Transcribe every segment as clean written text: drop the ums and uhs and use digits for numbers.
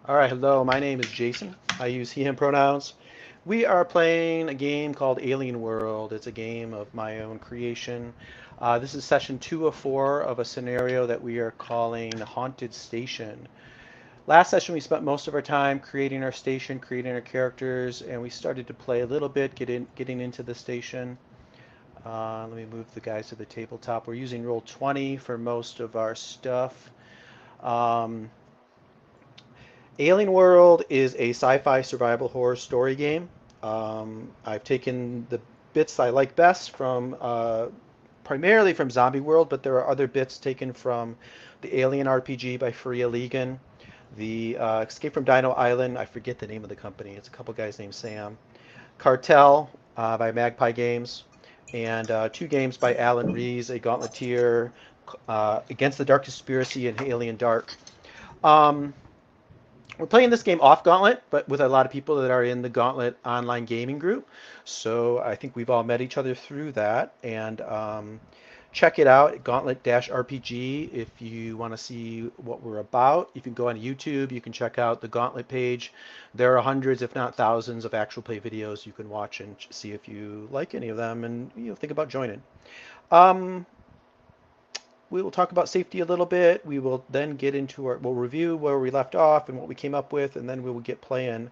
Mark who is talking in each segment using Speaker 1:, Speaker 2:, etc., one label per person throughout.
Speaker 1: All right, hello, my name is Jason. I use he, him pronouns. We are playing a game called Alien World. It's a game of my own creation. This is session 2 of 4 of a scenario that we are calling Haunted Station. Last session, we spent most of our time creating our station, creating our characters, and we started to play a little bit, getting into the station. Let me move the guys to the tabletop. We're using Roll20 for most of our stuff. Um, Alien World is a sci-fi survival horror story game. I've taken the bits I like best from primarily from Zombie World, but there are other bits taken from the Alien RPG by Faria Ligan, the Escape from Dino Island. I forget the name of the company. It's a couple guys named Sam. Cartel by Magpie Games, and 2 games by Alan Rees, a Gauntleteer, Against the Dark Conspiracy and Alien Dark. Um, we're playing this game off Gauntlet, but with a lot of people that are in the Gauntlet online gaming group. So I think we've all met each other through that. And check it out, Gauntlet-RPG, if you want to see what we're about. You can go on YouTube. You can check out the Gauntlet page. There are hundreds, if not thousands, of actual play videos you can watch and see if you like any of them and think about joining. Um, we will talk about safety a little bit. We will then get into we'll review where we left off and what we came up with, and then we will get playing.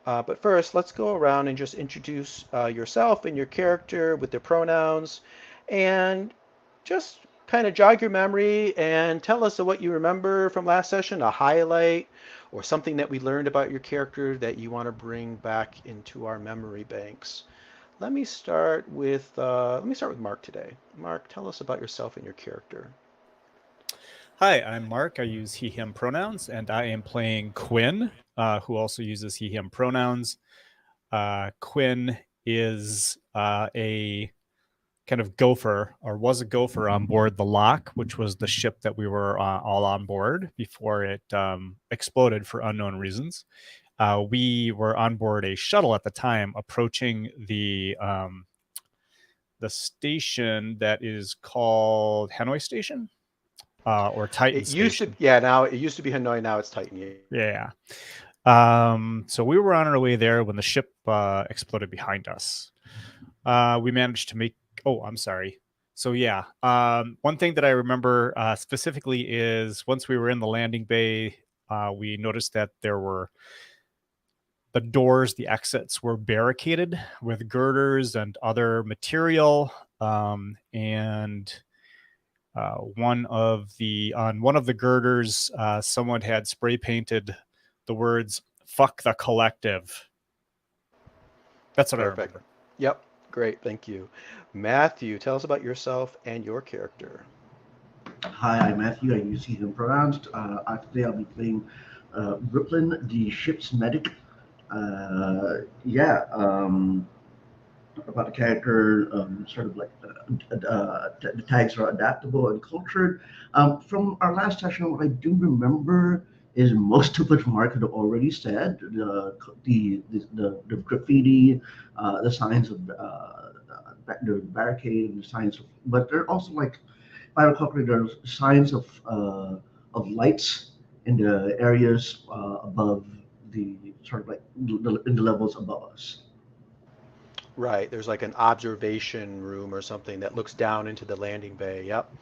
Speaker 1: But first, let's go around and just introduce yourself and your character with their pronouns, and just kind of jog your memory and tell us what you remember from last session, a highlight or something that we learned about your character that you want to bring back into our memory banks. Let me start with Mark today. Mark, tell us about yourself and your character.
Speaker 2: Hi, I'm Mark. I use he, him pronouns, and I am playing Quinn, who also uses he, him pronouns. Quinn is a kind of gopher, or was a gopher on board the Lock, which was the ship that we were all on board before it exploded for unknown reasons. We were on board a shuttle at the time, approaching the station that is called Hanoi Station or Titan
Speaker 1: It used to,
Speaker 2: Station.
Speaker 1: yeah. Now it used to be Hanoi. Now it's Titan. Yeah.
Speaker 2: Yeah. So we were on our way there when the ship exploded behind us. We managed to make. Oh, I'm sorry. So yeah, one thing that I remember specifically is once we were in the landing bay, we noticed that there were the doors, the exits were barricaded with girders and other material. And one of the girders, someone had spray painted the words "fuck the collective." That's what I
Speaker 1: Perfect.
Speaker 2: remember.
Speaker 1: Yep. Great. Thank you. Matthew, tell us about yourself and your character.
Speaker 3: Hi, I'm Matthew. I use he, him pronouns. Today I'll be playing Brooklyn, the ship's medic. Yeah, about the character, sort of like the tags are adaptable and cultured. From our last session, what I do remember is most of what Mark had already said. The graffiti, the signs of the barricade, and the signs of, but there are also like, if I recall correctly, there's signs of lights in the areas above the sort of like in the levels above us.
Speaker 1: Right. There's like an observation room or something that looks down into the landing bay. Yep.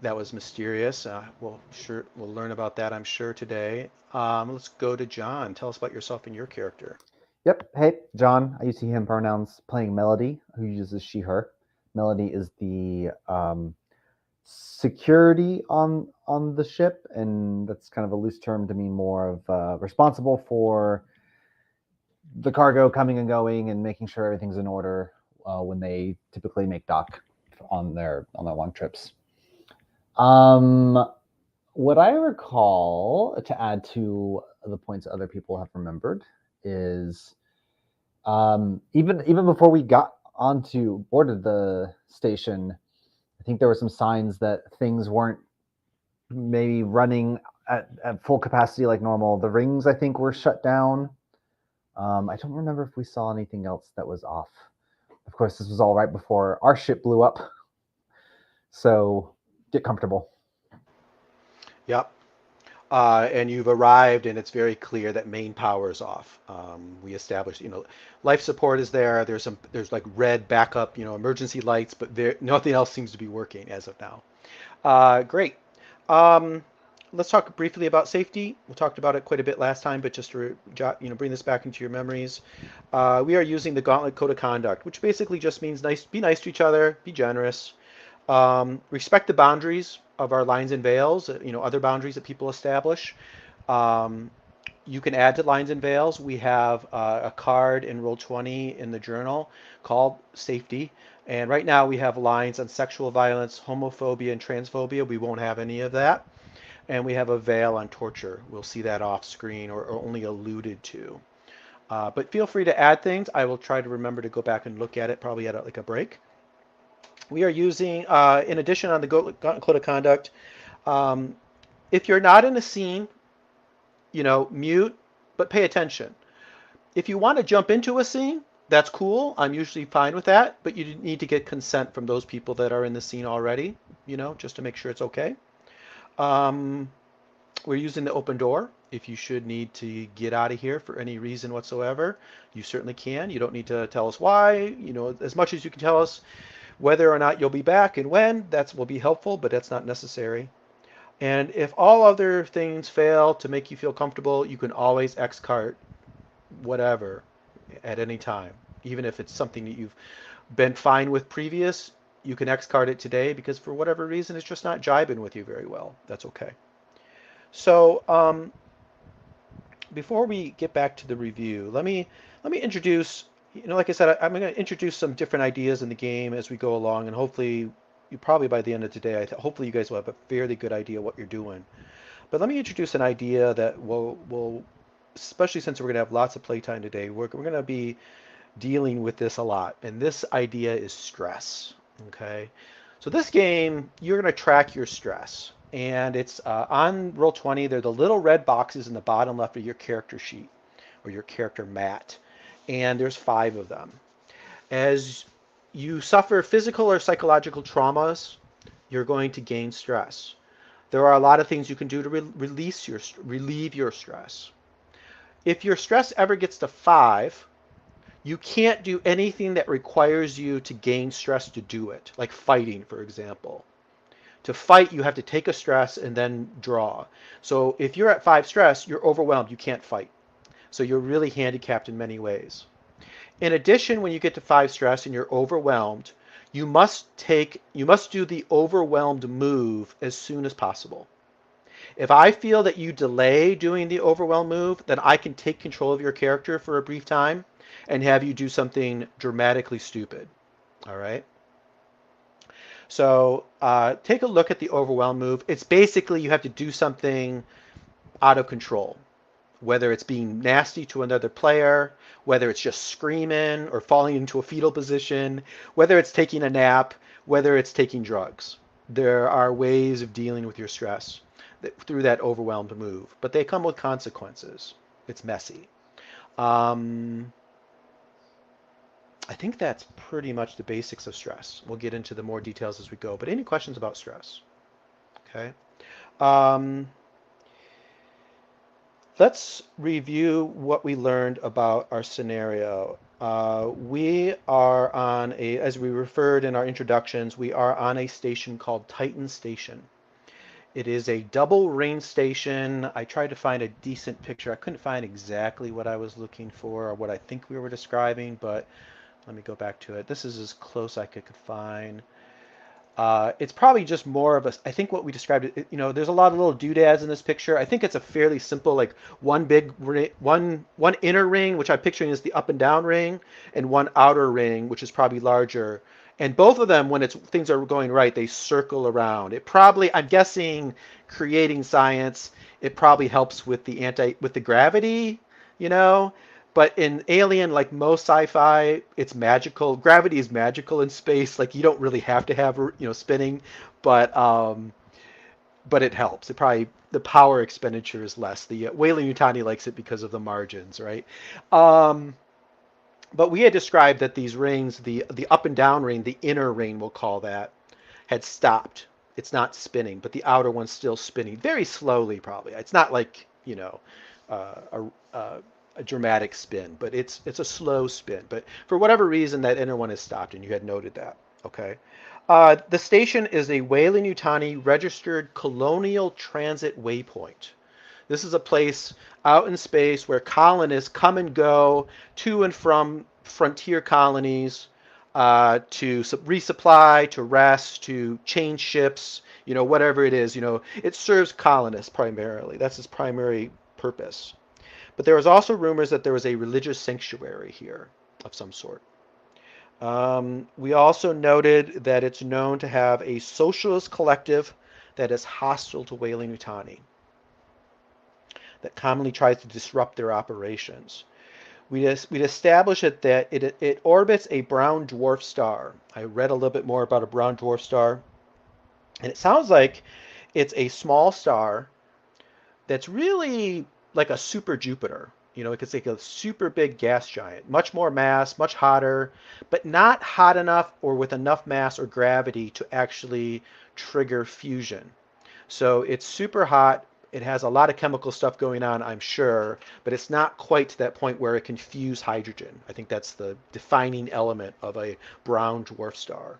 Speaker 1: That was mysterious. We'll learn about that, I'm sure, today. Let's go to John. Tell us about yourself and your character.
Speaker 4: Yep. Hey, John. I use he, him pronouns playing Melody, who uses she, her. Melody is the security on the ship, and that's kind of a loose term to mean more of responsible for the cargo coming and going and making sure everything's in order when they typically make dock on their long trips. Um, what I recall to add to the points other people have remembered is even before we got onto boarded the station, I think there were some signs that things weren't maybe running at full capacity like normal. The rings, I think, were shut down. I don't remember if we saw anything else that was off. Of course, this was all right before our ship blew up. So get comfortable.
Speaker 1: Yep. and you've arrived, and it's very clear that main power is off. We established, life support is there. There's like red backup, emergency lights, but nothing else seems to be working as of now. Great. Um, let's talk briefly about safety. We talked about it quite a bit last time, but just to bring this back into your memories, we are using the Gauntlet Code of Conduct, which basically just means be nice to each other, be generous, respect the boundaries of our lines and veils, other boundaries that people establish. Um, you can add to lines and veils. We have a card in Roll20 in the journal called Safety. And right now we have lines on sexual violence, homophobia, and transphobia. We won't have any of that. And we have a veil on torture. We'll see that off screen or only alluded to. But feel free to add things. I will try to remember to go back and look at it probably at like a break. We are using, in addition on the Code of Conduct, if you're not in a scene, mute, but pay attention. If you want to jump into a scene, that's cool. I'm usually fine with that, but you need to get consent from those people that are in the scene already, just to make sure it's okay. We're using the open door. If you should need to get out of here for any reason whatsoever, you certainly can. You don't need to tell us why, as much as you can tell us whether or not you'll be back and when, that will be helpful, but that's not necessary. And if all other things fail to make you feel comfortable, you can always X-cart whatever at any time. Even if it's something that you've been fine with previous, you can X-cart it today because for whatever reason it's just not jibing with you very well. That's okay. So before we get back to the review, let me introduce, like I said, I'm going to introduce some different ideas in the game as we go along, and hopefully, probably by the end of today, hopefully you guys will have a fairly good idea what you're doing. But let me introduce an idea that will especially since we're going to have lots of playtime today, we're going to be dealing with this a lot, and this idea is stress. Okay, so this game, you're going to track your stress. And it's on Roll20. They're the little red boxes in the bottom left of your character sheet or your character mat. And there's 5 of them. As you suffer physical or psychological traumas, you're going to gain stress. There are a lot of things you can do to relieve your stress. If your stress ever gets to 5, you can't do anything that requires you to gain stress to do it, like fighting, for example. To fight, you have to take a stress and then draw. So if you're at 5 stress, you're overwhelmed. You can't fight. So you're really handicapped in many ways. In addition, when you get to 5 stress and you're overwhelmed, you must do the overwhelmed move as soon as possible. If I feel that you delay doing the overwhelmed move, then I can take control of your character for a brief time and have you do something dramatically stupid. All right? So take a look at the overwhelm move. It's basically you have to do something out of control, whether it's being nasty to another player, whether it's just screaming or falling into a fetal position, whether it's taking a nap, whether it's taking drugs. There are ways of dealing with your stress through that overwhelmed move, but they come with consequences. It's messy. I think that's pretty much the basics of stress. We'll get into the more details as we go. But any questions about stress? Okay. Let's review what we learned about our scenario. We are on as we referred in our introductions, we are on a station called Titan Station. It is a double ring station. I tried to find a decent picture. I couldn't find exactly what I was looking for or what I think we were describing, but let me go back to it. This is as close I could find. It's probably just more of a, I think what we described, there's a lot of little doodads in this picture. I think it's a fairly simple, like one inner ring, which I'm picturing is the up and down ring, and one outer ring, which is probably larger. And both of them, when things are going right, they circle around. It probably, I'm guessing, creating science, it probably helps with the gravity, But in Alien, like most sci-fi, it's magical. Gravity is magical in space. Like you don't really have to have spinning, but it helps. The power expenditure is less. The Weyland-Yutani likes it because of the margins, right? But we had described that these rings, the up and down ring, the inner ring, we'll call that, had stopped. it's not spinning, but the outer one's still spinning very slowly. Probably it's not like a dramatic spin, but it's a slow spin. But for whatever reason, that inner one is stopped, and you had noted that. Okay. The station is a Weyland-Yutani registered colonial transit waypoint. This is a place out in space where colonists come and go to and from frontier colonies to resupply, to rest, to change ships, whatever it is. It serves colonists primarily. That's its primary purpose. But there was also rumors that there was a religious sanctuary here of some sort. We also noted that it's known to have a socialist collective that is hostile to Weyland-Yutani, that commonly tries to disrupt their operations. We'd established that it orbits a brown dwarf star. I read a little bit more about a brown dwarf star, and it sounds like it's a small star that's really like a super Jupiter. It's like a super big gas giant, much more mass, much hotter, but not hot enough or with enough mass or gravity to actually trigger fusion. So it's super hot. It has a lot of chemical stuff going on, I'm sure, but it's not quite to that point where it can fuse hydrogen. I think that's the defining element of a brown dwarf star.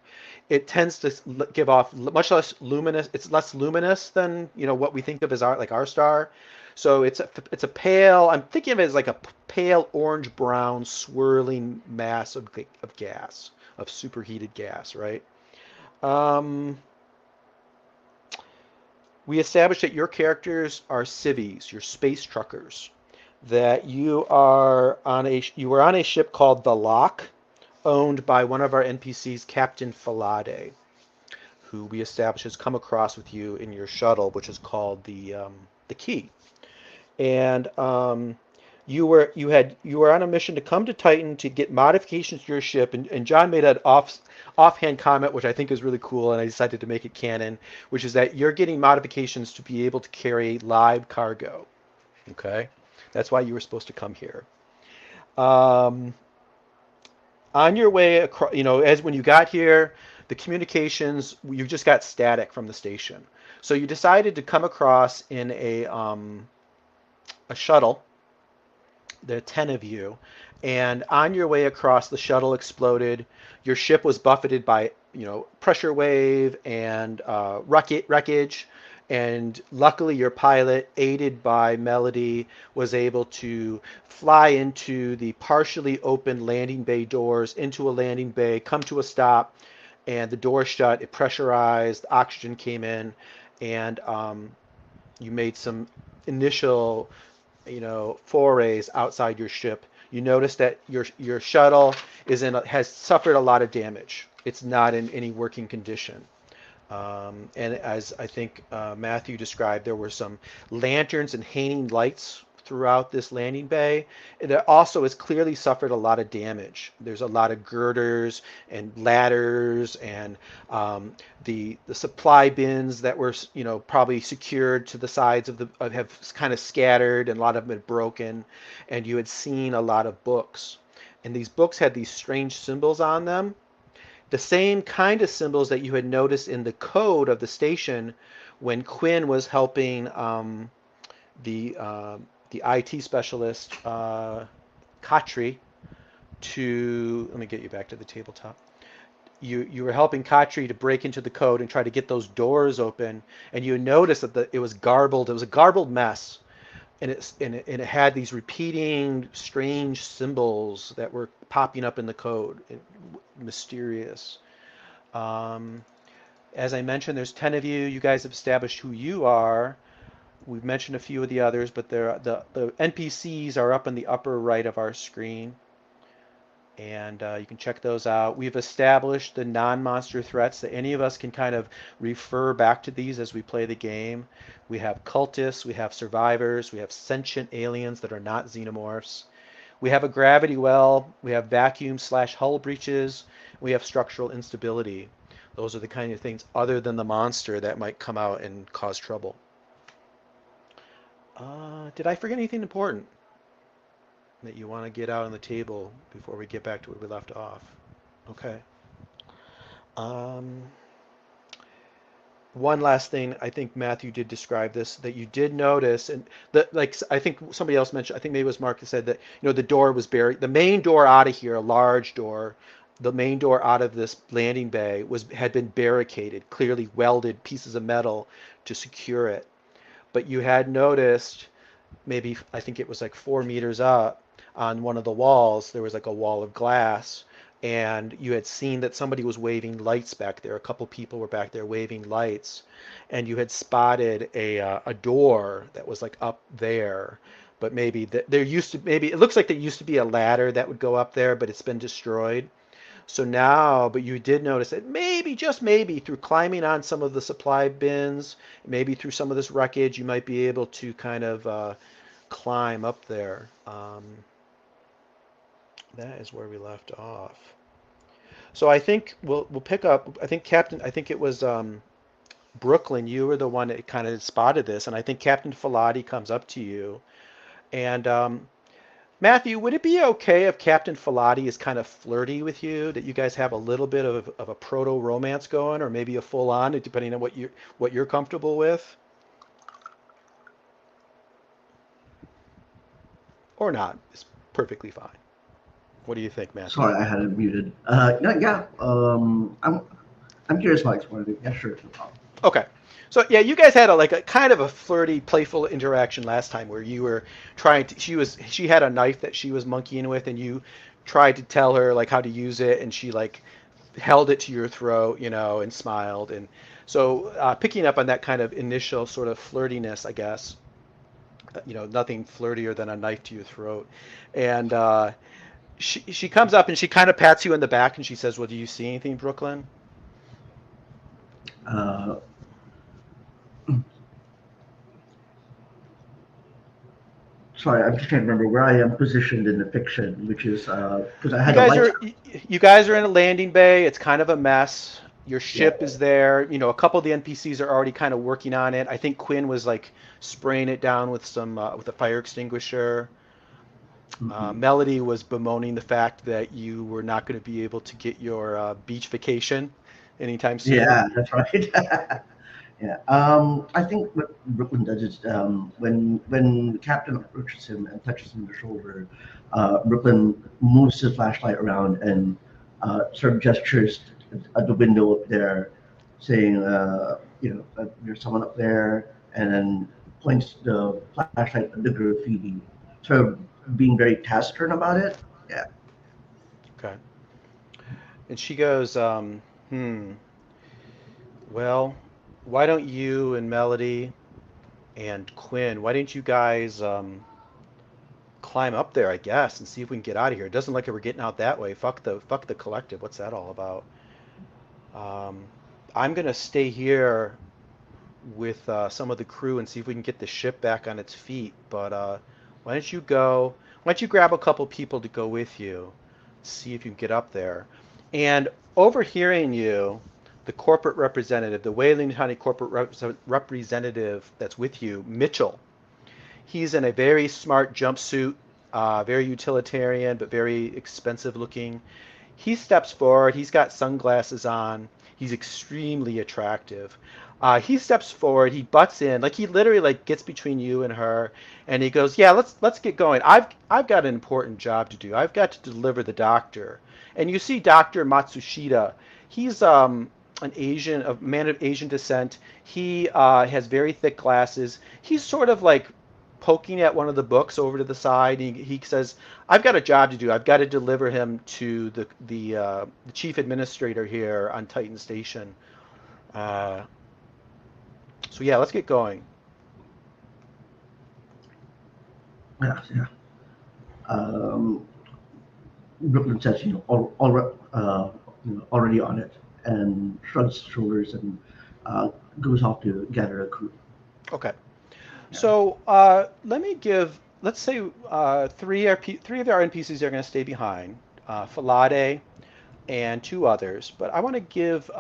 Speaker 1: It tends to give off much less luminous. It's less luminous than what we think of as our star. So it's a pale. I'm thinking of it as like a pale orange brown swirling mass of gas, of superheated gas, right? We established that your characters are civvies, your space truckers, that you were on a ship called the Lock, owned by one of our NPCs, Captain Falade, who we established has come across with you in your shuttle, which is called the Key. And you were on a mission to come to Titan to get modifications to your ship, and John made an offhand comment, which I think is really cool, and I decided to make it canon, which is that you're getting modifications to be able to carry live cargo. Okay, that's why you were supposed to come here. On your way across, as when you got here, the communications, you just got static from the station, so you decided to come across in a shuttle. There are 10 of you, and on your way across, the shuttle exploded. Your ship was buffeted by pressure wave and wreckage, and luckily your pilot, aided by Melody, was able to fly into the partially open landing bay doors, into a landing bay, come to a stop, and the door shut. It pressurized, oxygen came in, and you made some initial forays outside your ship. You notice that your shuttle has suffered a lot of damage. It's not in any working condition. And as I think Matthew described, there were some lanterns and hanging lights throughout this landing bay. And it also has clearly suffered a lot of damage. There's a lot of girders and ladders and the supply bins that were probably secured to the sides have kind of scattered, and a lot of them had broken. And you had seen a lot of books, and these books had these strange symbols on them, the same kind of symbols that you had noticed in the code of the station when Quinn was helping the IT specialist, Katri, let me get you back to the tabletop. You were helping Katri to break into the code and try to get those doors open, and you noticed that it was garbled. It was a garbled mess, and it had these repeating strange symbols that were popping up in the code, mysterious. As I mentioned, there's 10 of you. You guys have established who you are. We've mentioned a few of the others, but the NPCs are up in the upper right of our screen, and you can check those out. We've established the non-monster threats that any of us can kind of refer back to these as we play the game. We have cultists, we have survivors, we have sentient aliens that are not xenomorphs. We have a gravity well, we have vacuum/hull breaches, we have structural instability. Those are the kind of things other than the monster that might come out and cause trouble. Did I forget anything important that you want to get out on the table before we get back to where we left off? Okay. one last thing, I think Matthew did describe this, that you did notice, and that like I think somebody else mentioned, I think maybe it was Mark that said that the door was buried. The main door out of here, a large door, the main door out of this landing bay had been barricaded, clearly welded pieces of metal to secure it. But you had noticed maybe I think it was like 4 meters up on one of the walls, there was like a wall of glass, and you had seen that somebody was waving lights back there. A couple people were back there waving lights, and you had spotted a door that was like up there. But maybe there used to maybe it looks like there used to be a ladder that would go up there, but it's been destroyed. So now, but you did notice that maybe, just maybe, through climbing on some of the supply bins, maybe through some of this wreckage, you might be able to kind of climb up there. That is where we left off. So I think we'll pick up. I think Captain. I think it was Brooklyn. You were the one that kind of spotted this, and I think Captain Falati comes up to you. And Matthew, would it be okay if Captain Falati is kind of flirty with you? That you guys have a little bit of a proto romance going, or maybe a full on, depending on what you're comfortable with, or not. It's perfectly fine. What do you think, Matthew?
Speaker 3: Sorry, I had it muted. No, yeah. I'm curious about exploring it. Yeah, sure. No problem.
Speaker 1: Okay. So yeah, you guys had a kind of a flirty, playful interaction last time where you were trying to she had a knife that she was monkeying with, and you tried to tell her like how to use it, and she like held it to your throat, and smiled. And so picking up on that kind of initial sort of flirtiness, I guess, nothing flirtier than a knife to your throat. And she comes up and she kind of pats you in the back and she says, "Well, do you see anything, Brooklyn?"
Speaker 3: Uh, Sorry, I'm just trying to remember where I am positioned in the fiction, which is because I
Speaker 1: You
Speaker 3: had a
Speaker 1: guys
Speaker 3: light.
Speaker 1: are you guys are in a landing bay. It's kind of a mess. Your
Speaker 3: Yeah.
Speaker 1: ship is there. A couple of the NPCs are already kind of working on it. I think Quinn was like spraying it down with some with a fire extinguisher.
Speaker 3: Mhm.
Speaker 1: Melody was bemoaning the fact that you were not going to be able to get your beach vacation anytime soon.
Speaker 3: Yeah, that's right. Yeah. I think what Brooklyn does is when the captain approaches him and touches him on the shoulder, Brooklyn moves his flashlight around and sort of gestures at the window up there, saying, there's someone up there, and then points the flashlight at the graffiti, sort of being very taciturn about it. Yeah.
Speaker 1: Okay. And she goes, well, why don't you and Melody and Quinn, why didn't you guys climb up there, I guess, and see if we can get out of here? It doesn't look like we're getting out that way. Fuck the collective. What's that all about? Um, I'm gonna stay here with some of the crew and see if we can get the ship back on its feet. But why don't you go? Why don't you grab a couple people to go with you? See if you can get up there. And overhearing you, the corporate representative, the Wayland County corporate representative that's with you, Mitchell. He's in a very smart jumpsuit, very utilitarian, but very expensive looking. He steps forward. He's got sunglasses on. He's extremely attractive. He steps forward. He butts in, like he literally like gets between you and her, and he goes, "Yeah, let's get going. I've got an important job to do. I've got to deliver the doctor." And you see Doctor Matsushita. He's an Asian, a man of Asian descent. He has very thick glasses. He's sort of like poking at one of the books over to the side. He says, "I've got a job to do. I've got to deliver him to the chief administrator here on Titan Station." Uh, so yeah, let's get going.
Speaker 3: Yeah. Yeah. Um, Brooklyn says, already on it, and shrugs his shoulders and uh, goes off to gather a crew.
Speaker 1: Okay.
Speaker 3: Yeah.
Speaker 1: So let me give. Let's say three of our NPCs are going to stay behind. Falade and two others. But I want to give.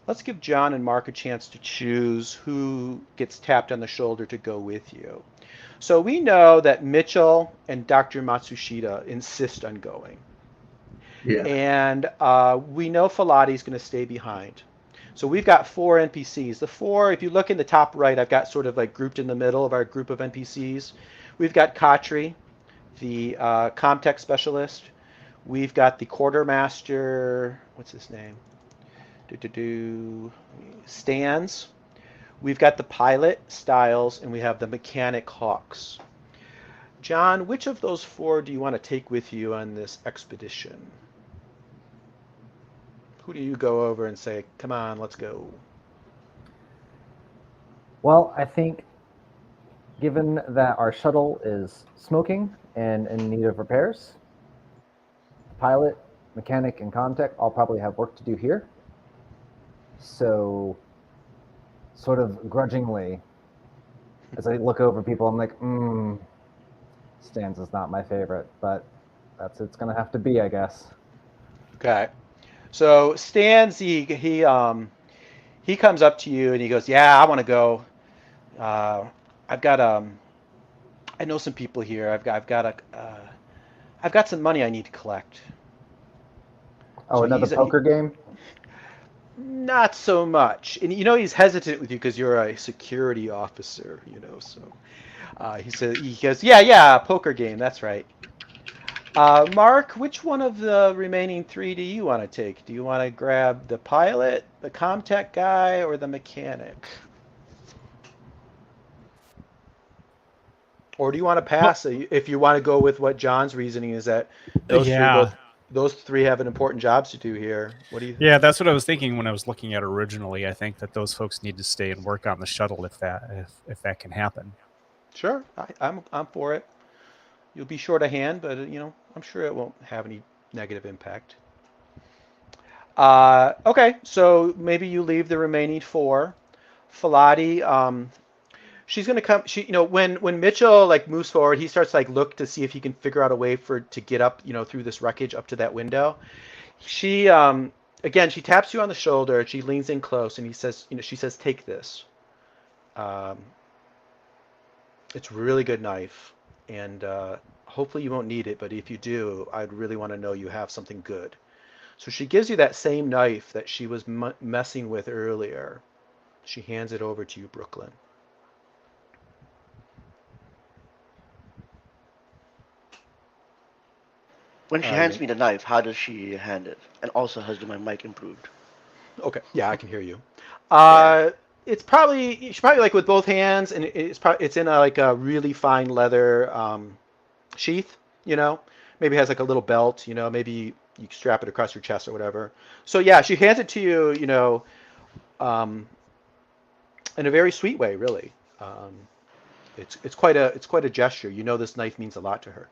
Speaker 1: Let's give John and Mark a chance to choose who gets tapped on the shoulder to go with you. So we know that Mitchell and Dr. Matsushita insist on going.
Speaker 3: Yeah.
Speaker 1: And we know Falati is going to stay behind. So we've got 4 NPCs. The four, if you look in the top right, I've got sort of like grouped in the middle of our group of NPCs. We've got Khatri, the Comtech specialist. We've got the quartermaster. What's his name? Stans. We've got the pilot, Styles, and we have the mechanic, Hawks. John, which of those four do you want to take with you on this expedition? Who do you go over and say, come on, let's go?
Speaker 4: Well, I think given that our shuttle is smoking and in need of repairs, the pilot, mechanic, and contact all probably have work to do here. So, sort of grudgingly, as I look over people, I'm like, Stans is not my favorite, but it's going to have to be, I guess.
Speaker 1: Okay. So Stans, he comes up to you and he goes, yeah, I want to go. I've got I know some people here. I've got some money I need to collect.
Speaker 4: Oh,
Speaker 1: So
Speaker 4: another poker game?
Speaker 1: Not so much. And he's hesitant with you because you're a security officer, so he goes, yeah, poker game, that's right. Mark, which one of the remaining three do you want to take? Do you want to grab the pilot, the Comtech guy, or the mechanic? Or do you want to pass if you want to go with what John's reasoning is that those three have an important jobs to do here? What do you think?
Speaker 2: Yeah, that's what I was thinking when I was looking at originally. I think that those folks need to stay and work on the shuttle if that can happen.
Speaker 1: Sure, I'm for it. You'll be short of hand, but I'm sure it won't have any negative impact. Okay, so maybe you leave the remaining four. Falati, she's gonna come. When Mitchell moves forward, he starts look to see if he can figure out a way to get up, through this wreckage up to that window. She again, she taps you on the shoulder. She leans in close, and she says, "Take this. It's a really good knife, and hopefully you won't need it. But if you do, I'd really want to know you have something good." So she gives you that same knife that she was messing with earlier. She hands it over to you, Brooklyn.
Speaker 5: When she hands me the knife, how does she hand it? And also, has my mic improved?
Speaker 1: Okay, yeah, I can hear you.
Speaker 5: Yeah.
Speaker 1: It's probably with both hands, and it's in a really fine leather sheath. Maybe it has a little belt. Maybe you strap it across your chest or whatever. So yeah, she hands it to you. In a very sweet way, really. It's quite a gesture. This knife means a lot to her.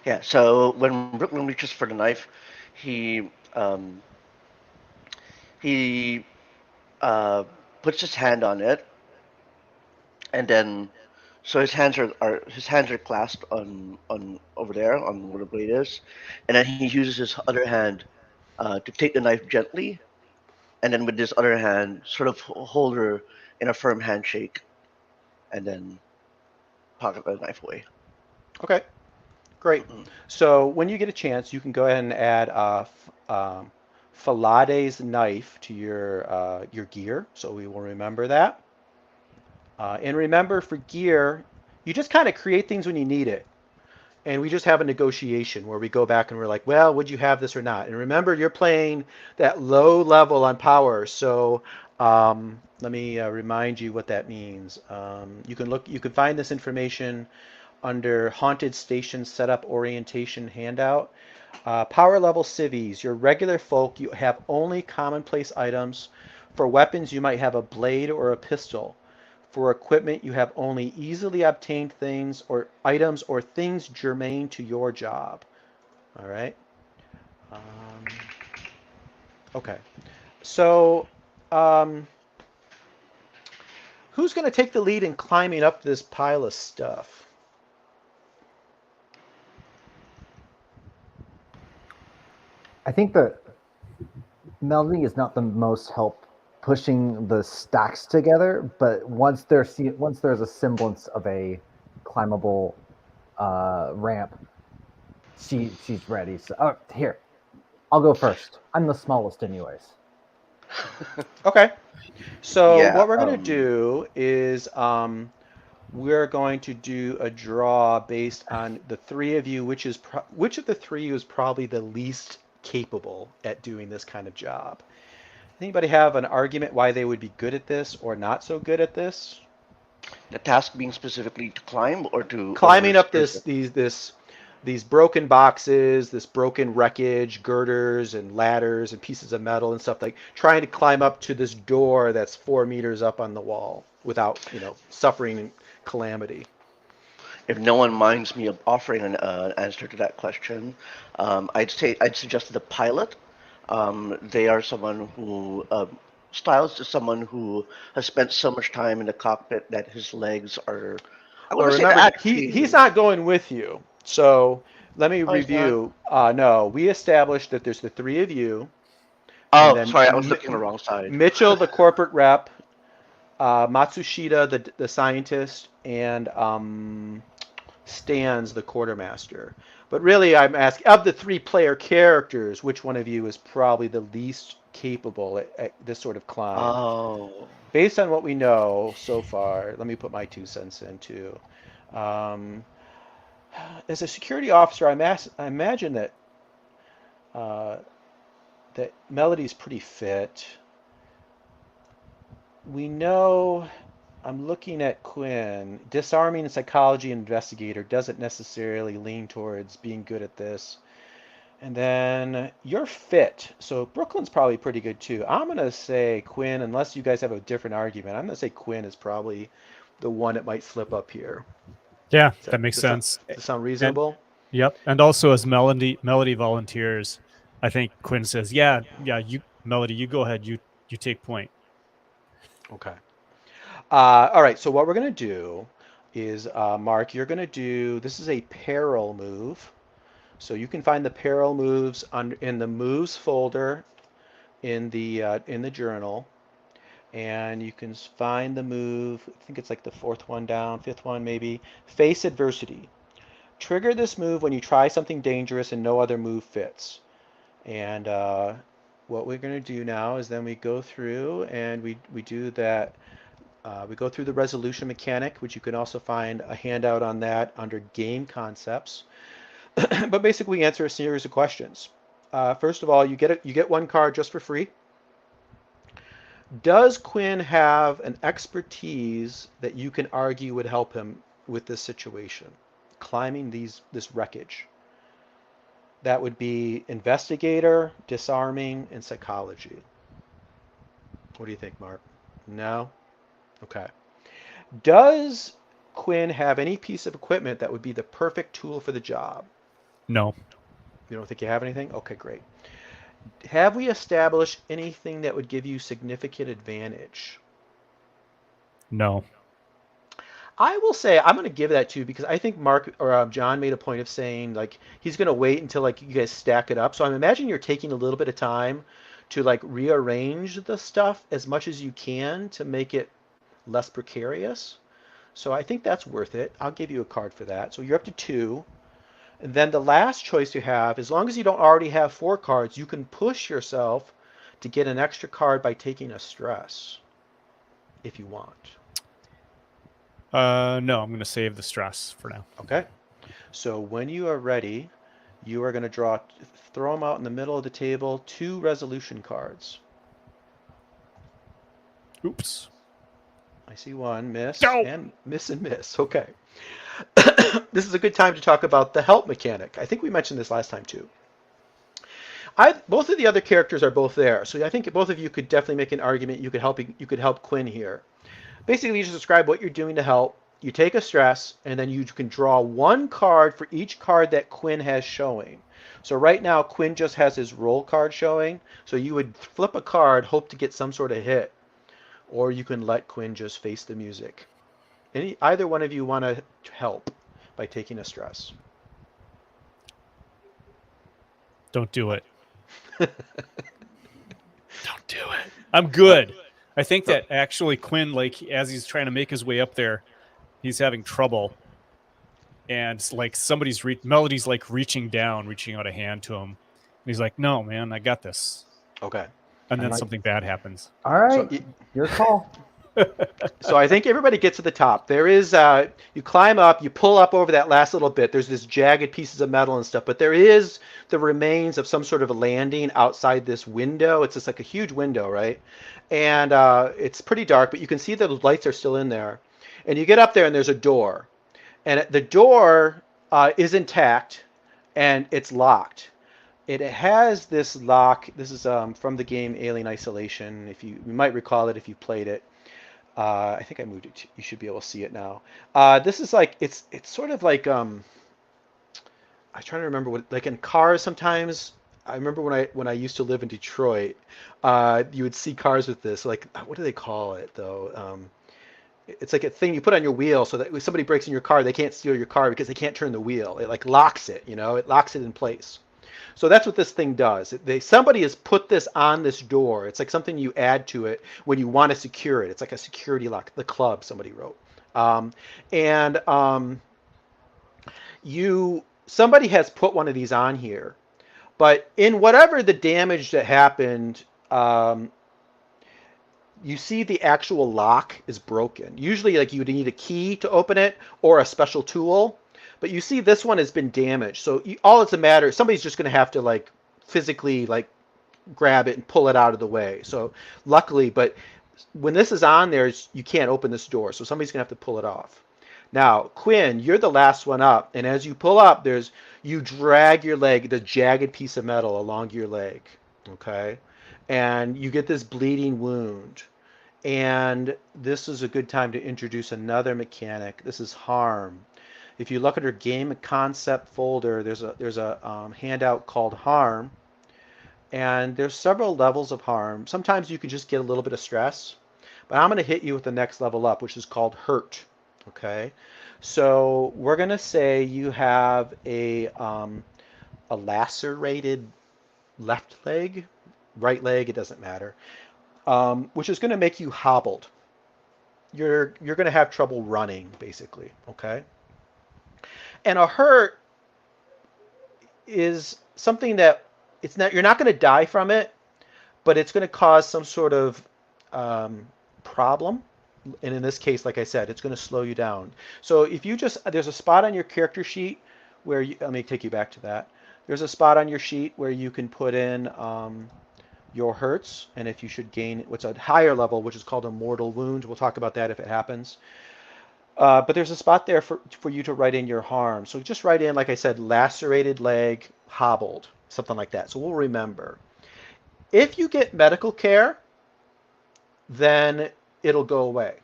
Speaker 5: Yeah. So when Brooklyn reaches for the knife, he he puts his hand on it, and then so his hands are clasped on over there on where the blade is, and then he uses his other hand to take the knife gently, and then with this other hand sort of hold her in a firm handshake, and then pocket the knife away.
Speaker 1: Okay, great. So when you get a chance, you can go ahead and add Falade's knife to your gear, so we will remember that. And remember, for gear, you just kind of create things when you need it. And we just have a negotiation where we go back and we're like, well, would you have this or not? And remember, you're playing that low level on power. So let me remind you what that means. You can find this information under Haunted Station Setup Orientation handout. Power level civvies, your regular folk, you have only commonplace items. For weapons, you might have a blade or a pistol. For equipment, you have only easily obtained things or items or things germane to your job. All right. Okay. So, who's going to take the lead in climbing up this pile of stuff?
Speaker 4: I think that Melanie is not the most help pushing the stacks together, but once there's a semblance of a climbable ramp, she's ready. So here, I'll go first. I'm the smallest, anyways.
Speaker 1: Okay. So
Speaker 5: Yeah.
Speaker 1: what we're gonna do is we're going to do a draw based on the three of you, which of the three is probably the least capable at doing this kind of job. Anybody have an argument why they would be good at this or not so good at this?
Speaker 5: The task being specifically to climb or to or
Speaker 1: Climbing up these broken boxes, this broken wreckage, girders and ladders and pieces of metal and stuff, like trying to climb up to this door that's 4 meters up on the wall without, suffering calamity.
Speaker 5: if no one minds me of offering an answer to that question, I'd suggest the pilot. They are someone who styles is someone who has spent so much time in the cockpit that his legs are, I
Speaker 1: Well,
Speaker 5: wouldn't say
Speaker 1: remember, he's
Speaker 5: atrophying.
Speaker 1: not going with you. So let me
Speaker 5: Oh, he's not.
Speaker 1: review. No, we established that there's the three of you, and
Speaker 5: Oh,
Speaker 1: then
Speaker 5: sorry, I was looking on the wrong side.
Speaker 1: Mitchell, the corporate rep, Matsushita, the scientist, and Stan's the quartermaster. But really, I'm asking, of the three-player characters, which one of you is probably the least capable at this sort of climb?
Speaker 5: Oh,
Speaker 1: Based on what we know so far, let me put my 2 cents in too. Um, as a security officer, I imagine uh, that Melody's pretty fit. We know. I'm looking at Quinn. Disarming and psychology investigator doesn't necessarily lean towards being good at this. And then you're fit. So Brooklyn's probably pretty good too. I'm going to say Quinn, unless you guys have a different argument. I'm going to say Quinn is probably the one that might slip up here.
Speaker 2: Yeah,
Speaker 1: Does
Speaker 2: that makes sense.
Speaker 1: that sound
Speaker 2: And
Speaker 1: reasonable?
Speaker 2: yep, and also as Melody volunteers, I think Quinn says, "Yeah, yeah, you Melody, you go ahead, you take point."
Speaker 1: Okay. All right. So what we're going to do is, Mark, you're going to do, this is a peril move. So you can find the peril moves in the moves folder in the journal, and you can find the move. I think it's like the fourth one down, fifth one maybe. Face adversity. Trigger this move when you try something dangerous and no other move fits. And what we're going to do now is then we go through and we do that. We go through the resolution mechanic, which you can also find a handout on that under game concepts. But basically, we answer a series of questions. First of all, you get one card just for free. Does Quinn have an expertise that you can argue would help him with this situation, climbing this wreckage? That would be investigator, disarming, and psychology. What do you think, Mark? No? Okay. Does Quinn have any piece of equipment that would be the perfect tool for the job?
Speaker 2: No,
Speaker 1: You don't think you have anything? Okay, great. Have we established anything that would give you significant advantage?
Speaker 2: no.
Speaker 1: I will say I'm going to give that to you because I think Mark or John made a point of saying like he's going to wait until like you guys stack it up. So I'm imagining you're taking a little bit of time to like rearrange the stuff as much as you can to make it less precarious. So I think that's worth it. I'll give you a card for that. So you're up to two. And then the last choice you have, as long as you don't already have 4 cards, you can push yourself to get an extra card by taking a stress if you want.
Speaker 2: No, I'm going to save the stress for now.
Speaker 1: Okay? So when you are ready, you are going to throw them out in the middle of the table, 2 resolution cards.
Speaker 2: Oops.
Speaker 1: I see one, miss,
Speaker 2: No.
Speaker 1: and miss and miss. Okay. This is a good time to talk about the help mechanic. I think we mentioned this last time too. Both of the other characters are both there, so I think both of you could definitely make an argument. You could help Quinn here. Basically, you just describe what you're doing to help. You take a stress, and then you can draw 1 card for each card that Quinn has showing. So right now, Quinn just has his roll card showing. So you would flip a card, hope to get some sort of hit, or you can let Quinn just face the music. Either one of you want to help by taking a stress?
Speaker 2: Don't do it. Don't do it. I'm good. I think that actually Quinn, like as he's trying to make his way up there, he's having trouble, and it's like Melody's like reaching out a hand to him, and he's like, "No, man, I got this."
Speaker 1: Okay.
Speaker 2: And then
Speaker 4: like-
Speaker 2: something bad happens.
Speaker 4: All right,
Speaker 1: So,
Speaker 4: your call.
Speaker 1: so I think everybody gets to the top. There is, you climb up, you pull up over that last little bit. There's this jagged pieces of metal and stuff, but there is the remains of some sort of a landing outside this window. It's just like a huge window, right? And it's pretty dark, but you can see the lights are still in there. And you get up there, and there's a door, and the door is intact, and it's locked. It has this lock. This is from the game Alien Isolation. If you might recall it if you played it. I think I moved it. You should be able to see it now. This is like it's sort of like I'm trying to remember what like in cars sometimes. I remember when I used to live in Detroit, you would see cars with this. Like what do they call it though? It's like a thing you put on your wheel so that if somebody breaks in your car, they can't steal your car because they can't turn the wheel. It like locks it. It locks it in place. So that's what this thing does. Somebody has put this on this door. It's like something you add to it when you want to secure it. It's like a security lock. The club somebody wrote, and somebody has put one of these on here. But in whatever the damage that happened, you see the actual lock is broken. Usually, like you would need a key to open it or a special tool. But you see this one has been damaged. So all it's a matter, somebody's just going to have to like physically like grab it and pull it out of the way. So luckily, but when this is on there, you can't open this door. So somebody's going to have to pull it off. Now, Quinn, you're the last one up. And as you pull up, you drag your leg, the jagged piece of metal along your leg. Okay. And you get this bleeding wound. And this is a good time to introduce another mechanic. This is harm. If you look at our game concept folder, there's a handout called harm, and there's several levels of harm. Sometimes you can just get a little bit of stress, but I'm going to hit you with the next level up, which is called hurt. Okay, so we're going to say you have a lacerated left leg, right leg, it doesn't matter, which is going to make you hobbled. You're going to have trouble running, basically. Okay. And a hurt is something that you're not going to die from it, but it's going to cause some sort of problem. And in this case, like I said, it's going to slow you down. So if there's a spot on your character sheet where let me take you back to that. There's a spot on your sheet where you can put in your hurts, and if you should gain what's a higher level, which is called a mortal wound. We'll talk about that if it happens. But there's a spot there for you to write in your harm. So just write in, like I said, lacerated leg, hobbled, something like that. So we'll remember. If you get medical care, then it'll go away.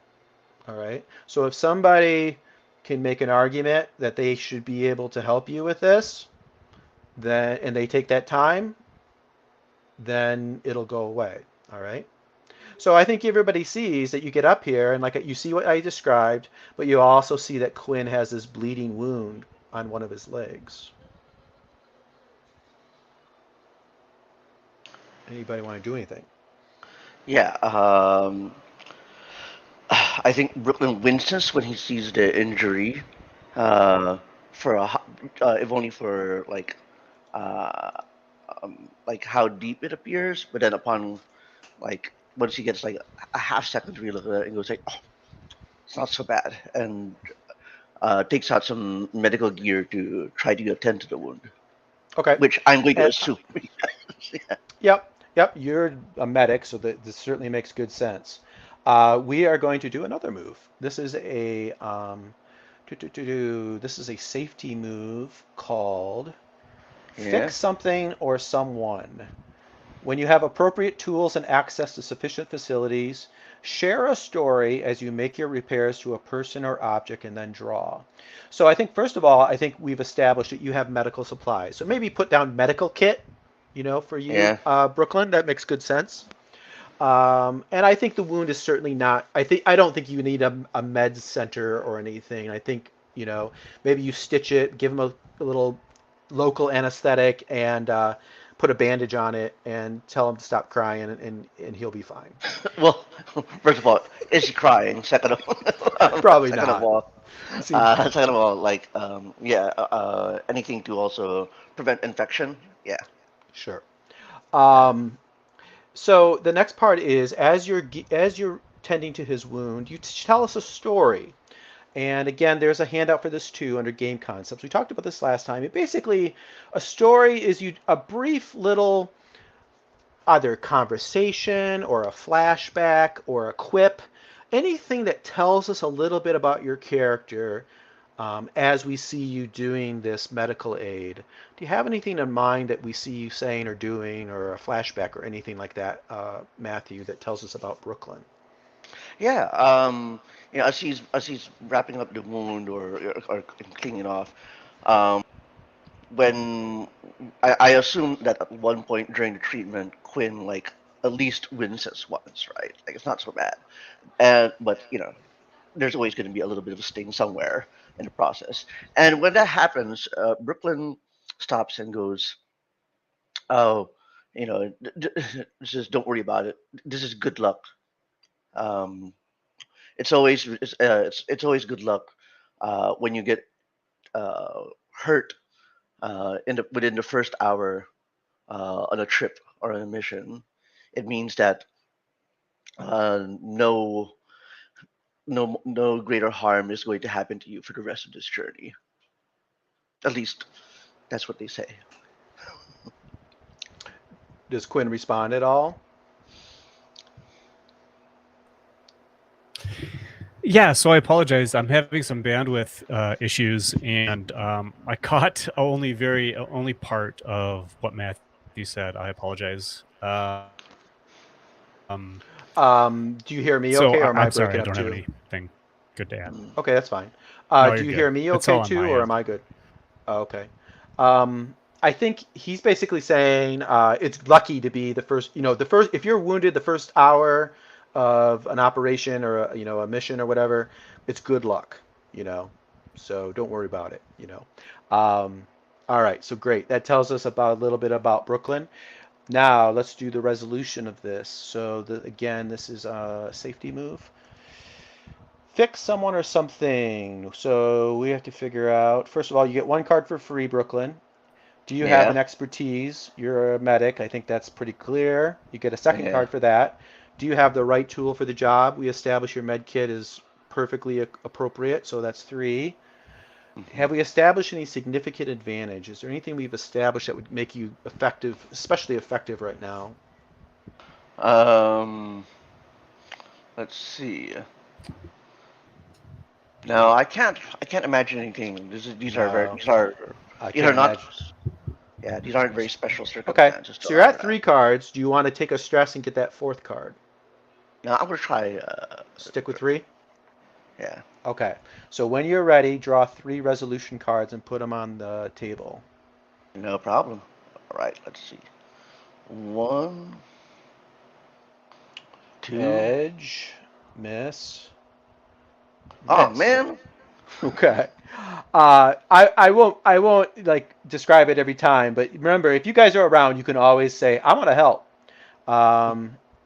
Speaker 1: All right. So if somebody can make an argument that they should be able to help you with this, and they take that time, then it'll go away. All right. So I think everybody sees that you get up here and like you see what I described, but you also see that Quinn has this bleeding wound on one of his legs. Anybody want to do anything?
Speaker 5: Yeah. I think Brooklyn winces when he sees the injury, for if only for like how deep it appears. But then upon like once he gets like a half second to relook at it, and goes like, "Oh, it's not so bad," and takes out some medical gear to try to attend to the wound,
Speaker 1: Okay.
Speaker 5: which I'm going to
Speaker 1: And
Speaker 5: assume. Yeah.
Speaker 1: Yep. You're a medic, so this certainly makes good sense. We are going to do another move. This is this is a safety move called
Speaker 5: Yeah.
Speaker 1: Fix Something or Someone. When you have appropriate tools and access to sufficient facilities, share a story as you make your repairs to a person or object and then draw. So I think, first of all, I think we've established that you have medical supplies. So maybe put down medical kit, for you,
Speaker 5: Yeah.
Speaker 1: Brooklyn. That makes good sense. And I think the wound is certainly not, I don't think you need a med center or anything. I think, maybe you stitch it, give him a little local anesthetic and put a bandage on it and tell him to stop crying and he'll be fine.
Speaker 5: Well, first of all, is he crying? Second of all,
Speaker 1: Probably
Speaker 5: second
Speaker 1: not.
Speaker 5: of all,
Speaker 1: Seems-
Speaker 5: second of all, like anything to also prevent infection. Yeah.
Speaker 1: Sure. Um, So the next part is as you're tending to his wound, you tell us a story. And again, there's a handout for this too under game concepts. We talked about this last time. It basically a story is a brief little either conversation or a flashback or a quip, anything that tells us a little bit about your character as we see you doing this medical aid. Do you have anything in mind that we see you saying or doing, or a flashback or anything like that, Matthew, that tells us about Brooklyn?
Speaker 5: Yeah. As he's wrapping up the wound or cleaning it off, um, when I assume that at one point during the treatment, Quinn like at least winces once, right? Like it's not so bad. And but there's always going to be a little bit of a sting somewhere in the process. And when that happens, Brooklyn stops and goes, "Oh, just don't worry about it. This is good luck. Um, it's always good luck when you get hurt within the first hour on a trip or on a mission. It means that no no greater harm is going to happen to you for the rest of this journey. At least that's what they say."
Speaker 1: Does Quinn respond at all?
Speaker 2: Yeah, so I apologize. I'm having some bandwidth issues, and I caught only part of what Matthew said. I apologize.
Speaker 1: Do you hear me
Speaker 2: So
Speaker 1: okay, or am I
Speaker 2: I'm sorry,
Speaker 1: breaking
Speaker 2: I
Speaker 1: up
Speaker 2: don't have
Speaker 1: too?
Speaker 2: anything good to add.
Speaker 5: Mm.
Speaker 1: Okay, that's fine.
Speaker 2: No,
Speaker 1: Do
Speaker 2: you're
Speaker 1: you
Speaker 2: good.
Speaker 1: hear me
Speaker 2: It's
Speaker 1: okay
Speaker 2: all on
Speaker 1: too,
Speaker 2: my
Speaker 1: or am
Speaker 2: end.
Speaker 1: I good? Oh, okay. I think he's basically saying it's lucky to be the first. The first if you're wounded the first hour of an operation or a mission or whatever, it's good luck. You know, so don't worry about it. All right, so great. That tells us about a little bit about Brooklyn. Now let's do the resolution of this. So again, this is a safety move. Fix someone or something. So we have to figure out. First of all, you get one card for free, Brooklyn. Do you have
Speaker 5: Yeah,
Speaker 1: an expertise? You're a medic. I think that's pretty clear. You get a second
Speaker 5: yeah.
Speaker 1: card for that. Do you have the right tool for the job? We establish your med kit is perfectly appropriate, so that's three.
Speaker 5: Hmm.
Speaker 1: Have we established any significant advantage? Is there anything we've established that would make you effective, especially effective right now?
Speaker 5: Um, let's see. No, I can't imagine anything.
Speaker 1: No, I
Speaker 5: These
Speaker 1: can't
Speaker 5: are not.
Speaker 1: imagine.
Speaker 5: Yeah, these aren't very special
Speaker 1: Okay,
Speaker 5: circumstances to
Speaker 1: so you're at
Speaker 5: offer that.
Speaker 1: three cards. Do you want to take a stress and get that fourth card?
Speaker 5: Now I'm gonna try.
Speaker 1: Stick with three?
Speaker 5: Yeah,
Speaker 1: Okay, so when you're ready, draw three resolution cards and put them on the table.
Speaker 5: no problem. All right, let's see. One, two.
Speaker 1: Edge, miss,
Speaker 5: Oh
Speaker 1: miss.
Speaker 5: man.
Speaker 1: Okay. I won't like describe it every time, but remember, if you guys are around, you can always say, "I want to help."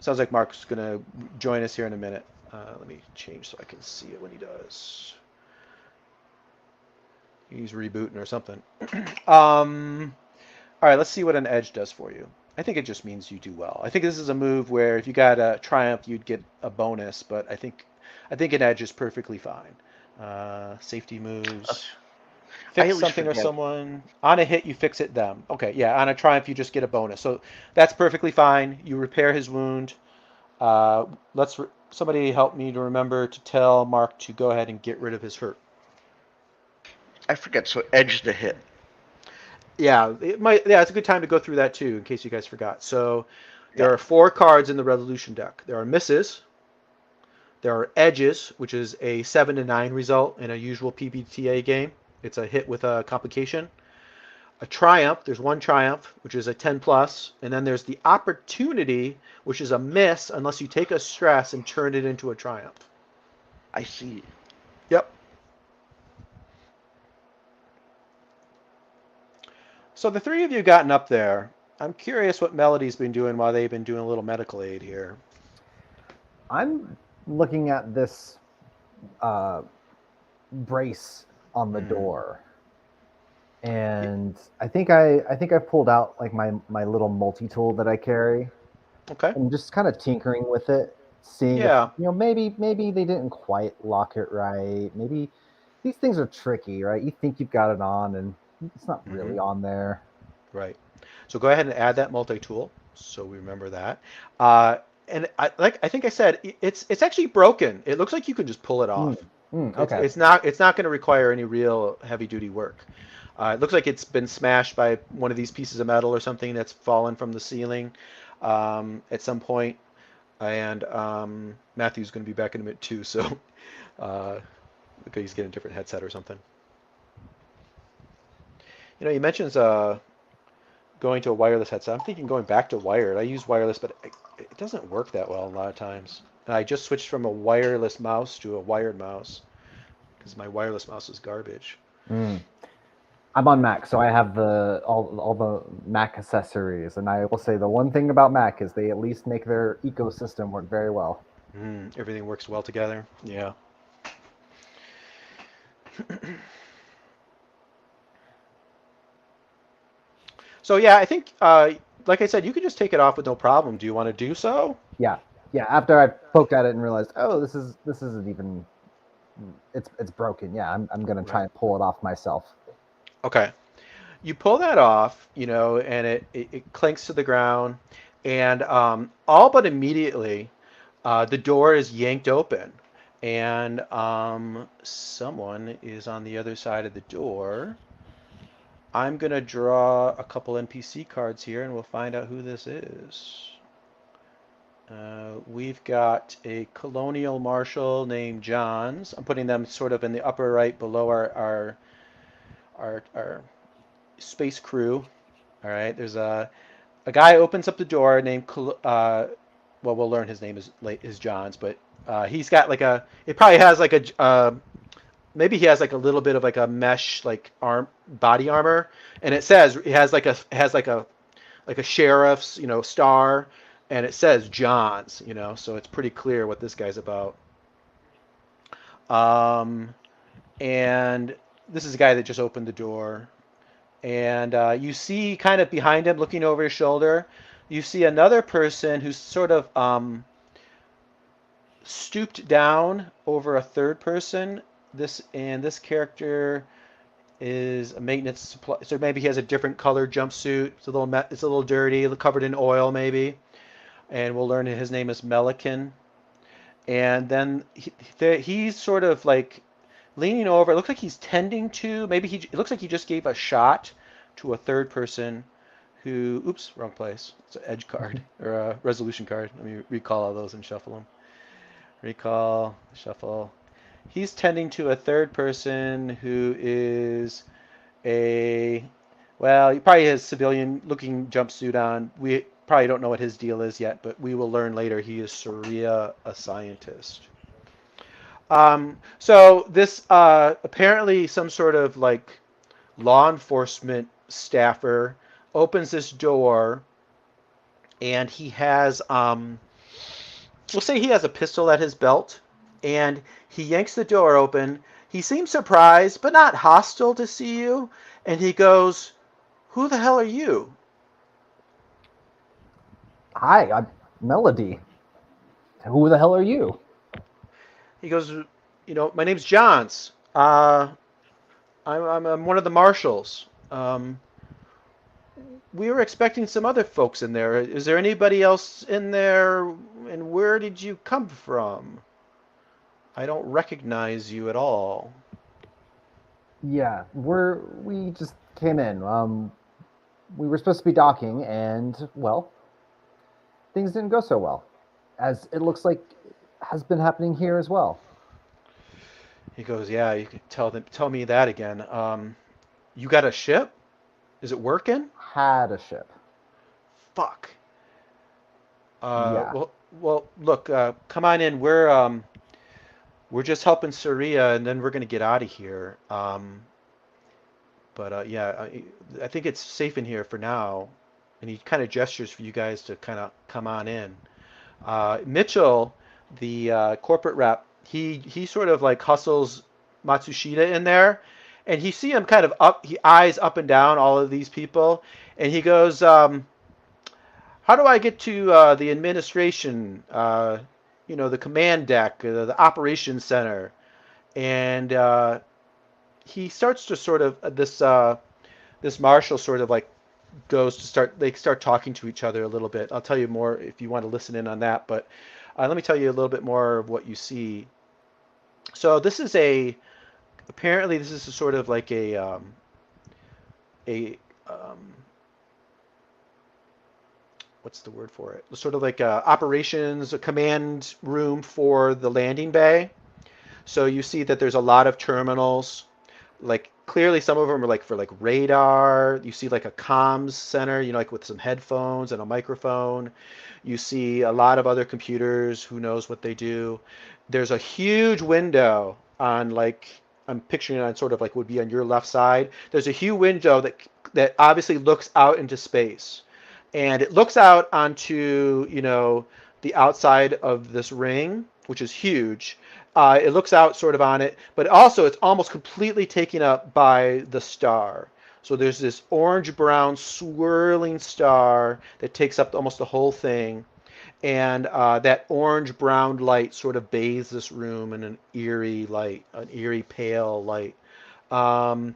Speaker 1: Sounds like Mark's gonna join us here in a minute. Let me change so I can see it when he does. He's rebooting or something. All right, let's see what an edge does for you. I think it just means you do well. I think this is a move where if you got a triumph, you'd get a bonus, but I think an edge is perfectly fine. Safety
Speaker 5: Okay.
Speaker 1: moves.
Speaker 5: I
Speaker 1: Fix
Speaker 5: always
Speaker 1: something or
Speaker 5: forget.
Speaker 1: someone. On a hit, you fix it them. Okay, yeah. On a triumph, you just get a bonus. So that's perfectly fine. You repair his wound. Uh, somebody help me to remember to tell Mark to go ahead and get rid of his hurt.
Speaker 5: I forget. So edge the hit.
Speaker 1: Yeah, it might. Yeah, it's a good time to go through that too, in case you guys forgot. So there
Speaker 5: Yeah.
Speaker 1: are four cards in the resolution deck. There are misses. There are edges, which is a 7 to 9 result in a usual PBTA game. It's a hit with a complication. A triumph. There's one triumph, which is a 10 plus, and then there's the opportunity, which is a miss unless you take a stress and turn it into a triumph.
Speaker 5: I see.
Speaker 1: Yep. So the three of you gotten up there. I'm curious what Melody's been doing while they've been doing a little medical aid here.
Speaker 4: I'm looking at this uh, brace on the door, and I think I pulled out like my little multi tool that I carry,
Speaker 1: Okay.
Speaker 4: and just kind of tinkering with it, seeing if
Speaker 1: Yeah.
Speaker 4: maybe they didn't quite lock it right. Maybe these things are tricky, right? You think you've got it on, and it's not
Speaker 1: Hmm.
Speaker 4: really on there.
Speaker 1: Right. So go ahead and add that multi-tool, so we remember that. Uh, and I think I said, it's actually broken. It looks like you can just pull it off.
Speaker 4: Okay.
Speaker 1: It's not going to require any real heavy-duty work. It looks like it's been smashed by one of these pieces of metal or something that's fallen from the ceiling at some point. And Matthew's going to be back in a minute too, so okay, he's getting a different headset or something. He mentions going to a wireless headset. I'm thinking going back to wired. I use wireless, but it doesn't work that well a lot of times. And I just switched from a wireless mouse to a wired mouse because my wireless mouse is garbage.
Speaker 4: Mm. I'm on Mac, so I have all the Mac accessories, and I will say the one thing about Mac is they at least make their ecosystem work very well.
Speaker 1: Everything works well together. Yeah. So yeah, I think, like I said, you could just take it off with no problem. Do you want to do so?
Speaker 4: Yeah, yeah. After I poked at it and realized, oh, this isn't even it's broken. Yeah, I'm gonna try
Speaker 1: Right.
Speaker 4: and pull it off myself.
Speaker 1: Okay. You pull that off, and it clinks to the ground, and all but immediately, the door is yanked open, and someone is on the other side of the door. I'm gonna draw a couple NPC cards here, and we'll find out who this is. We've got a colonial marshal named Johns. I'm putting them sort of in the upper right below our space crew. All right, there's a guy opens up the door named well, we'll learn his name is Johns, but he's got like it probably has like maybe he has like a little bit of like a mesh like body armor, and it says it has like a sheriff's star, and it says Johns, so it's pretty clear what this guy's about. Um, and this is a guy that just opened the door. And you see kind of behind him, looking over his shoulder, you see another person who's sort of stooped down over a third person. This character is a maintenance supply, so maybe he has a different colored jumpsuit. It's a little dirty, covered in oil maybe. And we'll learn his name is Melican. And then he's sort of like leaning over. It looks like he's tending to. It looks like he just gave a shot to a third person who. Oops, wrong place. It's an edge card or a resolution card. Let me recall all those and shuffle them. Recall, shuffle. He's tending to a third person who is a. Well, he probably has civilian-looking jumpsuit on. We probably don't know what his deal is yet, but we will learn later. He is Saria, a scientist. So this apparently some sort of like law enforcement staffer opens this door, and he has we'll say he has a pistol at his belt, and he yanks the door open. He seems surprised but not hostile to see you, and he goes, "Who the hell are you?"
Speaker 4: Hi, I'm Melody. Who the hell are you?
Speaker 1: He goes, "My name's Johns. I'm one of the marshals. We were expecting some other folks in there. Is there anybody else in there? And where did you come from? I don't recognize you at all."
Speaker 4: Yeah, we just came in. We were supposed to be docking, and well, things didn't go so well, as it looks like has been happening here as well.
Speaker 1: He goes, "Yeah, you could tell me that again. You got a ship? Is it working?
Speaker 4: Had a ship.
Speaker 1: Fuck.
Speaker 4: Yeah.
Speaker 1: Look, come on in. We're just helping Saria, and then we're gonna get out of here. But yeah, I think it's safe in here for now." And he kind of gestures for you guys to kind of come on in. Mitchell, the corporate rep, he sort of like hustles Matsushita in there, and you see him kind of he eyes up and down all of these people, and he goes, how do I get to the administration, the command deck, the operations center? And he starts to sort of this marshal sort of like goes to start. They start talking to each other a little bit. I'll tell you more if you want to listen in on that. But let me tell you a little bit more of what you see. So this is apparently this is a sort of like a what's the word for it? Sort of like operations, a command room for the landing bay. So you see that there's a lot of terminals. Like clearly some of them are like for like radar. You see like a comms center, like with some headphones and a microphone. You see a lot of other computers. Who knows what they do? There's a huge window on like I'm picturing it on sort of like would be on your left side. There's a huge window that obviously looks out into space, and it looks out onto the outside of this ring, which is huge. It looks out sort of on it, but also it's almost completely taken up by the star. So there's this orange-brown swirling star that takes up almost the whole thing, and that orange-brown light sort of bathes this room in an eerie light, an eerie pale light. Um,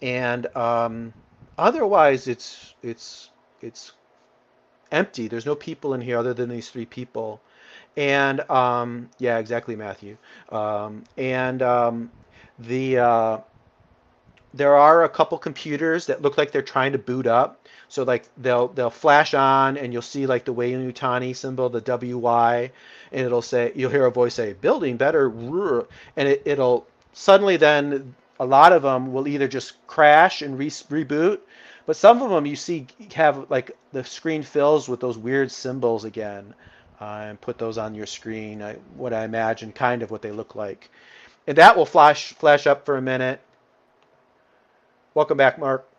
Speaker 1: and otherwise, it's empty. There's no people in here other than these three people. And yeah, exactly, Matthew. And the there are a couple computers that look like they're trying to boot up. So like they'll flash on, and you'll see like the Wayne Utani symbol, the WY, and you'll hear a voice say "building better," and it'll suddenly then a lot of them will either just crash and reboot, but some of them you see have like the screen fills with those weird symbols again, and put those on your screen. What I imagine kind of what they look like, and that will flash up for a minute. Welcome back, Mark.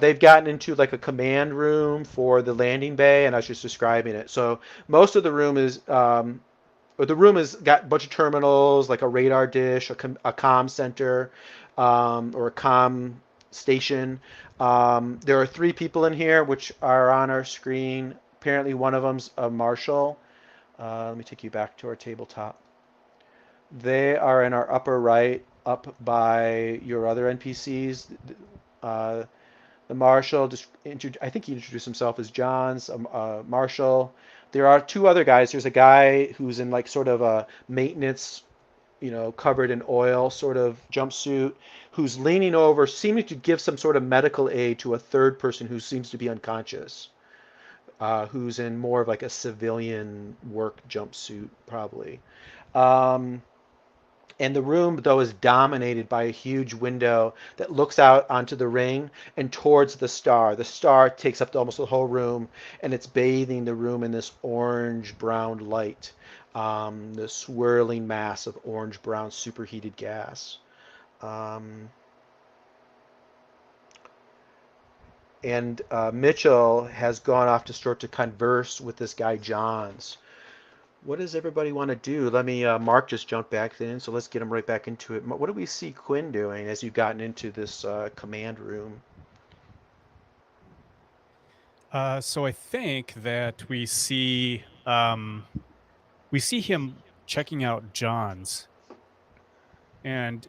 Speaker 1: They've gotten into like a command room for the landing bay, and I was just describing it. So most of the room is, or the room has got a bunch of terminals, like a radar dish, a comm center, or a comm station. There are three people in here, which are on our screen. Apparently, one of them's a marshal. Let me take you back to our tabletop. They are in our upper right, up by your other NPCs. Uh, the marshal, I think he introduced himself as John's marshal. There are two other guys. There's a guy who's in like sort of a maintenance, covered in oil sort of jumpsuit, who's leaning over, seeming to give some sort of medical aid to a third person who seems to be unconscious, who's in more of like a civilian work jumpsuit, probably. Um, and the room, though, is dominated by a huge window that looks out onto the ring and towards the star. The star takes up almost the whole room, and it's bathing the room in this orange-brown light, this swirling mass of orange-brown superheated gas. Um, and Mitchell has gone off to start to converse with this guy, Johns. What does everybody want to do? Let me, Mark just jumped back in, so let's get him right back into it. What do we see Quinn doing as you've gotten into this command room?
Speaker 2: So I think that we see him checking out John's, and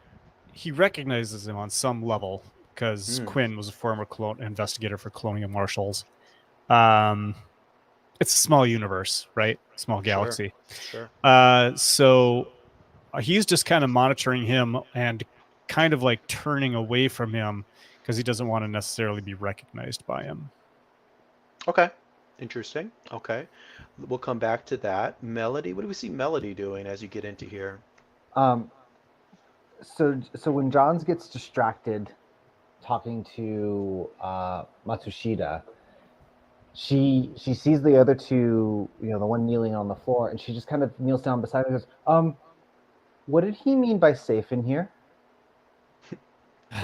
Speaker 2: he recognizes him on some level because Quinn was a former investigator for cloning of marshals. It's a small universe, right? Small galaxy.
Speaker 1: Sure.
Speaker 2: So he's just kind of monitoring him and kind of like turning away from him because he doesn't want to necessarily be recognized by him.
Speaker 1: Okay. Interesting. Okay. We'll come back to that. Melody, what do we see Melody doing as you get into here?
Speaker 4: So when Johns gets distracted talking to Matsushita, she sees the other two, the one kneeling on the floor, and she just kind of kneels down beside him and goes, what did he mean by safe in here?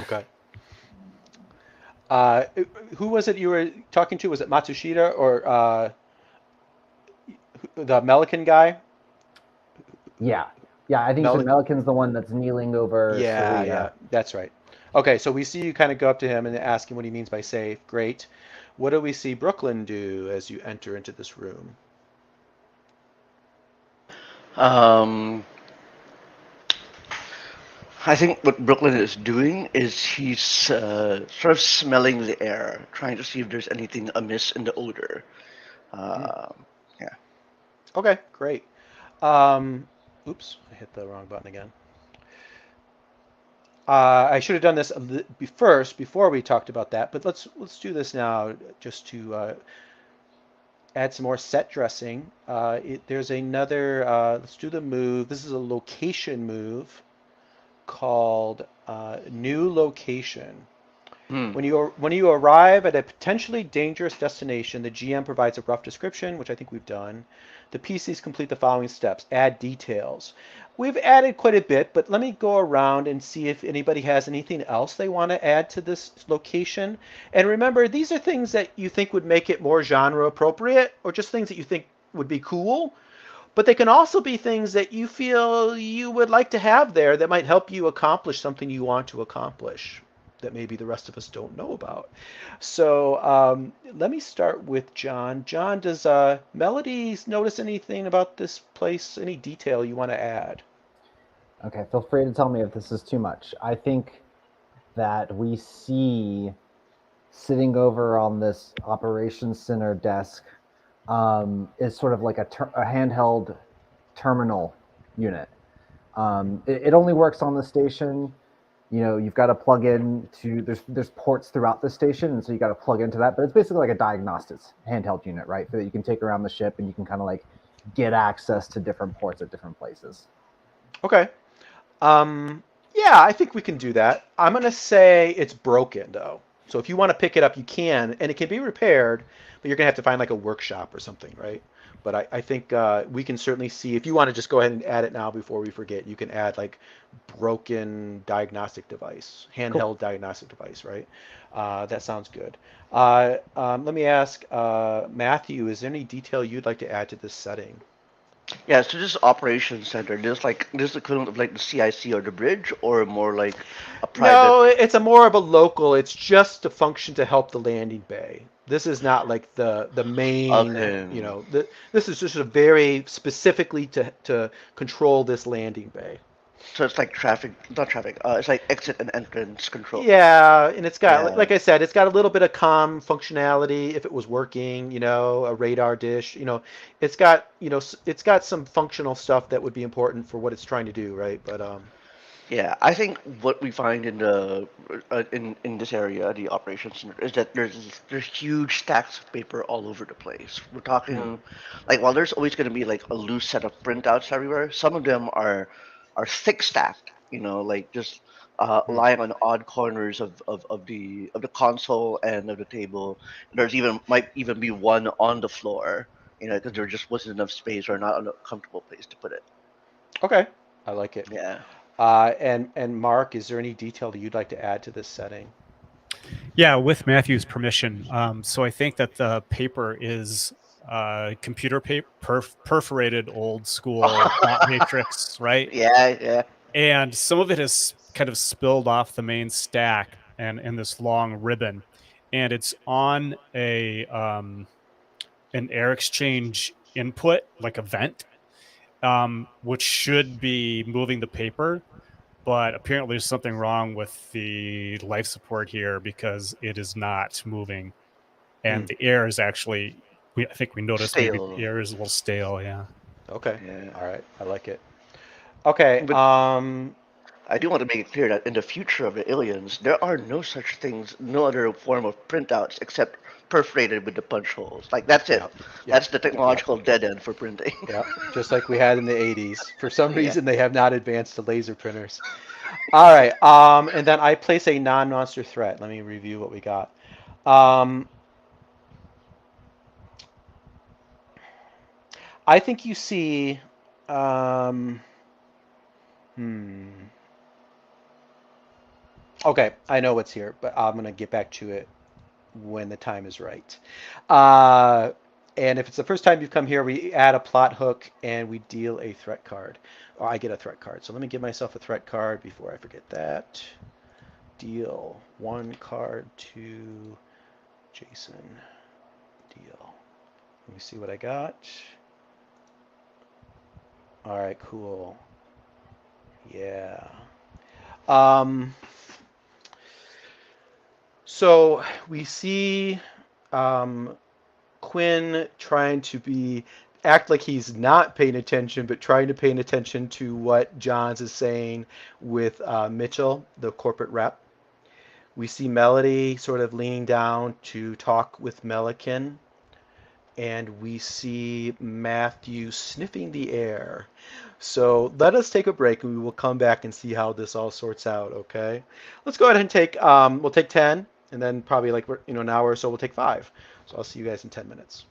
Speaker 1: Okay. Who was it you were talking to? Was it Matsushita or the Melican guy?
Speaker 4: Yeah, I think Melican's the one that's kneeling over Serena.
Speaker 1: Yeah, that's right. Okay, so we see you kind of go up to him and ask him what he means by safe. Great. What do we see Brooklyn do as you enter into this room?
Speaker 5: Um, I think what Brooklyn is doing is he's sort of smelling the air, trying to see if there's anything amiss in the odor.
Speaker 1: Hmm.
Speaker 5: Yeah.
Speaker 1: Okay, great. Um, oops, I hit the wrong button again. I should have done this first before we talked about that, but let's do this now just to add some more set dressing. There's another. Let's do the move. This is a location move called New Location.
Speaker 5: Hmm.
Speaker 1: When you arrive at a potentially dangerous destination, the GM provides a rough description, which I think we've done. The PCs complete the following steps. Add details. We've added quite a bit, but let me go around and see if anybody has anything else they want to add to this location. And remember, these are things that you think would make it more genre appropriate, or just things that you think would be cool. But they can also be things that you feel you would like to have there that might help you accomplish something you want to accomplish that maybe the rest of us don't know about. So let me start with John. John, does Melody notice anything about this place? Any detail you want to add?
Speaker 4: Okay, feel free to tell me if this is too much. I think that we see sitting over on this operations center desk is sort of like a handheld terminal unit. It only works on the station. You know, you've got to plug in to there's ports throughout the station, and so you got to plug into that. But it's basically like a diagnostics handheld unit, right? That you can take around the ship, and you can kind of like get access to different ports at different places.
Speaker 1: Okay. Um, yeah, I think we can do that. I'm gonna say it's broken though. So if you want to pick it up, you can, and it can be repaired, but you're gonna have to find like a workshop or something, right? But I think we can certainly see if you want to just go ahead and add it now before we forget. You can add like broken diagnostic device,
Speaker 4: Cool.
Speaker 1: handheld diagnostic device, right? That sounds good. Let me ask Matthew, is there any detail you'd like to add to this setting?
Speaker 5: Yeah, so this operations center, this equivalent of like the CIC or the bridge, or more like a private.
Speaker 1: No, it's a more of a local. It's just to function to help the landing bay. This is not like the main,
Speaker 5: Okay,
Speaker 1: this is just a very specifically to control this landing bay.
Speaker 5: so it's like traffic, not traffic. It's like exit and entrance control.
Speaker 1: Yeah, and it's got,
Speaker 5: Yeah,
Speaker 1: like I said, it's got a little bit of comm functionality if it was working, a radar dish, it's got some functional stuff that would be important for what it's trying to do, right? But
Speaker 5: yeah. I think what we find in the in this area, the operations center, is that there's huge stacks of paper all over the place. We're
Speaker 1: hmm,
Speaker 5: talking, like, while there's always going to be like a loose set of printouts everywhere, some of them are thick stacked. Like just
Speaker 1: hmm.
Speaker 5: lying on odd corners of the console and of the table. There's even might even be one on the floor. Because there just wasn't enough space or not a comfortable place to put it.
Speaker 1: Okay, I like it.
Speaker 5: Yeah.
Speaker 1: And Mark, is there any detail that you'd like to add to this setting?
Speaker 2: Yeah, with Matthew's permission. So I think that the paper is computer paper, perforated old school dot matrix, right?
Speaker 5: Yeah, yeah.
Speaker 2: And some of it has kind of spilled off the main stack and in this long ribbon, and it's on an air exchange input, like a vent, which should be moving the paper. But apparently, there's something wrong with the life support here because it is not moving,
Speaker 1: Hmm.
Speaker 2: and the air is actually. I think we noticed maybe the
Speaker 5: Stale.
Speaker 2: air is a little stale. Yeah.
Speaker 1: Okay.
Speaker 5: Yeah.
Speaker 1: All right. I like it. Okay.
Speaker 5: But I do want to make it clear that in the future of the aliens, there are no such things, no other form of printouts except perforated with the punch holes. Like, that's
Speaker 1: Yeah.
Speaker 5: it.
Speaker 1: Yeah.
Speaker 5: That's the
Speaker 1: Yeah.
Speaker 5: technological dead end for printing.
Speaker 1: Yeah. Just like we had in the 80s. For some
Speaker 5: Yeah.
Speaker 1: reason, they have not advanced to laser printers. All right. And then I place a non-monster threat. Let me review what we got. Um, I think you see. Um, hmm. Okay, I know what's here, but I'm gonna get back to it when the time is right. Uh, and if it's the first time you've come here, we add a plot hook and we deal a threat card. Or I get a threat card. So let me give myself a threat card before I forget that. Deal one card to Jason deal. Let me see what I got. All right, cool. Yeah. Um, so we see um, Quinn trying to act like he's not paying attention, but trying to pay attention to what Johns is saying with Mitchell, the corporate rep. We see Melody sort of leaning down to talk with Melican, and we see Matthew sniffing the air. So let us take a break, and we will come back and see how this all sorts out. Okay, let's go ahead and take we'll take 10, and then probably like an hour or so we'll take 5. So I'll see you guys in 10 minutes.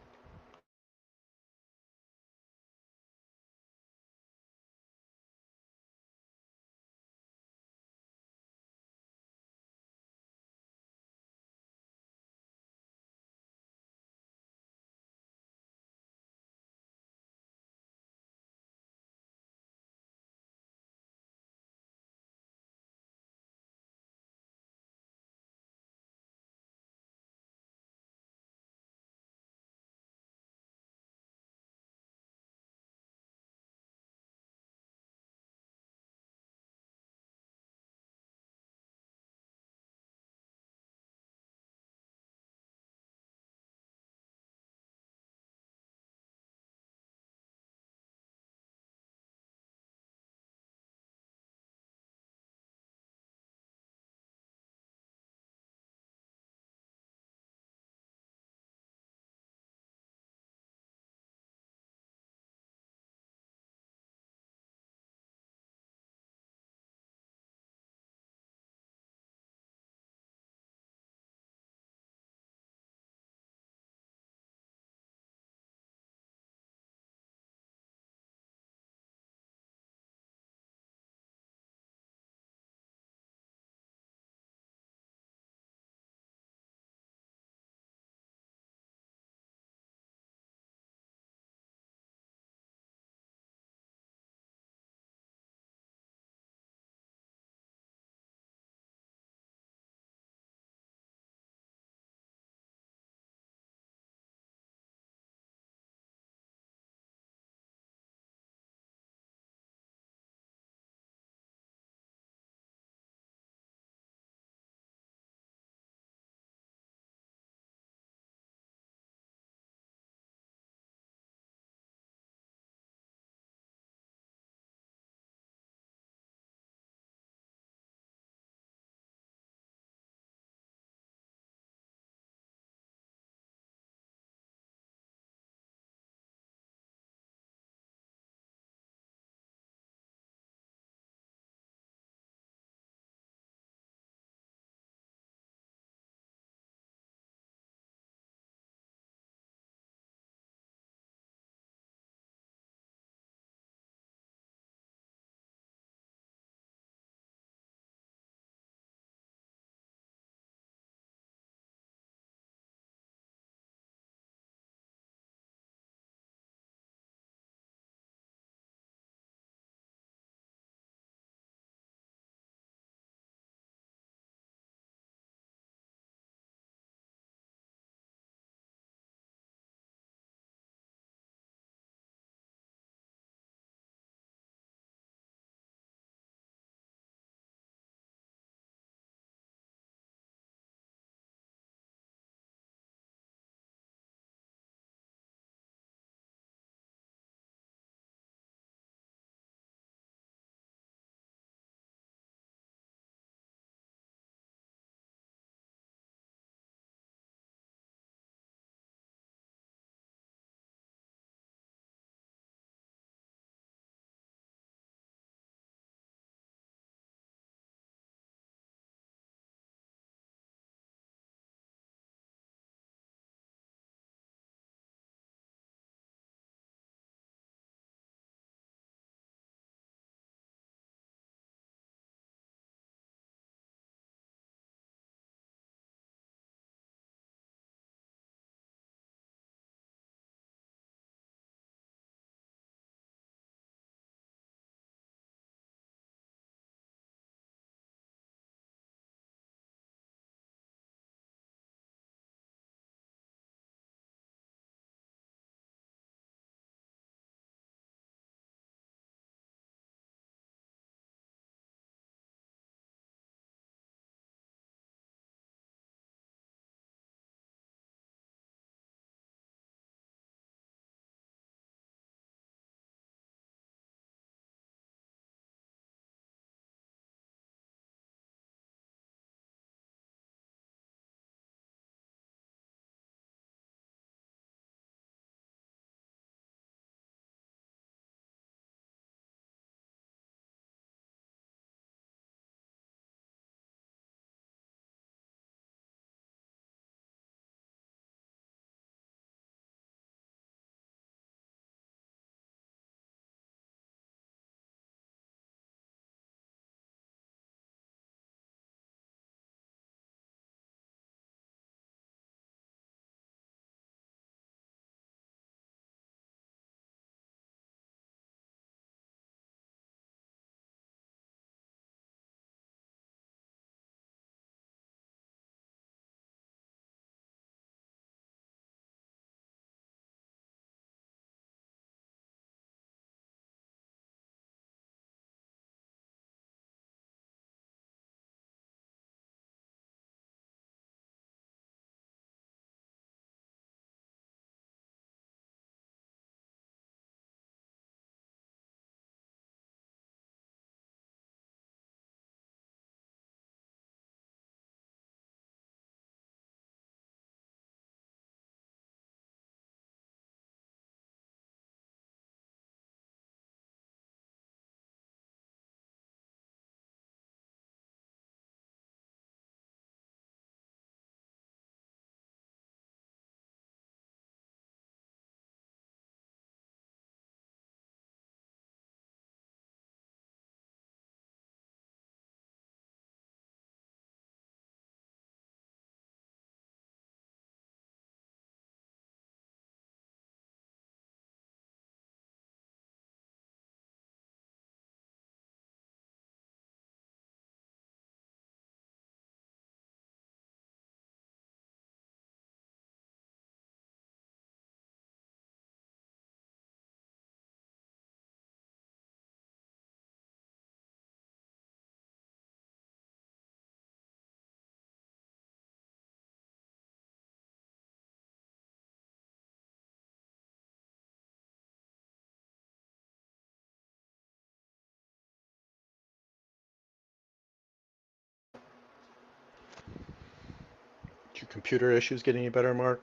Speaker 1: computer issues get any better, Mark?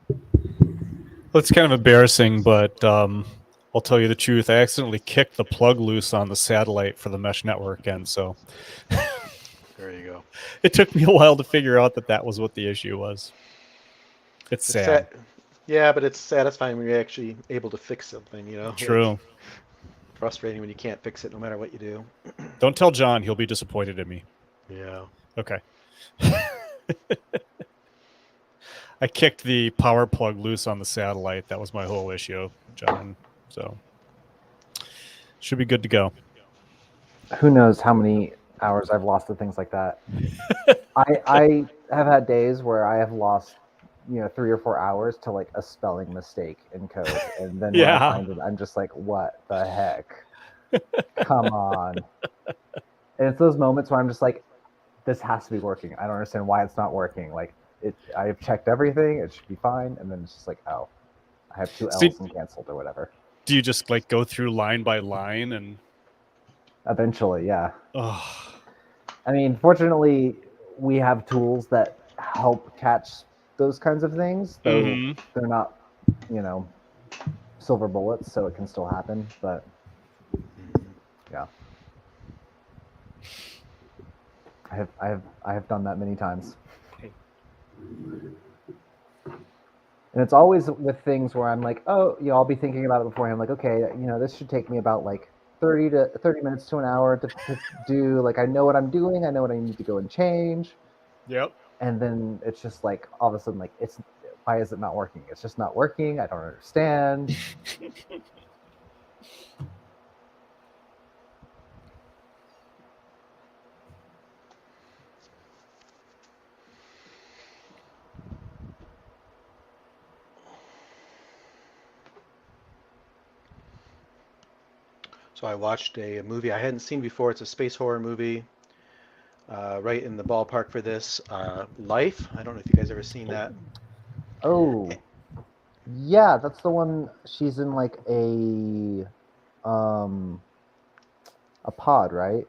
Speaker 2: Well, it's kind of embarrassing, but I'll tell you the truth. I accidentally kicked the plug loose on the satellite for the mesh network, and so
Speaker 1: There you go.
Speaker 2: it took me a while to figure out that that was what the issue was. It's
Speaker 1: It's
Speaker 2: sad.
Speaker 1: Yeah, but it's satisfying when you're actually able to fix something, you know?
Speaker 2: True.
Speaker 1: Like, frustrating when you can't fix it no matter what you do.
Speaker 2: Don't tell John; he'll be disappointed in me.
Speaker 1: Yeah.
Speaker 2: Okay. I kicked the power plug loose on the satellite. That was my whole issue, John. So should be good to go.
Speaker 4: Who knows how many hours I've lost to things like that. I have had days where I have lost 3 or 4 hours to like a spelling mistake in code, and then when I
Speaker 2: Yeah.
Speaker 4: find it, I'm just like, what the heck? Come on. And it's those moments where I'm just like, this has to be working. I don't understand why it's not working. Like I've checked everything, it should be fine, and then it's just like, oh, I have 2
Speaker 2: See-
Speaker 4: L's and canceled or whatever.
Speaker 2: Do you just like go through line by line and?
Speaker 4: Eventually, yeah.
Speaker 2: Oh,
Speaker 4: I mean, fortunately, we have tools that help catch those kinds of things. Though
Speaker 2: Mhm.
Speaker 4: they're not, silver bullets, so it can still happen. But yeah, I have done that many times. And it's always with things where I'm like, oh, I'll be thinking about it beforehand. Like, okay, this should take me about like 30 minutes to an hour to do. Like, I know what I'm doing. I know what I need to go and change.
Speaker 2: yep.
Speaker 4: And then it's just like all of a sudden, like, why is it not working? It's just not working. I don't understand.
Speaker 1: So I watched a movie I hadn't seen before. It's a space horror movie. Right in the ballpark for this. Life. I don't know if you guys ever seen that.
Speaker 4: Oh, yeah, that's the one. She's in like a pod, right?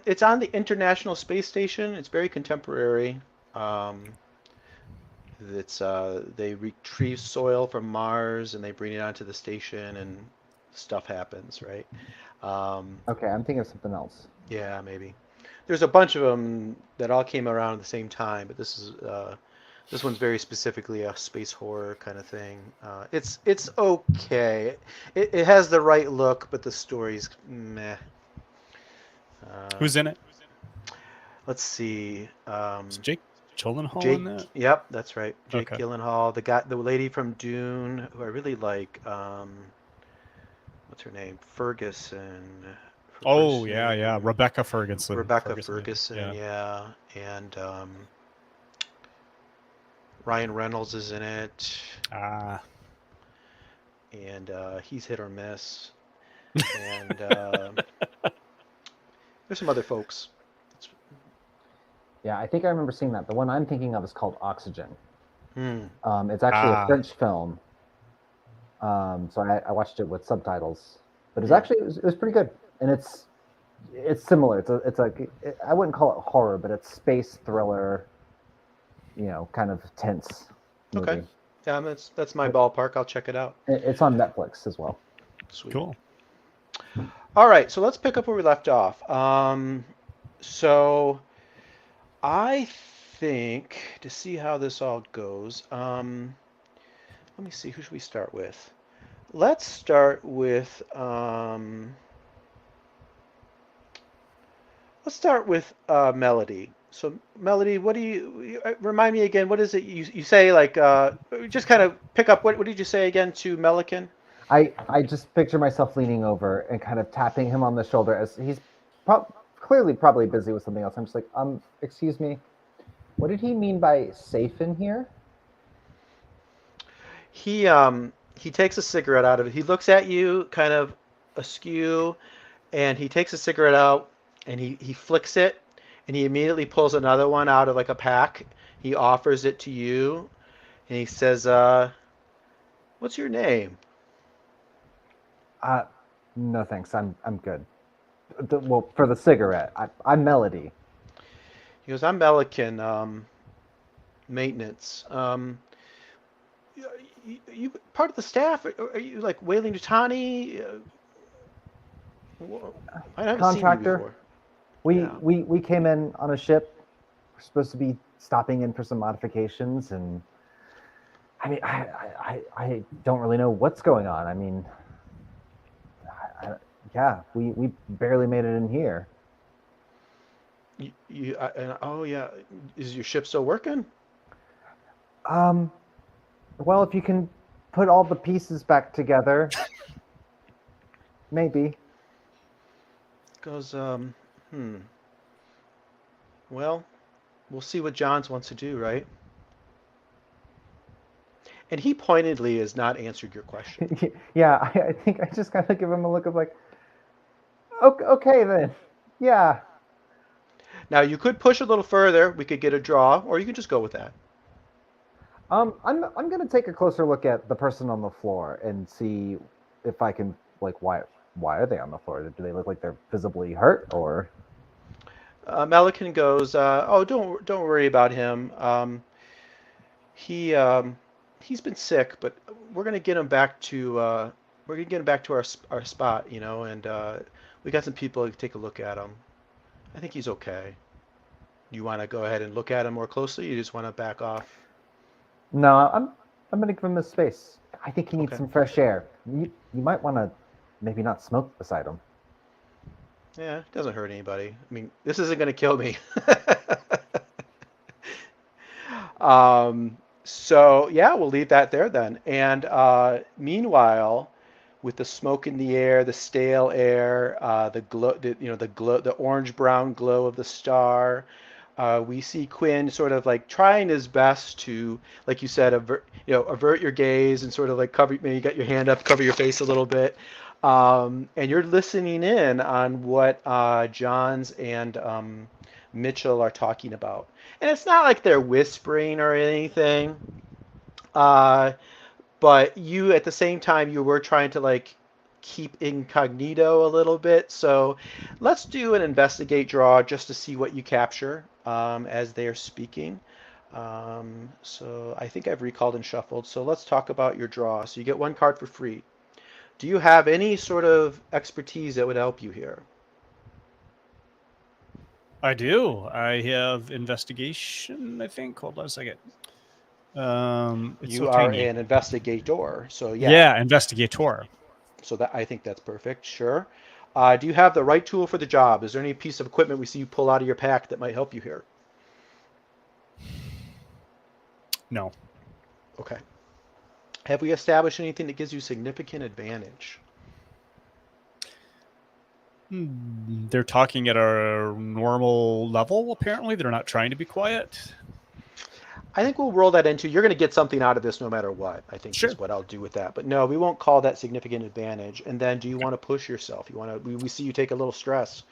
Speaker 1: It's on the International Space Station. It's very contemporary. Um, they retrieve soil from Mars and they bring it onto the station and stuff happens, right? Um,
Speaker 4: Okay, I'm thinking of something else.
Speaker 1: yeah, maybe. There's a bunch of them that all came around at the same time, but this one's very specifically a space horror kind of thing. It's okay. It has the right look, but the story's meh.
Speaker 2: Who's in it?
Speaker 1: Let's see.
Speaker 2: Is Jake Gyllenhaal
Speaker 1: Jake.
Speaker 2: in that?
Speaker 1: Yep, that's right. Jake
Speaker 2: Okay.
Speaker 1: Gyllenhaal, the lady from Dune, who I really like. What's her name?
Speaker 2: Oh yeah, yeah.
Speaker 1: Ferguson.
Speaker 2: Rebecca Ferguson.
Speaker 1: Rebecca
Speaker 2: Ferguson.
Speaker 1: Ferguson,
Speaker 2: Yeah.
Speaker 1: yeah. And Ryan Reynolds is in it,
Speaker 2: Ah.
Speaker 1: and he's hit or miss. And there's some other folks.
Speaker 4: Yeah, I think I remember seeing that. The one I'm thinking of is called Oxygen.
Speaker 1: Hmm.
Speaker 4: It's actually
Speaker 2: Ah.
Speaker 4: a French film. So I watched it with subtitles, but
Speaker 1: Hmm.
Speaker 4: it was pretty good, and it's similar. It's like I wouldn't call it horror, but it's space thriller. Kind of tense movie.
Speaker 1: Okay. Yeah, that's my ballpark. I'll check it out.
Speaker 4: It's on Netflix as well.
Speaker 1: Sweet.
Speaker 2: Cool.
Speaker 1: All right, so let's pick up where we left off. So I think to see how this all goes, let me see, who should we start with? Let's start with Melody. So Melody, what do you remind me again? What is it you say? Like just kind of pick up. What did you say again to Melican?
Speaker 4: I just picture myself leaning over and kind of tapping him on the shoulder as he's clearly probably busy with something else. I'm just like, excuse me, what did he mean by safe in here?
Speaker 1: He takes a cigarette out of it. He looks at you kind of askew, and he takes a cigarette out and he flicks it, and he immediately pulls another one out of like a pack. He offers it to you, and he says, "What's your name?"
Speaker 4: No thanks. I'm good. Well, for the cigarette, I'm Melody.
Speaker 1: He goes, I'm Melican, maintenance. You part of the staff? Are you like Wailing Utani? I haven't seen you
Speaker 4: Contractor.
Speaker 1: before.
Speaker 4: We
Speaker 1: Yeah.
Speaker 4: we came in on a ship. We're supposed to be stopping in for some modifications, and I mean, I don't really know what's going on. I mean, yeah, we barely made it in here.
Speaker 1: Oh yeah, is your ship still working?
Speaker 4: Um, well, if you can put all the pieces back together, maybe.
Speaker 1: Goes, well, we'll see what Johns wants to do, right? And he pointedly has not answered your question.
Speaker 4: Yeah, I think I just gotta give him a look of like, okay then, yeah.
Speaker 1: Now you could push a little further. We could get a draw, or you can just go with that.
Speaker 4: I'm gonna take a closer look at the person on the floor and see if I can like why are they on the floor? Do they look like they're visibly hurt or?
Speaker 1: Melican goes, oh, don't worry about him. He he's been sick, but we're gonna get him back to our spot, and we got some people to take a look at him. I think he's okay. You want to go ahead and look at him more closely? You just want to back off?
Speaker 4: No, I'm gonna give him his space. I think he needs
Speaker 1: Okay.
Speaker 4: some fresh air. You might want to maybe not smoke beside him.
Speaker 1: Yeah, it doesn't hurt anybody. I mean, this isn't gonna kill me. So yeah, we'll leave that there then. And meanwhile, with the smoke in the air, the stale air, the glow, the glow, the orange brown glow of the star, we see Quinn sort of like trying his best to, like you said, avert your gaze and sort of like cover. Maybe you got your hand up, cover your face a little bit, and you're listening in on what Johns and Mitchell are talking about. And it's not like they're whispering or anything, uh, but you at the same time you were trying to like keep incognito a little bit. So let's do an investigate draw just to see what you capture as they are speaking. So I think I've recalled and shuffled. So let's talk about your draw. So you get one card for free. Do you have any sort of expertise that would help you here?
Speaker 2: I do. I have investigation, I think. Hold on a second. It's
Speaker 1: You
Speaker 2: so
Speaker 1: are
Speaker 2: tiny.
Speaker 1: an investigator, so yeah.
Speaker 2: Yeah, investigator.
Speaker 1: So that I think that's perfect. Sure. Do you have the right tool for the job? Is there any piece of equipment we see you pull out of your pack that might help you here?
Speaker 2: No.
Speaker 1: Okay. Have we established anything that gives you significant advantage?
Speaker 2: They're talking at a normal level, apparently. They're not trying to be quiet.
Speaker 1: I think we'll roll that into. You're going to get something out of this no matter what. I think
Speaker 2: Sure.
Speaker 1: is what I'll do with that. But no, we won't call that significant advantage. And then, do you want to push yourself? You want to? We see you take a little stress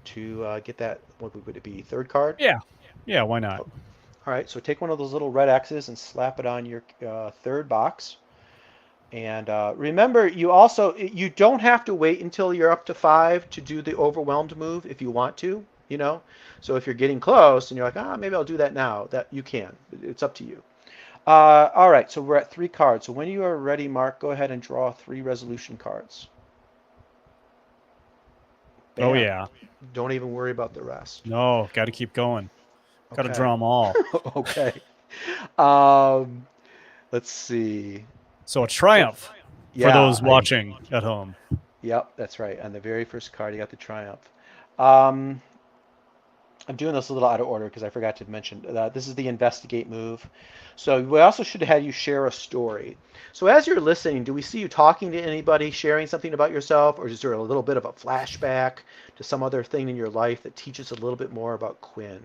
Speaker 1: to get that. What would it be? Third card?
Speaker 2: Yeah. Yeah, why not?
Speaker 1: All right. So take one of those little red X's and slap it on your third box. And remember, you don't have to wait until you're up to 5 to do the overwhelmed move if you want to, So if you're getting close and you're like, maybe I'll do that now, that you can. It's up to you. All right, so we're at 3 cards. So when you are ready, Mark, go ahead and draw 3 resolution cards. Bam.
Speaker 2: Oh, yeah.
Speaker 1: Don't even worry about the rest.
Speaker 2: No, got to keep going. Got to
Speaker 1: Okay.
Speaker 2: draw them all.
Speaker 1: Okay. Let's see.
Speaker 2: So a triumph for those watching at home.
Speaker 1: Yep, that's right. On the very first card, you got the triumph. I'm doing this a little out of order because I forgot to mention this is the investigate move. So we also should have had you share a story. So as you're listening, do we see you talking to anybody, sharing something about yourself, or is there a little bit of a flashback to some other thing in your life that teaches a little bit more about Quinn?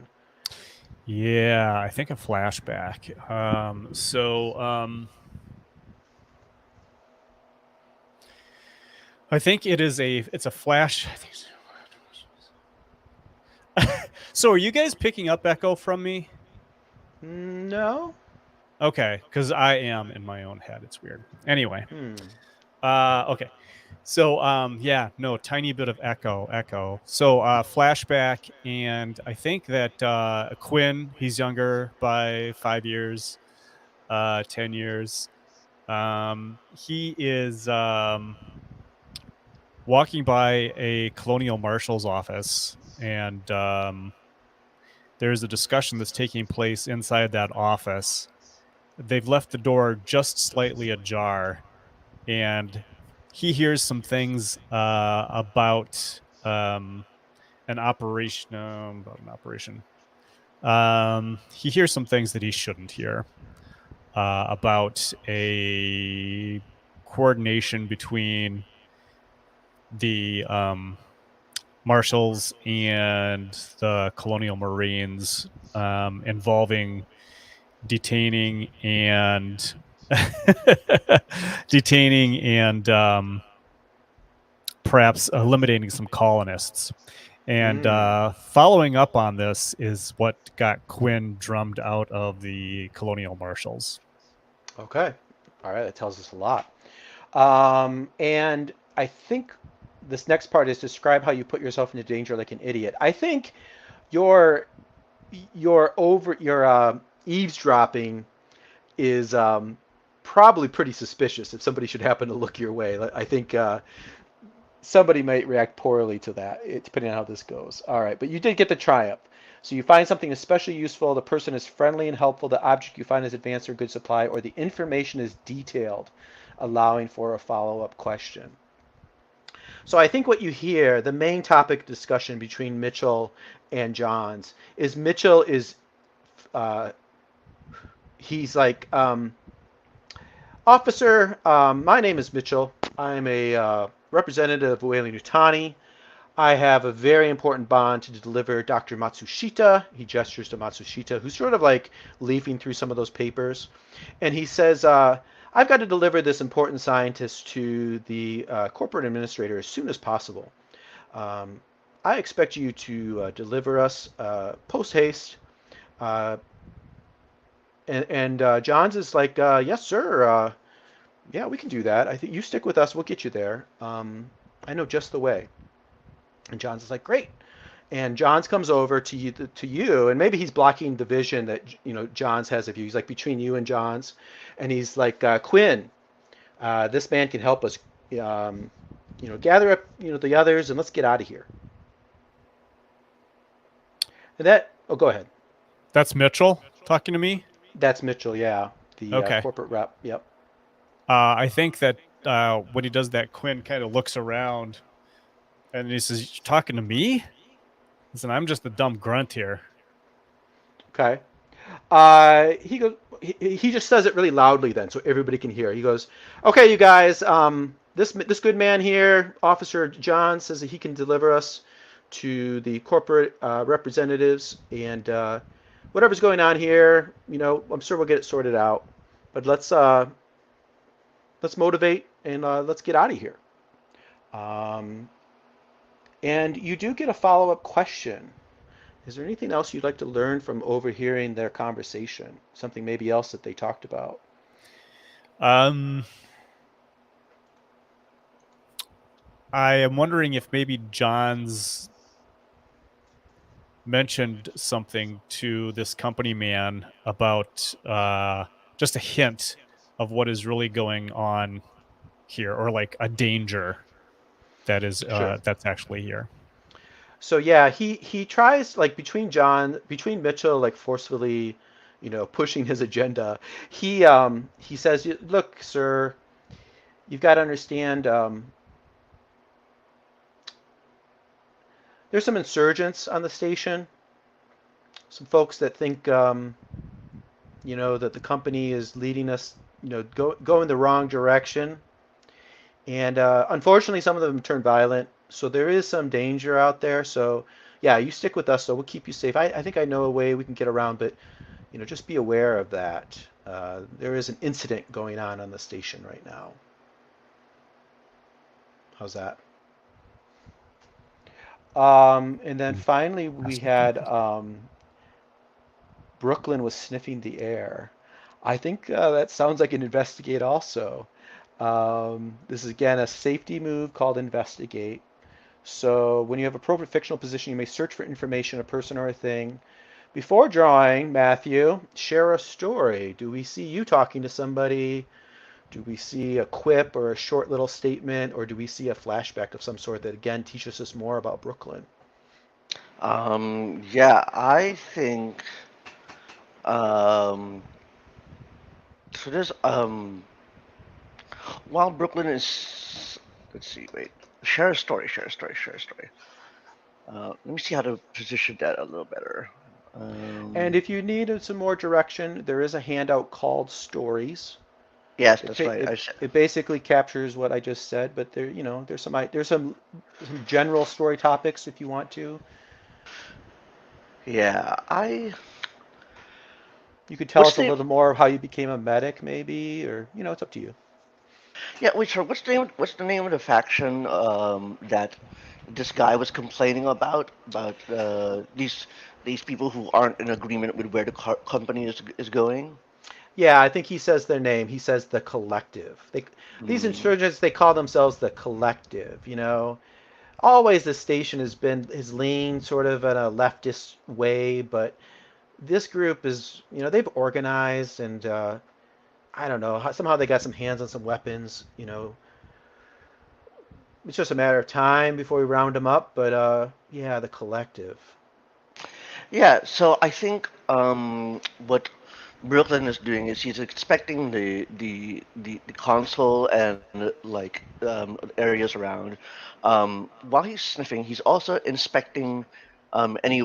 Speaker 2: Yeah, I think a flashback. I think it's a flash. So are you guys picking up echo from me?
Speaker 1: No.
Speaker 2: Okay, because I am in my own head. It's weird. Anyway. Okay. So yeah, no, tiny bit of echo. So flashback, and I think that Quinn, he's younger by 5 years, 10 years. He is walking by a colonial marshal's office, and there's a discussion that's taking place inside that office. They've left the door just slightly ajar, and he hears some things about an operation. About an operation. He hears some things that he shouldn't hear about a coordination between the marshals and the colonial marines, involving detaining and detaining and perhaps eliminating some colonists. And following up on this is what got Quinn drummed out of the colonial marshals.
Speaker 1: Okay. All right. That tells us a lot. And I think this next part is describe how you put yourself into danger like an idiot. I think your your eavesdropping is probably pretty suspicious if somebody should happen to look your way. I think somebody might react poorly to that, depending on how this goes. All right, but you did get the triumph. So you find something especially useful, the person is friendly and helpful, the object you find is advanced or good supply, or the information is detailed, allowing for a follow-up question. So I think what you hear, the main topic discussion between Mitchell and Johns, is Mitchell is uh, he's like, Officer, my name is Mitchell. I'm a representative of Weyland-Yutani. I have a very important bond to deliver Dr. Matsushita. He gestures to Matsushita, who's sort of like leafing through some of those papers. And he says, I've got to deliver this important scientist to the corporate administrator as soon as possible. Um, I expect you to deliver us post haste. Uh, and Johns is like, yes, sir. Yeah, we can do that. I think you stick with us. We'll get you there. I know just the way. And Johns is like, great. And Johns comes over to you, and maybe he's blocking the vision that Johns has of you. He's like between you and Johns, and he's like, Quinn, this man can help us, gather up, the others, and let's get out of here. And that, oh, go ahead.
Speaker 2: That's Mitchell talking to me.
Speaker 1: That's Mitchell, yeah, the
Speaker 2: Okay.
Speaker 1: corporate rep. Yep.
Speaker 2: I think that when he does that, Quinn kind of looks around and he says, "You're talking to me?" Listen, I'm just a dumb grunt here.
Speaker 1: Okay. He goes. He just says it really loudly then, so everybody can hear. He goes, "Okay, you guys. This good man here, Officer John, says that he can deliver us to the corporate representatives, and whatever's going on here, I'm sure we'll get it sorted out. But let's motivate and let's get out of here." And you do get a follow-up question. Is there anything else you'd like to learn from overhearing their conversation? Something maybe else that they talked about?
Speaker 2: I am wondering if maybe John's mentioned something to this company man about just a hint of what is really going on here, or like a danger that is
Speaker 1: Sure.
Speaker 2: that's actually here.
Speaker 1: So yeah, he tries like between Mitchell like forcefully, pushing his agenda. He says, "Look, sir, you've got to understand. There's some insurgents on the station. Some folks that think, that the company is leading us, go in the wrong direction. And unfortunately, some of them turn violent. So there is some danger out there. So yeah, you stick with us, so we'll keep you safe. I think I know a way we can get around, but just be aware of that. There is an incident going on the station right now. How's that? And then finally, we had Brooklyn was sniffing the air. I think that sounds like an investigate also. This is again a safety move called investigate. So when you have appropriate fictional position, you may search for information, a person or a thing. Before drawing, Matthew, share a story. Do we see you talking to somebody? Do we see a quip or a short little statement, or do we see a flashback of some sort that again teaches us more about Brooklyn?
Speaker 5: Yeah, I think um, so. There's while Brooklyn is, let's see, wait, share a story, share a story, share a story. Let me see how to position that a little better.
Speaker 1: And
Speaker 5: Um,
Speaker 1: if you needed some more direction, there is a handout called Stories.
Speaker 5: yes,
Speaker 1: It
Speaker 5: that's right.
Speaker 1: it, it basically captures what I just said, but there's some general story topics if you want to.
Speaker 5: Yeah, I.
Speaker 1: You could tell
Speaker 5: What's
Speaker 1: us a
Speaker 5: the
Speaker 1: little more of how you became a medic, maybe, or it's up to you.
Speaker 5: Yeah, wait, sorry, what's the name? What's the name of the faction that this guy was complaining about? About these people who aren't in agreement with where the company is going?
Speaker 1: Yeah, I think he says their name. He says the Collective. These
Speaker 5: Hmm.
Speaker 1: insurgents, they call themselves the Collective. Always the station has leaned sort of in a leftist way, but this group is, they've organized and I don't know, somehow they got some hands on some weapons. It's just a matter of time before we round them up. But yeah, the Collective.
Speaker 5: Yeah, so I think what Brooklyn is doing is he's expecting the console and like areas around. While he's sniffing, he's also inspecting any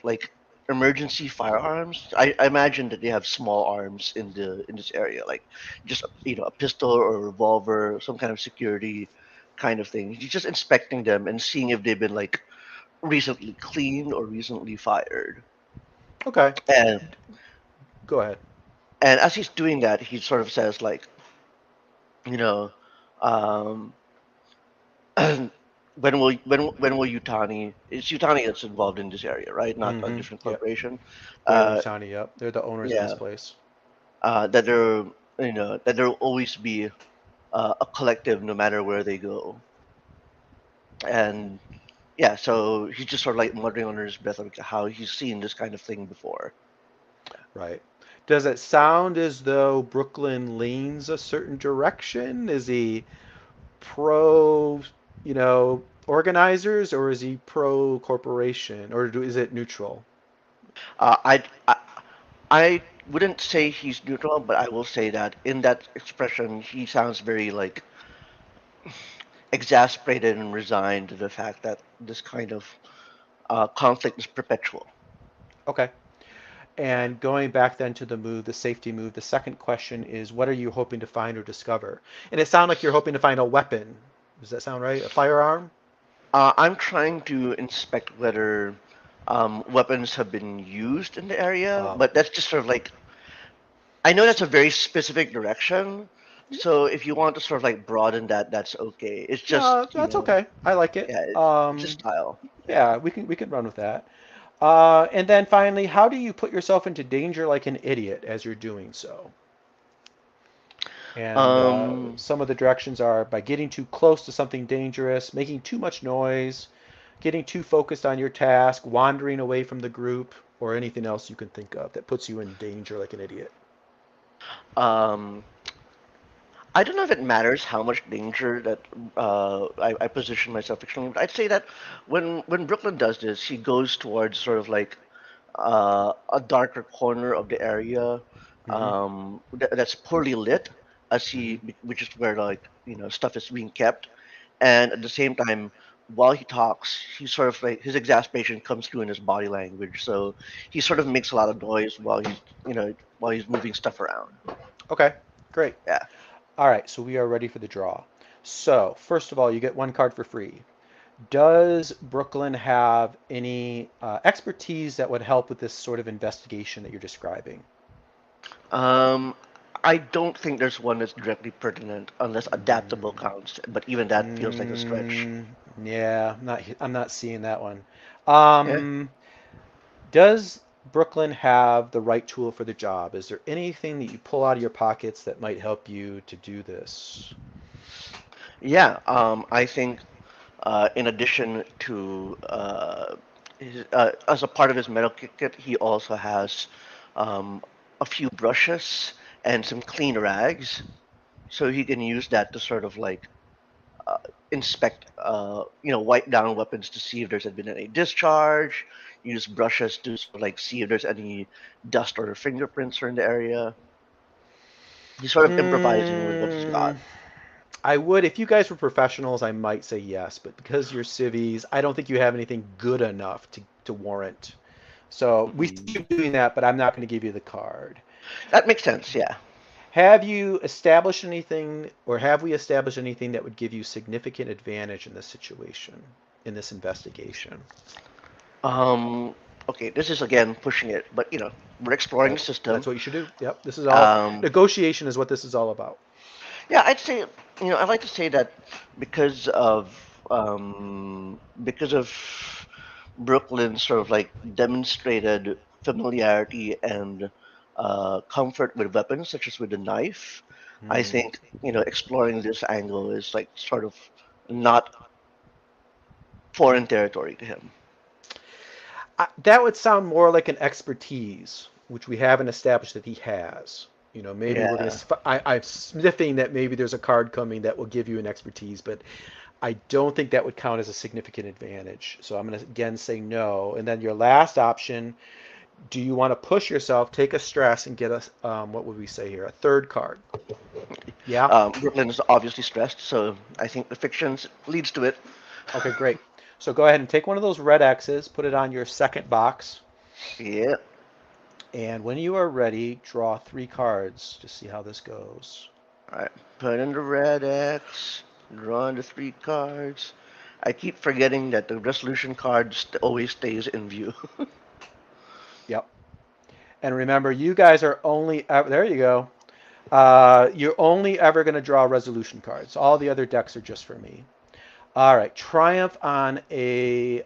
Speaker 5: like emergency firearms. I imagine that they have small arms in this area, like just a pistol or a revolver, some kind of security kind of thing. He's just inspecting them and seeing if they've been like recently cleaned or recently fired.
Speaker 1: Okay,
Speaker 5: And
Speaker 1: go ahead.
Speaker 5: and as he's doing that, he sort of says like, you know, um, when will Utani? It's Utani that's involved in this area, right? Not a
Speaker 1: Mm-hmm.
Speaker 5: different
Speaker 1: Yep.
Speaker 5: corporation.
Speaker 1: Weyland
Speaker 5: Uh,
Speaker 1: Yutani. Yep. They're the owners of this
Speaker 5: yeah,
Speaker 1: place.
Speaker 5: that there will always be a collective no matter where they go. And yeah, so he's just sort of like muttering under his breath like how he's seen this kind of thing before.
Speaker 1: Right. Does it sound as though Brooklyn leans a certain direction? Is he pro, organizers, or is he pro corporation, or is it neutral?
Speaker 5: Uh, I, I I wouldn't say he's neutral, but I will say that in that expression, he sounds very like exasperated and resigned to the fact that this kind of conflict is perpetual.
Speaker 1: Okay. And going back then to the move, the safety move, the second question is, what are you hoping to find or discover? And it sounds like you're hoping to find a weapon. Does that sound right? A firearm?
Speaker 5: I'm trying to inspect whether weapons have been used in the area,
Speaker 1: Oh,
Speaker 5: but that's just sort of like I know that's a very specific direction. So if you want to sort of like broaden that, that's okay. It's just,
Speaker 1: no, that's okay. I like it.
Speaker 5: yeah, it's just style.
Speaker 1: Yeah,
Speaker 5: Yeah.
Speaker 1: we can run with that. And then finally, how do you put yourself into danger like an idiot as you're doing so? And
Speaker 5: Um,
Speaker 1: some of the directions are by getting too close to something dangerous, making too much noise, getting too focused on your task, wandering away from the group, or anything else you can think of that puts you in danger like an idiot.
Speaker 5: um, I don't know if it matters how much danger that I position myself fictionally, but I'd say that when Brooklyn does this, he goes towards sort of like a darker corner of the area
Speaker 1: Hmm.
Speaker 5: that's poorly lit,
Speaker 1: Hmm.
Speaker 5: which is where like stuff is being kept, and at the same time, while he talks, he sort of like his exasperation comes through in his body language. So he sort of makes a lot of noise while he's moving stuff around.
Speaker 1: Okay, great.
Speaker 5: Yeah.
Speaker 1: All right, so we are ready for the draw. So, first of all, you get one card for free. Does Brooklyn have any expertise that would help with this sort of investigation that you're describing?
Speaker 5: Um, I don't think there's one that's directly pertinent unless adaptable counts, but even that feels like a stretch.
Speaker 1: Mm, yeah, I'm not seeing that one.
Speaker 5: Yeah.
Speaker 1: Um, does Brooklyn have the right tool for the job? Is there anything that you pull out of your pockets that might help you to do this?
Speaker 5: Yeah, I think in addition to as a part of his medical kit, he also has um, a few brushes and some clean rags, so he can use that to sort of like uh, inspect, wipe down weapons to see if there's been any discharge. Use brushes to sort of like see if there's any dust or fingerprints in the area. He's sort of improvising with what he's got.
Speaker 1: Mm, I would, if you guys were professionals, I might say yes, but because you're civvies, I don't think you have anything good enough to warrant. So we see
Speaker 5: Mm,
Speaker 1: you doing that, but I'm not going to give you the card.
Speaker 5: that makes sense. Yeah.
Speaker 1: Have you established anything, or have we established anything that would give you significant advantage in this situation, in this investigation?
Speaker 5: Um, okay, this is again pushing it, but we're exploring the
Speaker 1: That's
Speaker 5: system.
Speaker 1: what you should do. Yep, this is all
Speaker 5: Um,
Speaker 1: negotiation is what this is all about.
Speaker 5: yeah, I'd say, I'd like to say that because of because of Brooklyn's sort of like demonstrated familiarity and comfort with weapons, such as with the knife, I
Speaker 1: Hmm.
Speaker 5: think, exploring this angle is like sort of not foreign territory to him.
Speaker 1: That would sound more like an expertise, which we haven't established that he has. Maybe we're
Speaker 5: Yeah.
Speaker 1: gonna. I'm sniffing that maybe there's a card coming that will give you an expertise, but I don't think that would count as a significant advantage. So I'm gonna again say no. And then your last option: do you want to push yourself, take a stress, and get us? What would we say here? A third card. Yeah.
Speaker 5: Brooklyn is obviously stressed, so I think the fictions leads to it.
Speaker 1: Okay, great. So go ahead and take one of those red X's, put it on your second box,
Speaker 5: Yeah.
Speaker 1: and when you are ready, draw 3 cards to see how this goes.
Speaker 5: All right. Put in the red X. Draw the 3 cards. I keep forgetting that the resolution card always stays in view.
Speaker 1: Yep. And remember, you guys are only, there you go. You're only ever going to draw resolution cards. All the other decks are just for me. All right, triumph on a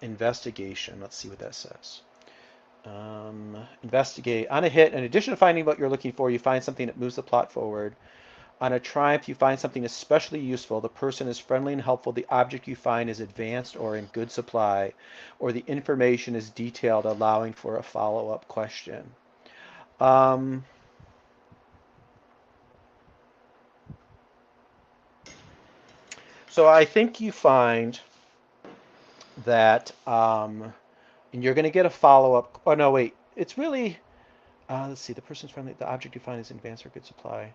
Speaker 1: investigation. Let's see what that says. Investigate. On a hit, in addition to finding what you're looking for, you find something that moves the plot forward. On a triumph, you find something especially useful. The person is friendly and helpful. The object you find is advanced or in good supply, or the information is detailed, allowing for a follow-up question. Um, so I think you find that, and you're going to get a follow-up. Oh no, wait. It's really. Let's see. The person's friendly. The object you find is advanced or good supply.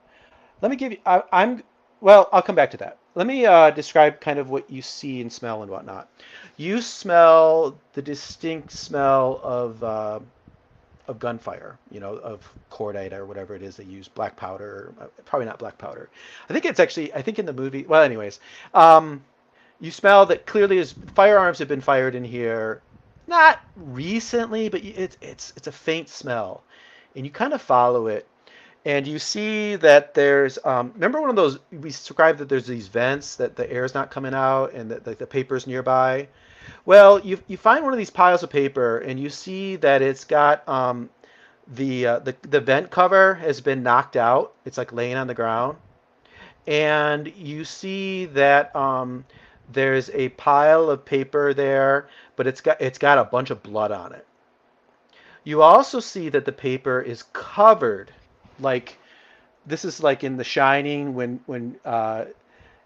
Speaker 1: Let me give you. I'm. Well, I'll come back to that. Let me describe kind of what you see and smell and whatnot. You smell the distinct smell of gunfire. Of cordite or whatever it is they use. Black powder. Probably not black powder. I think it's actually. I think in the movie. Well, anyways, you smell that clearly is firearms have been fired in here. Not recently, but it's a faint smell, and you kind of follow it and you see that there's remember one of those we described that there's these vents that the air's not coming out and that the paper's nearby. Well, you find one of these piles of paper and you see that it's got the vent cover has been knocked out. It's like laying on the ground, and you see that there's a pile of paper there, but it's got a bunch of blood on it. You also see that the paper is covered, like this is like in The Shining when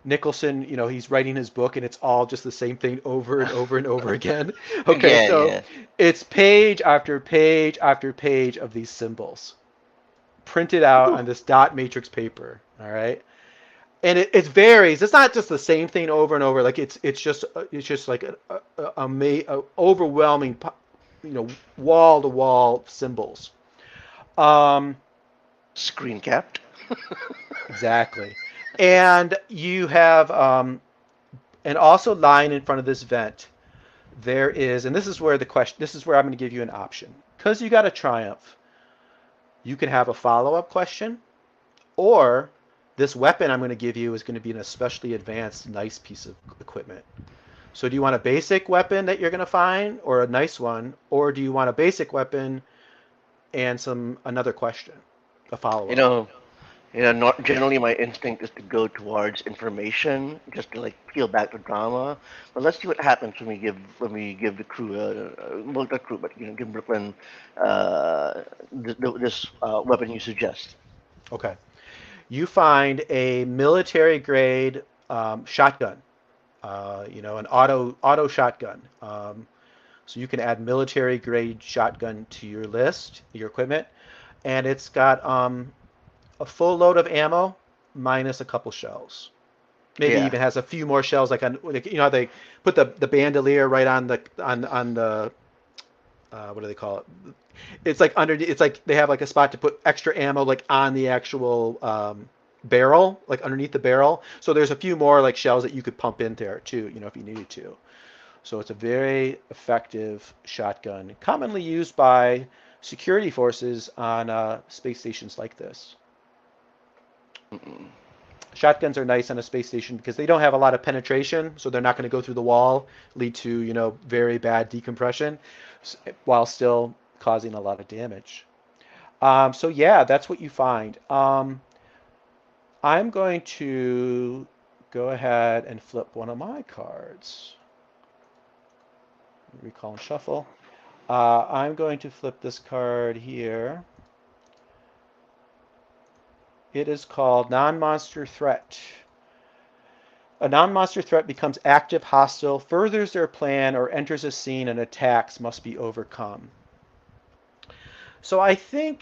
Speaker 1: Nicholson, he's writing his book and it's all just the same thing over and over and over again. Okay,
Speaker 5: Yeah,
Speaker 1: so
Speaker 5: yeah.
Speaker 1: it's page after page after page of these symbols printed out on
Speaker 5: Ooh,
Speaker 1: this dot matrix paper. All right, and it varies. It's not just the same thing over and over. Like it's just like a overwhelming, wall to wall symbols. Um,
Speaker 5: screen capped.
Speaker 1: exactly. And you have, and also lying in front of this vent, there is, and this is where I'm going to give you an option. Because you got a triumph, you can have a follow-up question, or this weapon I'm going to give you is going to be an especially advanced, nice piece of equipment. So do you want a basic weapon that you're going to find or a nice one, or do you want a basic weapon and another question, a
Speaker 5: You
Speaker 1: follow-up?
Speaker 5: know, not generally my instinct is to go towards information, just to like peel back the drama. But let's see what happens when we give the crew, well, not crew, but give Brooklyn this weapon you suggest.
Speaker 1: Okay. You find a military grade shotgun, an auto shotgun. So you can add military grade shotgun to your list, your equipment, and it's got a full load of ammo minus a couple shells. Maybe
Speaker 5: Yeah,
Speaker 1: even has a few more shells, how they put the bandolier right on the what do they call it? It's like underneath. It's like they have like a spot to put extra ammo like on the actual barrel, like underneath the barrel. So there's a few more like shells that you could pump in there too, if you needed to. So it's a very effective shotgun, commonly used by security forces on space stations like this.
Speaker 5: mm-mm.
Speaker 1: Shotguns are nice on a space station because they don't have a lot of penetration, so they're not going to go through the wall, lead to, very bad decompression, while still causing a lot of damage. So yeah, that's what you find. I'm going to go ahead and flip one of my cards. Recall and shuffle. I'm going to flip this card here. It is called Non-Monster Threat. A non-monster threat becomes active, hostile, furthers their plan, or enters a scene and attacks must be overcome. So I think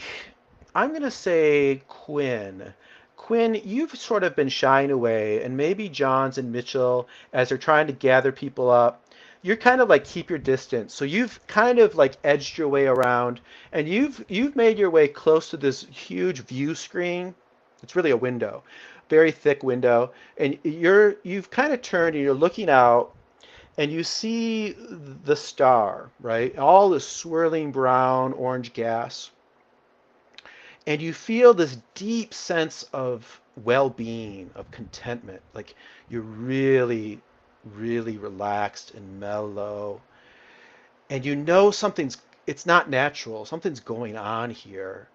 Speaker 1: I'm going to say Quinn. Quinn, you've sort of been shying away, and maybe Johns and Mitchell, as they're trying to gather people up, you're kind of like keep your distance. So you've kind of like edged your way around, and you've made your way close to this huge view screen. It's really a window, very thick window, and you've kind of turned and you're looking out, and you see the star, right? All this swirling brown orange gas, and you feel this deep sense of well-being, of contentment, like you're really, really relaxed and mellow, and it's not natural, something's going on here.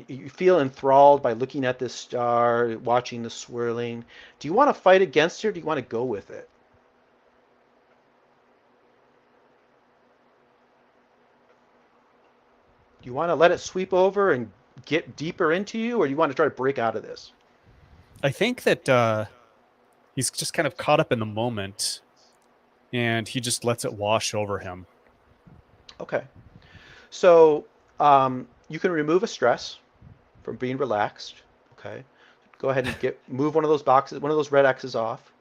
Speaker 1: You feel enthralled by looking at this star, watching the swirling. Do you want to fight against it, or do you want to go with it? Do you want to let it sweep over and get deeper into you, or do you want to try to break out of this?
Speaker 2: I think that he's just kind of caught up in the moment, and he just lets it wash over him.
Speaker 1: Okay. So you can remove a stress from being relaxed. Okay. Go ahead and move one of those boxes, one of those red X's off,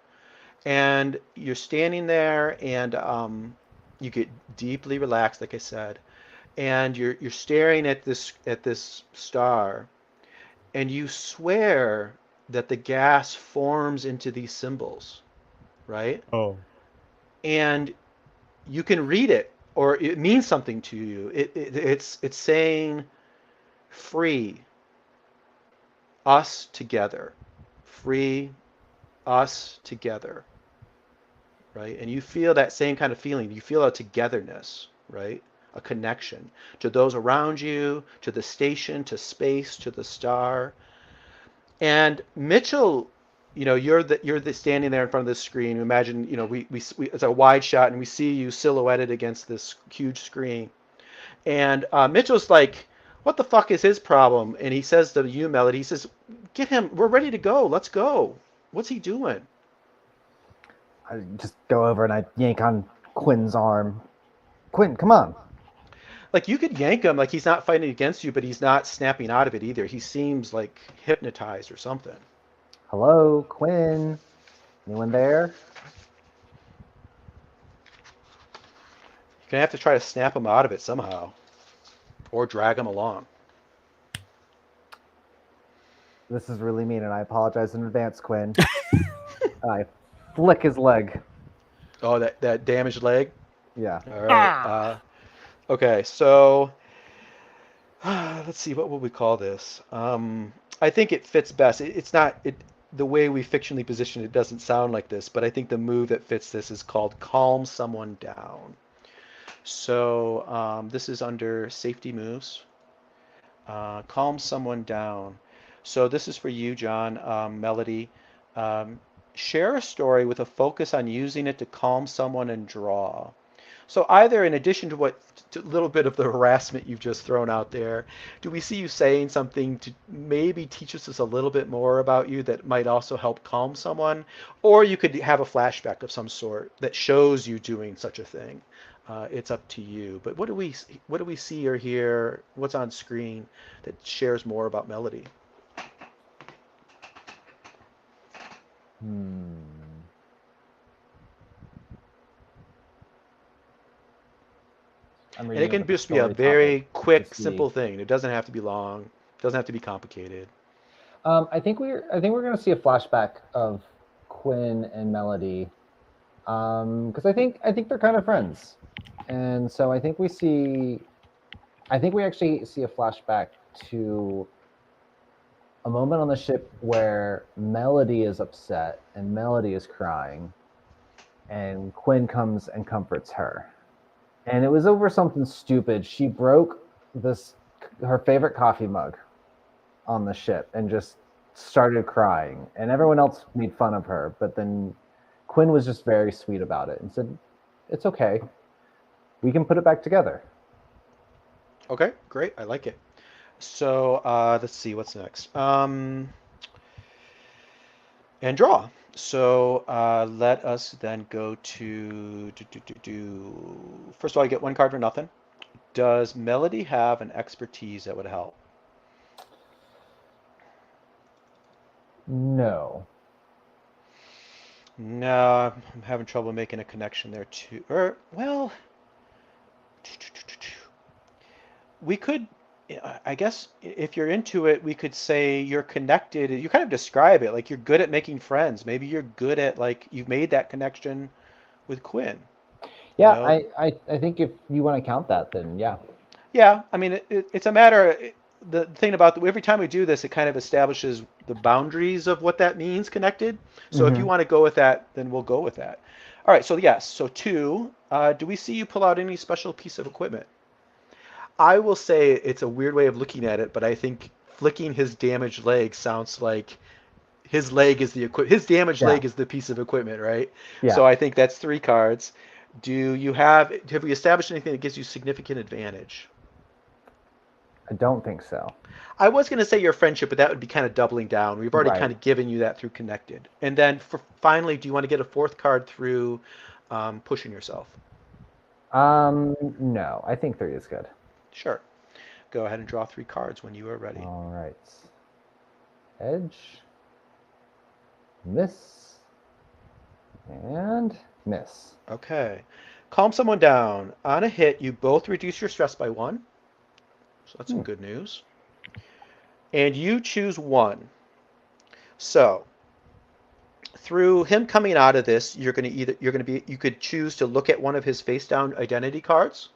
Speaker 1: and you're standing there, and you get deeply relaxed, like I said, and you're staring at this star, and you swear that the gas forms into these symbols, right?
Speaker 2: Oh,
Speaker 1: And you can read it, or it means something to you. It's saying free us together, free us together, right? And you feel that same kind of feeling. You feel a togetherness, right? A connection to those around you, to the station, to space, to the star. And Mitchell, you're standing there in front of the screen. Imagine, we it's a wide shot, and we see you silhouetted against this huge screen. And Mitchell's like, "What the fuck is his problem?" And he says to you, Melody, he says, "Get him. We're ready to go. Let's go." What's he doing?
Speaker 4: I just go over and I yank on Quinn's arm. Quinn, come on.
Speaker 1: Like you could yank him, like he's not fighting against you, but he's not snapping out of it either. He seems like hypnotized or something.
Speaker 4: Hello, Quinn. Anyone there?
Speaker 1: You're gonna have to try to snap him out of it somehow, or drag him along.
Speaker 4: This is really mean, and I apologize in advance, Quinn. I flick his leg.
Speaker 1: Oh, that damaged leg.
Speaker 4: Yeah.
Speaker 1: All right. Okay, so let's see. What would we call this? I think it fits best. It's not. the way we fictionally position it doesn't sound like this, but I think the move that fits this is called Calm Someone Down. So this is under safety moves. Calm someone down. So this is for you, John. Melody. Um, Share a story with a focus on using it to calm someone and draw. So either in addition to what to a little bit of the harassment you've just thrown out there, do we see you saying something to maybe teach us a little bit more about you that might also help calm someone? Or you could have a flashback of some sort that shows you doing such a thing. It's up to you. But what do we see or hear? What's on screen that shares more about Melody?
Speaker 4: I'm
Speaker 1: And it
Speaker 4: reading
Speaker 1: can
Speaker 4: over the
Speaker 1: just be a
Speaker 4: story topic
Speaker 1: very quick,
Speaker 4: to see.
Speaker 1: simple thing. It doesn't have to be long. It doesn't have to be complicated.
Speaker 4: I think we're going to see a flashback of Quinn and Melody, because I think they're kind of friends, and so I think we actually see a flashback to a moment on the ship where Melody is upset and Melody is crying, and Quinn comes and comforts her, and it was over something stupid. She broke her favorite coffee mug on the ship and just started crying, and everyone else made fun of her, but then Quinn was just very sweet about it and said, "It's okay, we can put it back together."
Speaker 1: Okay, great. I like it. So let's see what's next. And draw. So let us then go to First of all, you get one card for nothing. Does Melody have an expertise that would help?
Speaker 4: No.
Speaker 1: No, I'm having trouble making a connection there too. Or well, we could. I guess if you're into it, we could say you're connected. You kind of describe it like you're good at making friends. Maybe you're good at like you've made that connection with Quinn. You
Speaker 4: Yeah,
Speaker 1: know?
Speaker 4: I think if you want to count that, then yeah.
Speaker 1: Yeah, I mean, it's a matter. The thing about every time we do this, it kind of establishes the boundaries of what that means connected. So if you want to go with that, then we'll go with that. All right, so yes, so two, do we see you pull out any special piece of equipment? I will say it's a weird way of looking at it, but I think flicking his damaged leg sounds like his leg is the his damaged
Speaker 4: Yeah.
Speaker 1: leg is the piece of equipment, right?
Speaker 4: Yeah.
Speaker 1: So I think that's three cards. Have we established anything that gives you significant advantage?
Speaker 4: I don't think so.
Speaker 1: I was going to say your friendship, but that would be kind of doubling down. We've already
Speaker 4: Right.
Speaker 1: kind of given you that through connected. And then finally, do you want to get a fourth card through pushing yourself?
Speaker 4: No, I think 3 is good.
Speaker 1: Sure. Go ahead and draw 3 cards when you are ready.
Speaker 4: All right. Edge, miss, and miss.
Speaker 1: Okay. Calm someone down. On a hit, you both reduce your stress by 1. So that's some good news. And you choose 1. So through him coming out of this, you could choose to look at one of his face down identity cards,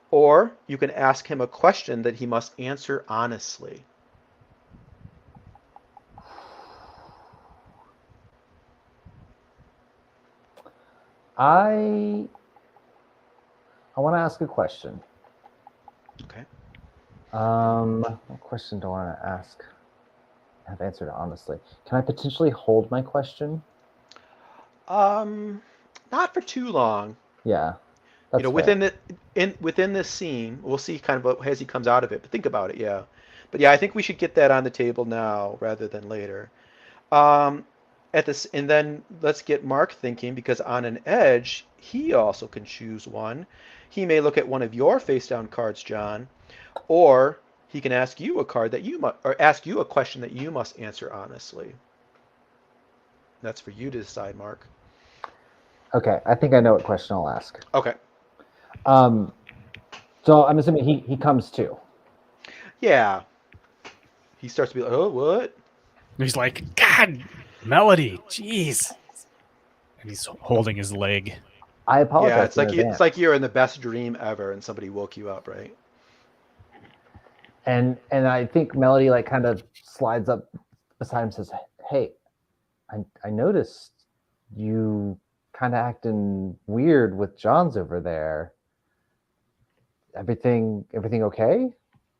Speaker 1: or you can ask him a question that he must answer honestly.
Speaker 4: I want to ask a question.
Speaker 1: Okay.
Speaker 4: What question do I want to ask? Have answered honestly. Can I potentially hold my question?
Speaker 1: Not for too long.
Speaker 4: Yeah. That's fair.
Speaker 1: within this scene, we'll see kind of as he comes out of it. But think about it, yeah. But yeah, I think we should get that on the table now rather than later. And then let's get Mark thinking, because on an edge, he also can choose one. He may look at one of your face down cards, John, or he can ask you a card that or ask you a question that you must answer honestly. That's for you to decide, Mark.
Speaker 4: Okay, I think I know what question I'll ask.
Speaker 1: Okay.
Speaker 4: So I'm assuming he comes too.
Speaker 1: Yeah. He starts to be like, oh, what?
Speaker 2: He's like, God, Melody, jeez. And he's holding his leg.
Speaker 4: I apologize.
Speaker 1: Yeah, it's like you're in the best dream ever and somebody woke you up, right?
Speaker 4: And I think Melody like kind of slides up beside him and says, Hey, I noticed you kind of acting weird with John's over there. Everything okay?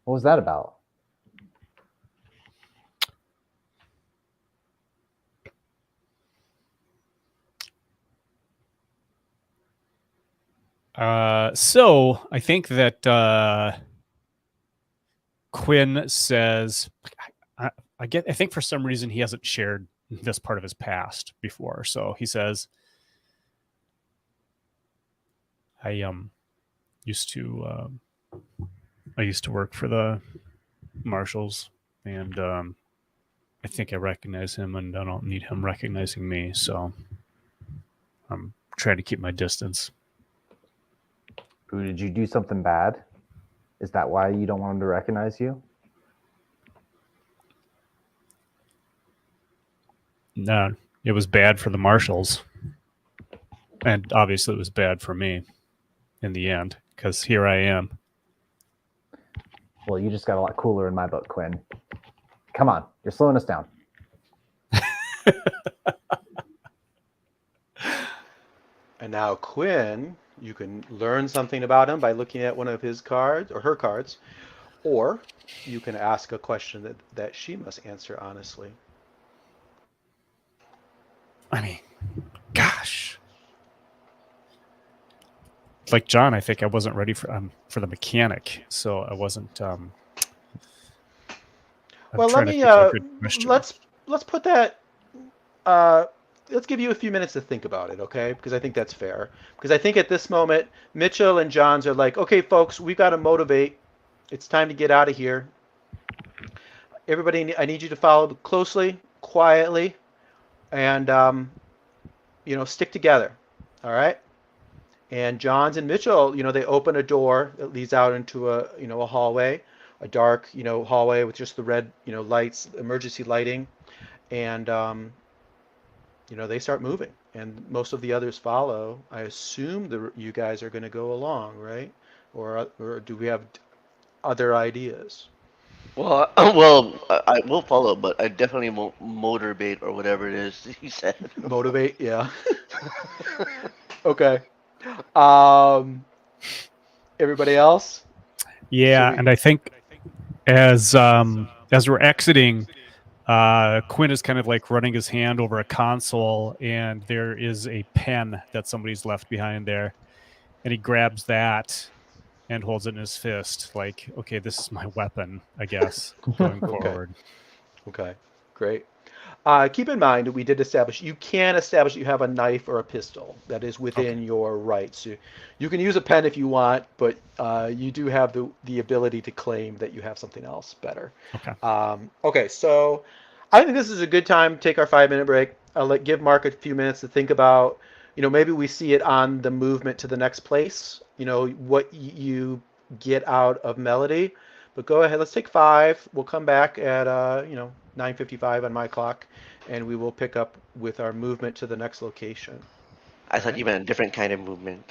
Speaker 4: What was that about?
Speaker 2: So I think that Quinn says, I think for some reason he hasn't shared this part of his past before. So he says, I used to I used to work for the marshals, and I think I recognize him, and I don't need him recognizing me. So I'm trying to keep my distance.
Speaker 4: Ooh, did you do something bad? Is that why you don't want him to recognize you?
Speaker 2: No, it was bad for the marshals, and obviously it was bad for me in the end because here I am.
Speaker 4: Well, you just got a lot cooler in my book, Quinn. Come on, you're slowing us down.
Speaker 1: And now Quinn, you can learn something about him by looking at one of his cards or her cards, or you can ask a question that she must answer honestly.
Speaker 2: I mean, gosh. Like John, I think I wasn't ready for the mechanic, so I wasn't. I'm
Speaker 1: Well, let
Speaker 2: trying to
Speaker 1: me
Speaker 2: think of a good question.
Speaker 1: let's put that. Uh, let's give you a few minutes to think about it, okay? Because I think that's fair. Because I think at this moment, Mitchell and Johns are like, okay, folks, we've got to motivate. It's time to get out of here. Everybody, I need you to follow closely, quietly, and stick together. All right. And Johns and Mitchell, they open a door that leads out into a hallway, a dark, hallway with just the red, lights, emergency lighting, and they start moving, and most of the others follow. I assume you guys are going to go along, right? Or do we have other ideas?
Speaker 5: Well, I will follow, but I definitely won't motorbait or whatever it is he said.
Speaker 1: Motivate, yeah. Okay. Um, everybody else? Should
Speaker 2: Yeah,
Speaker 1: we?
Speaker 2: and I think as we're exiting, Quinn is kind of like running his hand over a console, and there is a pen that somebody's left behind there, and he grabs that and holds it in his fist, like, okay, this is my weapon, I guess, going
Speaker 1: Okay.
Speaker 2: forward.
Speaker 1: Okay. Great. Keep in mind, we did establish you can establish that you have a knife or a pistol that is
Speaker 2: Okay.
Speaker 1: within your rights. You can use a pen if you want, but you do have the ability to claim that you have something else better.
Speaker 2: Okay.
Speaker 1: Okay, so I think this is a good time to take our 5 minute break. Give Mark a few minutes to think about, maybe we see it on the movement to the next place, what you get out of Melody. But go ahead, let's take 5. We'll come back at 9:55 on my clock, and we will pick up with our movement to the next location.
Speaker 5: I
Speaker 1: All
Speaker 5: thought
Speaker 1: right?
Speaker 5: you meant a different kind of movement.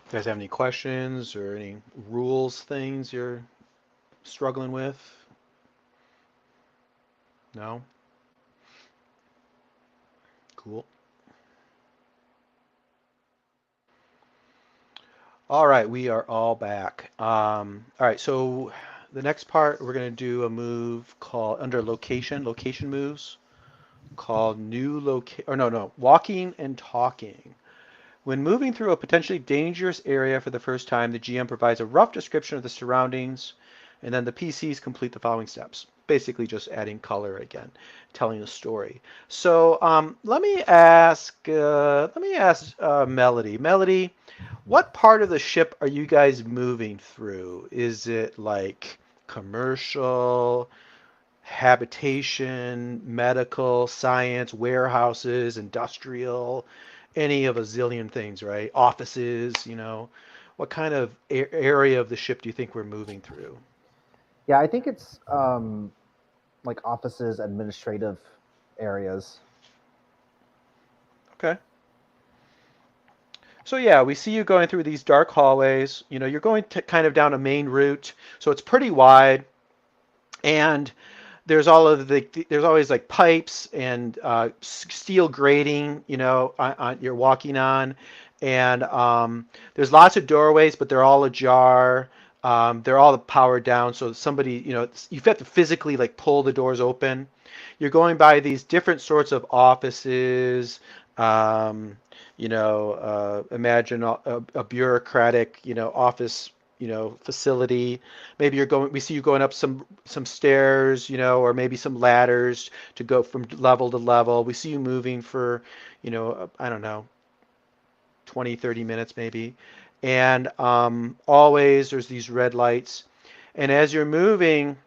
Speaker 1: You guys have any questions or any rules things you're struggling with? No? Cool. All right, we are all back. All right, so the next part we're going to do a move called under location moves called new location, or no, walking and talking. When moving through a potentially dangerous area for the first time, the GM provides a rough description of the surroundings, and then the PCs complete the following steps. Basically, just adding color again, telling a story. So let me ask Melody. Melody, what part of the ship are you guys moving through? Is it like commercial, habitation, medical, science, warehouses, industrial, any of a zillion things, right? Offices, what kind of area of the ship do you think we're moving through?
Speaker 4: Yeah, I think it's like offices, administrative areas.
Speaker 1: Okay. So yeah, we see you going through these dark hallways. You're going to kind of down a main route, so it's pretty wide, and there's always like pipes and steel grating, you're walking on, and there's lots of doorways, but they're all ajar. They're all powered down, so somebody, you have to physically like pull the doors open. You're going by these different sorts of offices. Imagine a bureaucratic, office, facility. Maybe we see you going up some stairs, or maybe some ladders to go from level to level. We see you moving for, I don't know, 20, 30 minutes maybe. And always there's these red lights. And as you're moving,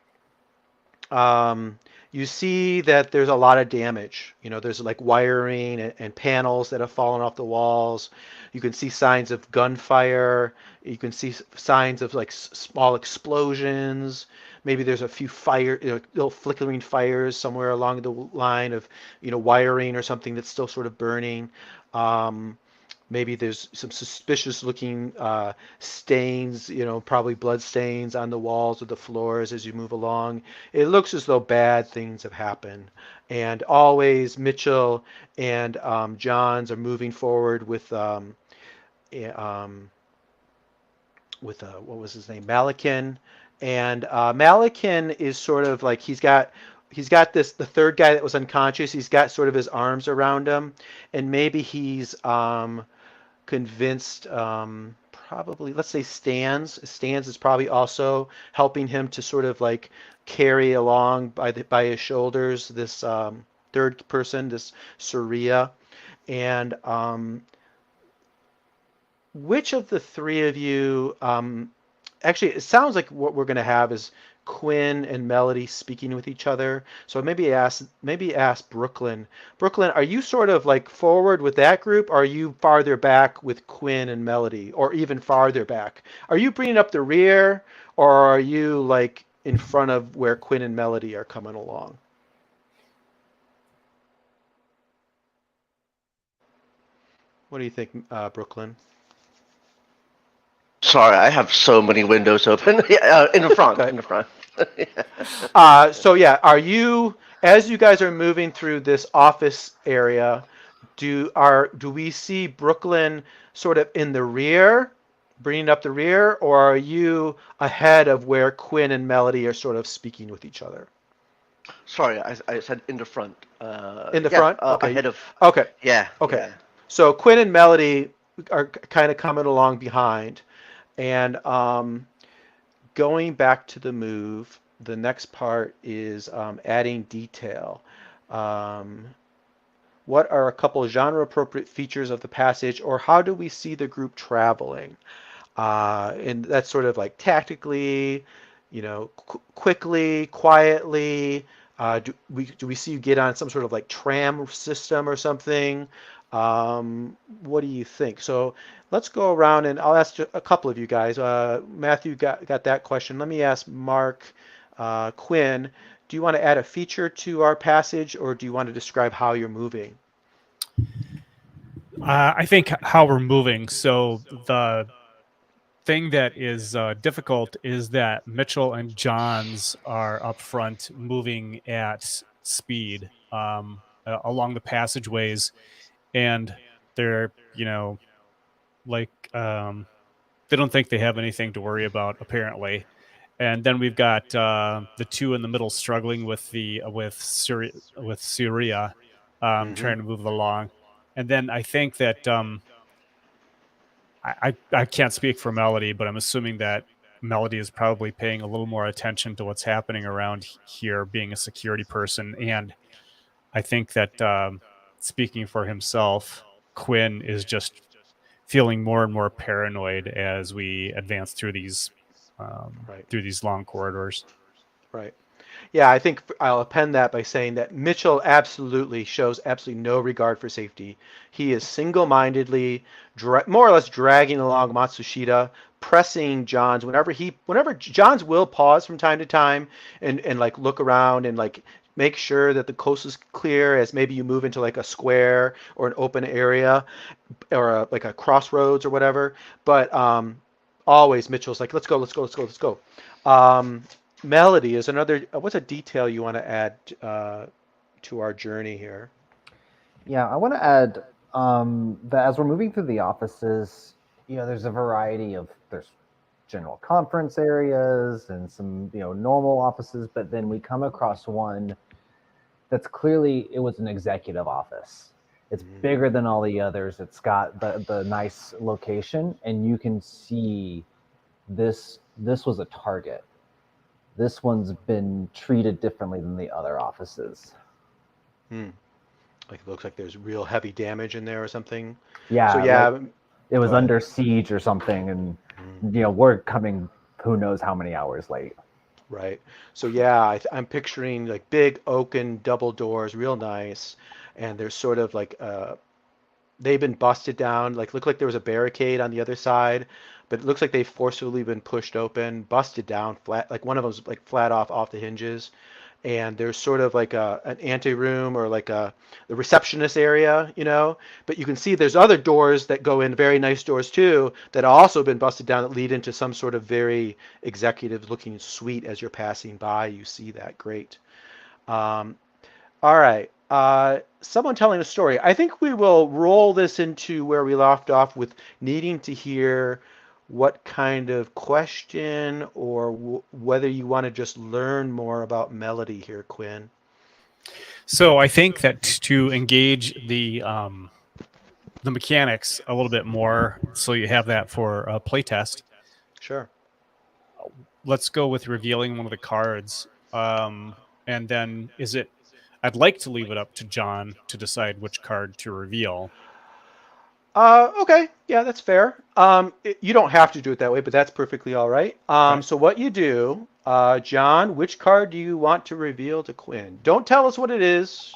Speaker 1: um, you see that there's a lot of damage. There's like wiring and panels that have fallen off the walls. You can see signs of gunfire. You can see signs of like small explosions. Maybe there's a few little flickering fires somewhere along the line of, wiring or something that's still sort of burning. Um, Maybe there's some suspicious looking stains, probably blood stains on the walls or the floors as you move along. It looks as though bad things have happened. And always Mitchell and Johns are moving forward eh, um, with what was his name, Malakin. And Malakin is sort of like he's got the third guy that was unconscious. He's got sort of his arms around him, and maybe he's convinced, probably, let's say Stans is probably also helping him to sort of like carry along by his shoulders this third person, this Surya. And which of the three of you, actually, it sounds like what we're going to have is Quinn and Melody speaking with each other. So maybe ask Brooklyn. Brooklyn, are you sort of like forward with that group, or are you farther back with Quinn and Melody, or even farther back? Are you bringing up the rear, or are you like in front of where Quinn and Melody are coming along? What do you think, Brooklyn?
Speaker 5: Sorry, I have so many windows open. Yeah, in the front,
Speaker 1: Okay.
Speaker 5: in the front.
Speaker 1: So yeah, as you guys are moving through this office area, do we see Brooklyn sort of in the rear, bringing up the rear, or are you ahead of where Quinn and Melody are sort of speaking with each other?
Speaker 5: Sorry, I said in the front.
Speaker 1: In the
Speaker 5: Yeah,
Speaker 1: front? Okay.
Speaker 5: ahead of.
Speaker 1: Okay.
Speaker 5: Yeah,
Speaker 1: Okay.
Speaker 5: yeah.
Speaker 1: So Quinn and Melody are kind of coming along behind, and going back to the move, the next part is adding detail. Um, what are a couple of genre-appropriate features of the passage, or how do we see the group traveling? And that's sort of like tactically, quickly, quietly. Do we see you get on some sort of like tram system or something? What do you think? So let's go around and I'll ask a couple of you guys. Matthew got that question. Let me ask Mark, Quinn. Do you want to add a feature to our passage, or do you want to describe how you're moving?
Speaker 2: I think how we're moving. So the thing that is difficult is that Mitchell and Johns are up front, moving at speed along the passageways, and they're like they don't think they have anything to worry about apparently. And then we've got the two in the middle struggling with Syria,
Speaker 1: Hmm.
Speaker 2: trying to move along. And then I think that I can't speak for Melody, but I'm assuming that Melody is probably paying a little more attention to what's happening around here, being a security person. And I think that speaking for himself, Quinn is just feeling more and more paranoid as we advance
Speaker 1: Right.
Speaker 2: through these long corridors.
Speaker 1: Right. Yeah, I think I'll append that by saying that Mitchell absolutely shows absolutely no regard for safety. He is single-mindedly, more or less dragging along Matsushita, pressing Johns whenever Johns will pause from time to time and like look around and like make sure that the coast is clear as maybe you move into like a square or an open area or like a crossroads or whatever. But always Mitchell's like, let's go, let's go, let's go, let's go. Um, Melody is another. What's a detail you want to add to our journey here?
Speaker 4: Yeah, I want to add that as we're moving through the offices, there's a variety of there's general conference areas and some normal offices, but then we come across one that's clearly it was an executive office. It's bigger than all the others. It's got the nice location, and you can see this was a target. This one's been treated differently than the other offices.
Speaker 1: Hmm. Like it looks like there's real heavy damage in there or something. So
Speaker 4: Yeah, like
Speaker 1: yeah,
Speaker 4: it was
Speaker 1: go ahead.
Speaker 4: under siege or something, and
Speaker 1: Mm,
Speaker 4: we're coming who knows how many hours late.
Speaker 1: right. So yeah, I'm picturing like big oaken double doors, real nice, and there's sort of like they've been busted down. Like look like there was a barricade on the other side, but it looks like they've forcibly been pushed open, busted down, flat. Like one of them's like flat off the hinges, and there's sort of like an anteroom or like the receptionist area, But you can see there's other doors that go in, very nice doors too, that have also been busted down that lead into some sort of very executive-looking suite as you're passing by. You see that, great. Um, all right. Someone telling a story. I think we will roll this into where we left off with needing to hear what kind of question or whether you want to just learn more about melody here, Quinn.
Speaker 2: So I think that to engage the mechanics a little bit more, so you have that for a playtest.
Speaker 1: Sure.
Speaker 2: Let's go with revealing one of the cards, and then I'd like to leave it up to John to decide which card to reveal.
Speaker 1: Okay. Yeah, that's fair. You don't have to do it that way, but that's perfectly all right.
Speaker 2: Okay.
Speaker 1: So what you do, John, which card do you want to reveal to Quinn? Don't tell us what it is,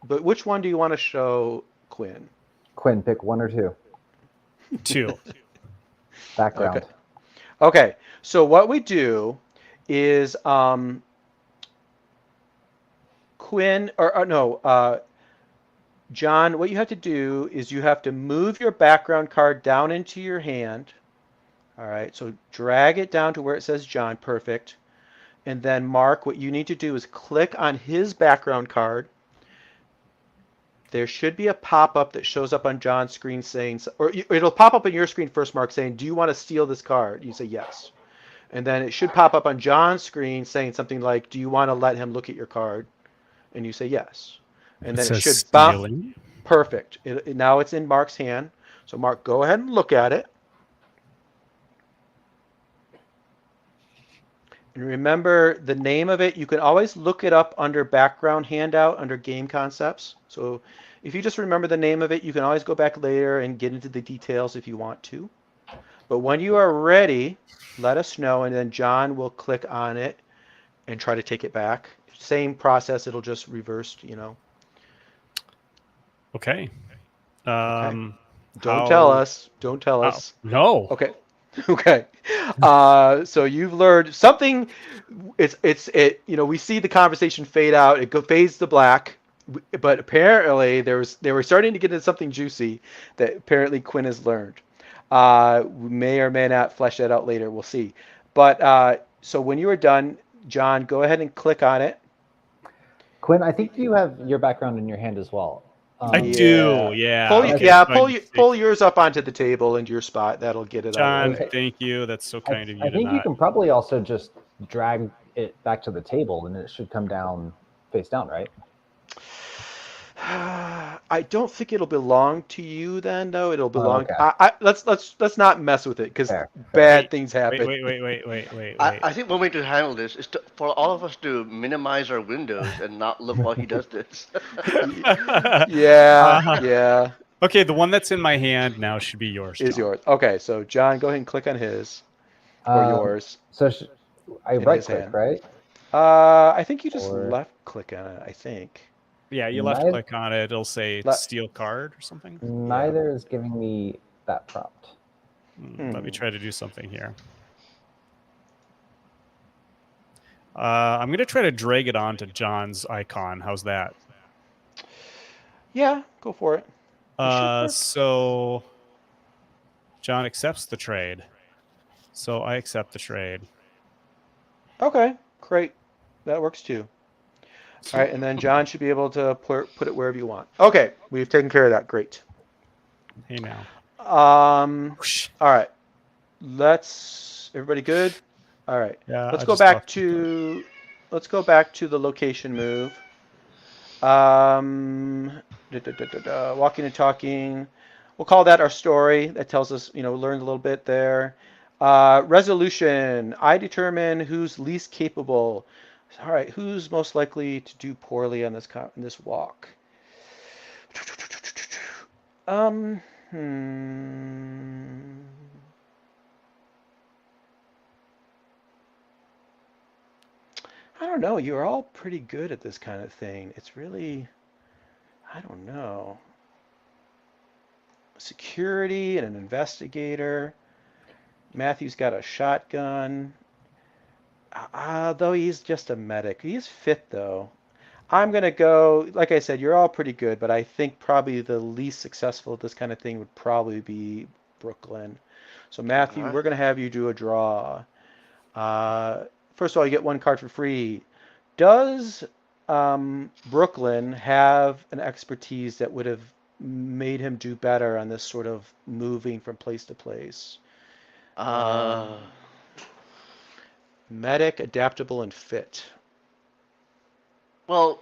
Speaker 1: but which one do you want to show Quinn?
Speaker 4: Quinn, pick one or two.
Speaker 2: 2.
Speaker 4: Background.
Speaker 1: Okay. Okay. So what we do is Quinn or no, John, what you have to do is you have to move your background card down into your hand. All right. So drag it down to where it says John. Perfect. And then Mark, what you need to do is click on his background card. There should be a pop-up that shows up on John's screen saying, or it'll pop up on your screen first, Mark, saying, do you want to steal this card? You say yes. And then it should pop up on John's screen saying something like, do you want to let him look at your card? And you say yes. And
Speaker 2: It
Speaker 1: then it
Speaker 2: says
Speaker 1: should bounce.
Speaker 2: stealing.
Speaker 1: Perfect. Now it's in Mark's hand. So Mark, go ahead and look at it. And remember the name of it. You can always look it up under background handout under game concepts. So if you just remember the name of it, you can always go back later and get into the details if you want to. But when you are ready, let us know, and then John will click on it and try to take it back. Same process. It'll just reverse,
Speaker 2: Okay.
Speaker 1: Okay. Don't tell us. Don't tell us.
Speaker 2: No.
Speaker 1: Okay. Okay. So you've learned something. We see the conversation fade out. It fades to black. But apparently they were starting to get into something juicy that apparently Quinn has learned. We may or may not flesh that out later. We'll see. But so when you are done, John, go ahead and click on it.
Speaker 4: Quinn, I think you have your background in your hand as well.
Speaker 2: I do. Yeah. Okay. So I need to
Speaker 1: Pull yours up onto the table into your spot. That'll get it out of
Speaker 2: John,
Speaker 1: the way.
Speaker 2: thank you. That's so kind of you
Speaker 4: I
Speaker 2: to
Speaker 4: think you
Speaker 2: not.
Speaker 4: can probably also just drag it back to the table, and it should come down face down, right?
Speaker 1: I don't think it'll belong to you then, though. It'll belong.
Speaker 4: Okay.
Speaker 1: Let's not mess with it because
Speaker 4: Fair.
Speaker 1: bad things happen.
Speaker 2: Wait.
Speaker 5: I think one way to handle this is for all of us to minimize our windows and not look while he does this.
Speaker 1: Yeah.
Speaker 2: Okay, the one that's in my hand now should be yours, John.
Speaker 1: Is yours. Okay, so John, go ahead and click on his or yours.
Speaker 4: So I
Speaker 1: in
Speaker 4: right
Speaker 1: his
Speaker 4: click,
Speaker 1: hand.
Speaker 4: right?
Speaker 1: I think you just
Speaker 4: Or-
Speaker 1: left click on it. I think.
Speaker 2: Yeah, you left click on it. It'll say steal card or something.
Speaker 4: Neither is giving me that prompt.
Speaker 2: Let me try to do something here. I'm going to try to drag it onto John's icon. How's that?
Speaker 1: Yeah, go for it.
Speaker 2: So John accepts the trade. So I accept the trade.
Speaker 1: Okay, great. That works too. All right, and then John should be able to put it wherever you want. Okay, we've taken care of that. Great.
Speaker 2: Hey now.
Speaker 1: All right. Everybody good? All right.
Speaker 2: Yeah.
Speaker 1: Let's go back to the location move. Walking and talking. We'll call that our story. That tells us, learned a little bit there. Resolution. I determine who's least capable. All right, who's most likely to do poorly on this walk? I don't know. You're all pretty good at this kind of thing. It's really, I don't know. Security and an investigator. Matthew's got a shotgun. Though he's just a medic. He's fit, though. I'm going to go, like I said, you're all pretty good, but I think probably the least successful at this kind of thing would probably be Brooklyn. So, Matthew, we're going to have you do a draw. First of all, you get one card for free. Does Brooklyn have an expertise that would have made him do better on this sort of moving from place to place? Medic, adaptable, and fit.
Speaker 5: Well,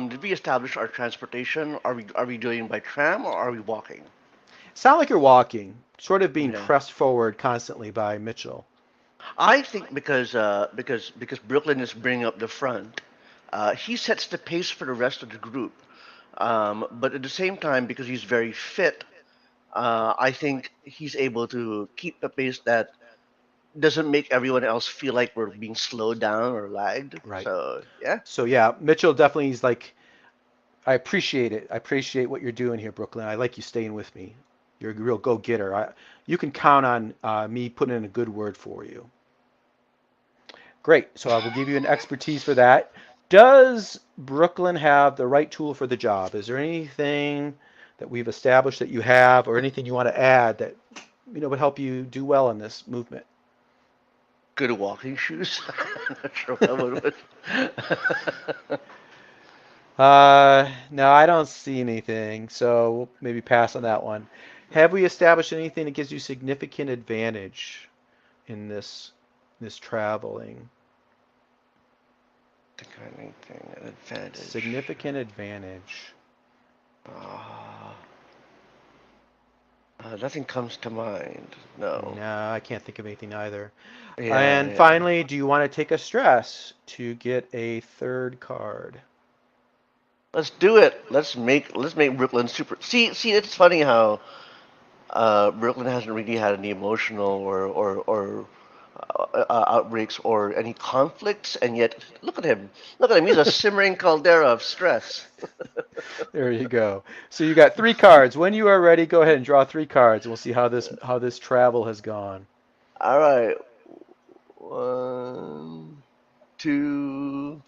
Speaker 5: did we establish our transportation? Are we doing by tram or are we walking?
Speaker 1: Sound like you're walking, sort of being pressed forward constantly by Mitchell.
Speaker 5: I think because Brooklyn is bringing up the front, he sets the pace for the rest of the group. But at the same time, because he's very fit, I think he's able to keep the pace that doesn't make everyone else feel like we're being slowed down or lagged.
Speaker 1: Right.
Speaker 5: So yeah.
Speaker 1: So yeah, Mitchell definitely is like, I appreciate it. I appreciate what you're doing here, Brooklyn. I like you staying with me. You're a real go-getter. You can count on me putting in a good word for you. Great. So I will give you an expertise for that. Does Brooklyn have the right tool for the job? Is there anything that we've established that you have, or anything you want to add that would help you do well in this movement?
Speaker 5: Good walking shoes. I'm not sure what would.
Speaker 1: No, I don't see anything, so we'll maybe pass on that one. Have we established anything that gives you significant advantage in this traveling?
Speaker 5: Anything, an advantage.
Speaker 1: Significant advantage.
Speaker 5: Nothing comes to mind. No.
Speaker 1: No, I can't think of anything either.
Speaker 5: Yeah,
Speaker 1: and finally, do you want to take a stress to get a third card?
Speaker 5: Let's do it. Let's make Brooklyn super. See, it's funny how Brooklyn hasn't really had any emotional or outbreaks or any conflicts, and yet look at him. Look at him. He's a simmering caldera of stress.
Speaker 1: There you go. So you got 3 cards. When you are ready, go ahead and draw 3 cards, and we'll see how this travel has gone.
Speaker 5: All right. 1, 2,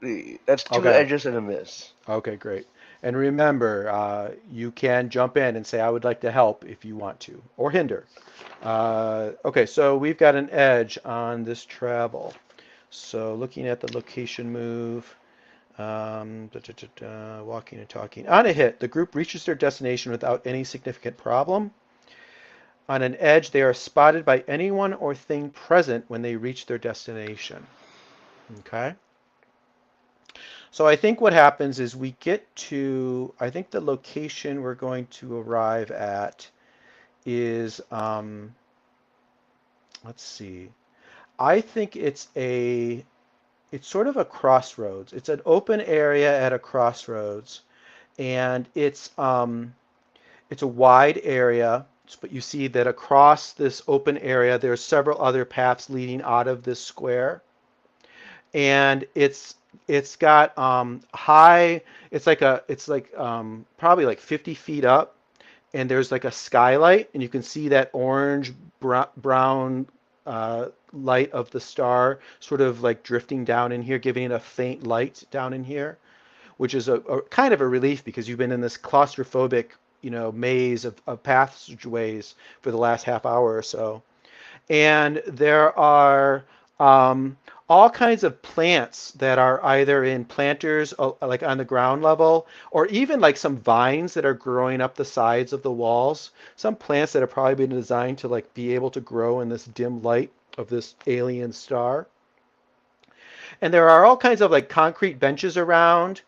Speaker 5: 3. That's 2 edges and a miss.
Speaker 1: Okay, great. And remember, you can jump in and say, I would like to help if you want to, or hinder. Okay, so we've got an edge on this travel. So looking at the location move, walking and talking. On a hit, the group reaches their destination without any significant problem. On an edge, they are spotted by anyone or thing present when they reach their destination. Okay? So I think what happens is we get to, I think the location we're going to arrive at is, let's see. I think it's sort of a crossroads. It's an open area at a crossroads, and it's a wide area. But you see that across this open area, there's several other paths leading out of this square, and it's got high. It's like probably like 50 feet up, and there's like a skylight, and you can see that orange brown light of the star sort of like drifting down in here, giving it a faint light down in here, which is a kind of a relief because you've been in this claustrophobic, maze of passageways for the last half hour or so. And there are all kinds of plants that are either in planters, like on the ground level, or even like some vines that are growing up the sides of the walls. Some plants that have probably been designed to like be able to grow in this dim light of this alien star. And there are all kinds of like concrete benches around.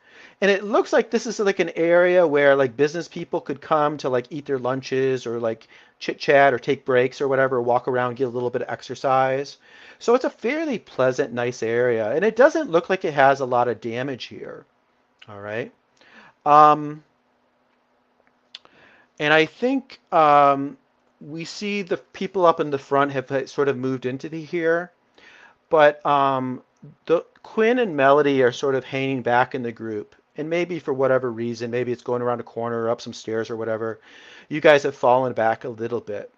Speaker 1: And it looks like this is like an area where like business people could come to like eat their lunches or like chit chat or take breaks or whatever, walk around, get a little bit of exercise. So it's a fairly pleasant, nice area. And it doesn't look like it has a lot of damage here. All right. And I think we see the people up in the front have sort of moved into here. But the Quinn and Melody are sort of hanging back in the group. And maybe for whatever reason, maybe it's going around a corner or up some stairs or whatever, you guys have fallen back a little bit.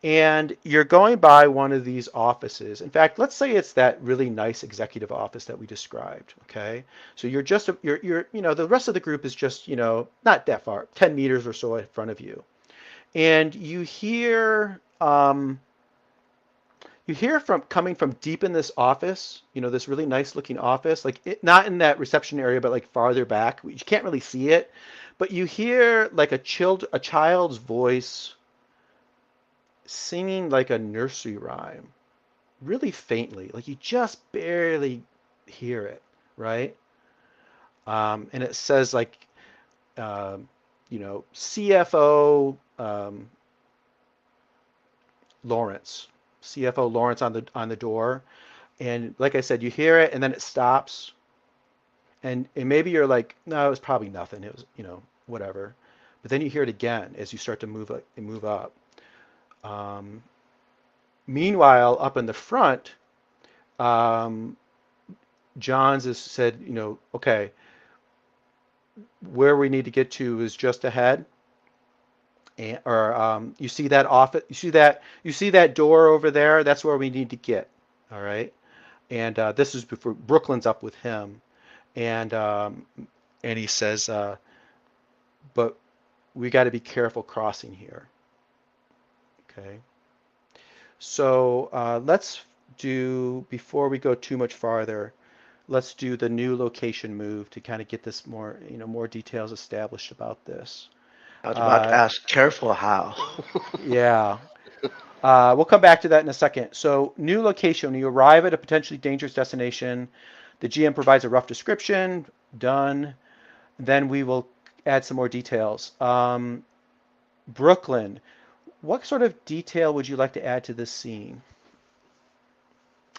Speaker 1: And you're going by one of these offices. In fact, let's say it's that really nice executive office that we described, okay? So you're the rest of the group is just, not that far, 10 meters or so in front of you. And you hear from coming from deep in this office, this really nice looking office, like not in that reception area, but like farther back. You can't really see it, but you hear like a child's voice singing like a nursery rhyme, really faintly, like you just barely hear it, right? And it says like, CFO Lawrence. CFO Lawrence on the door, and like I said, you hear it, and then it stops, and maybe you're like, no, it was probably nothing. It was, whatever. But then you hear it again as you start to move up. Meanwhile, up in the front, Johns has said, okay, where we need to get to is just ahead. You see that office, you see that door over there, that's where we need to get. All right. And this is before Brooklyn's up with him, and he says, but we got to be careful crossing here. Okay. So let's do, before we go too much farther, let's do the new location move to kind of get this more, more details established about this.
Speaker 5: I was about to ask, careful how.
Speaker 1: Yeah. We'll come back to that in a second. So new location, when you arrive at a potentially dangerous destination, the GM provides a rough description, done. Then we will add some more details. Brooklyn, what sort of detail would you like to add to this scene?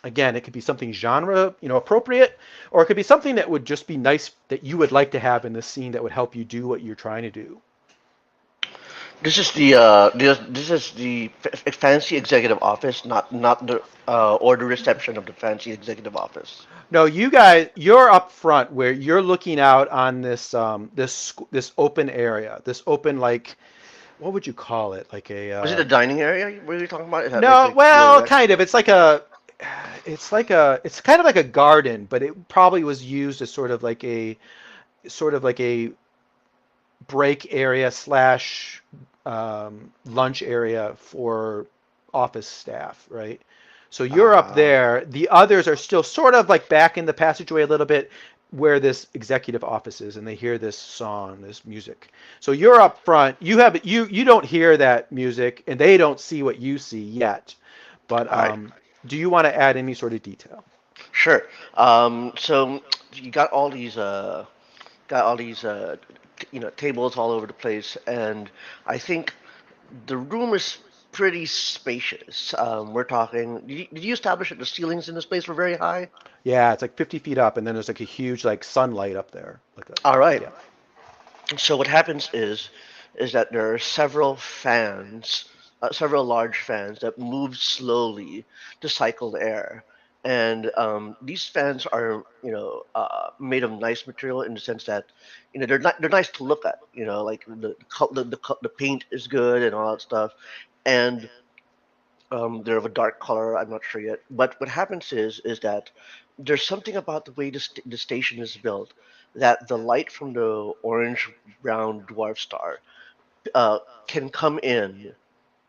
Speaker 1: Again, it could be something genre, appropriate, or it could be something that would just be nice that you would like to have in this scene that would help you do what you're trying to do.
Speaker 5: This is the fancy executive office, not the order reception of the fancy executive office.
Speaker 1: No, you guys, you're up front where you're looking out on this this open area, this open, like, what would you call it? Like a
Speaker 5: Was it a dining area? What are you talking about?
Speaker 1: no, well, kind of. It's kind of like a garden, but it probably was used as sort of like a break area slash lunch area for office staff, right? So you're up
Speaker 5: Ah,
Speaker 1: there. The others are still sort of like back in the passageway a little bit where this executive office is, and they hear this song, this music. So you're up front. You don't hear that music, and they don't see what you see yet. But
Speaker 5: all right.
Speaker 1: do you want to add any sort of detail?
Speaker 5: Sure. So you got all these tables all over the place, and I think the room is pretty spacious. We're talking. Did you establish that the ceilings in this place were very high?
Speaker 1: Yeah, it's like 50 feet up, and then there's like a huge like sunlight up there, like that.
Speaker 5: All right.
Speaker 1: Yeah.
Speaker 5: So what happens is that there are several large fans that move slowly to cycle the air, and these fans are made of nice material in the sense that they're nice to look at. Like the paint is good and all that stuff, and they're of a dark color. I'm not sure yet, but what happens is that there's something about the way the station is built that the light from the orange brown dwarf star uh, can come in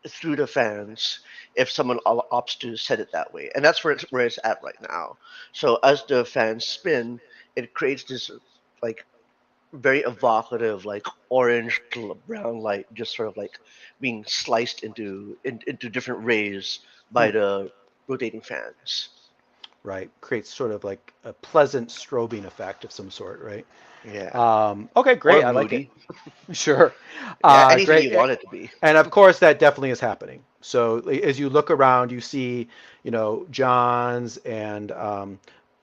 Speaker 5: through the fans if someone opts to set it that way, and that's where it's at right now. So as the fans spin, it creates this like very evocative like orange to brown light, just sort of like being sliced into different rays
Speaker 1: Hmm.
Speaker 5: by the rotating fans.
Speaker 1: Right. Creates sort of like a pleasant strobing effect of some sort, right?
Speaker 5: Yeah,
Speaker 1: Okay,
Speaker 5: or
Speaker 1: great. I like it.
Speaker 5: moody.
Speaker 1: Sure.
Speaker 5: Yeah, anything
Speaker 1: Great.
Speaker 5: you want it to be.
Speaker 1: And of course, that definitely is happening. So as you look around, you see, Johns and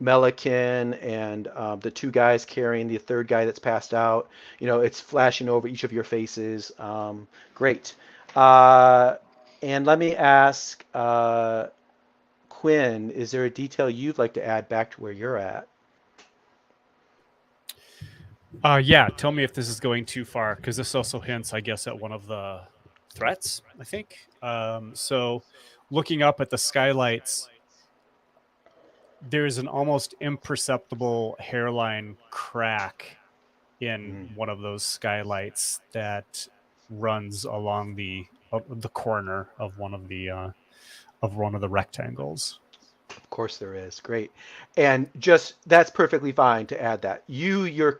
Speaker 1: Melican and the two guys carrying the third guy that's passed out. It's flashing over each of your faces. Great. Uh, and let me ask, Quinn, is there a detail you'd like to add back to where you're at?
Speaker 2: Yeah, tell me if this is going too far, because this also hints, I guess, at one of the threats, I think. So looking up at the skylights, there's an almost imperceptible hairline crack in
Speaker 1: Mm,
Speaker 2: one of those skylights that runs along the corner of one of the rectangles.
Speaker 1: of course there is. Great. And just that's perfectly fine to add that. Your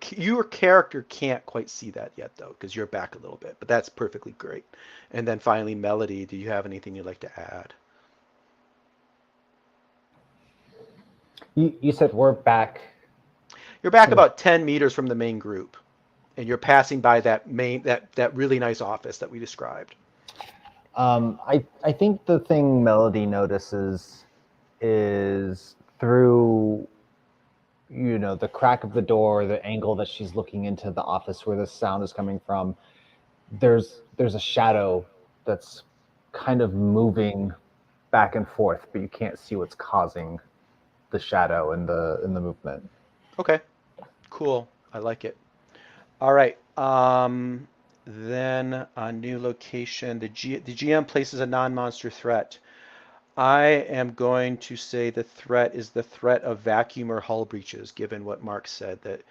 Speaker 1: character can't quite see that yet though, because you're back a little bit, but that's perfectly great. And then finally, Melody, do you have anything you'd like to add?
Speaker 4: You said we're back.
Speaker 1: You're back
Speaker 4: To the,
Speaker 1: about 10 meters from the main group, and you're passing by that really nice office that we described.
Speaker 4: I think the thing Melody notices is through the crack of the door, the angle that she's looking into the office where the sound is coming from. There's a shadow that's kind of moving back and forth, but you can't see what's causing the shadow and the movement.
Speaker 1: Okay, cool. I like it. All right. Then a new location. The GM places a non-monster threat. I am going to say the threat is the threat of vacuum or hull breaches, given what Mark said, that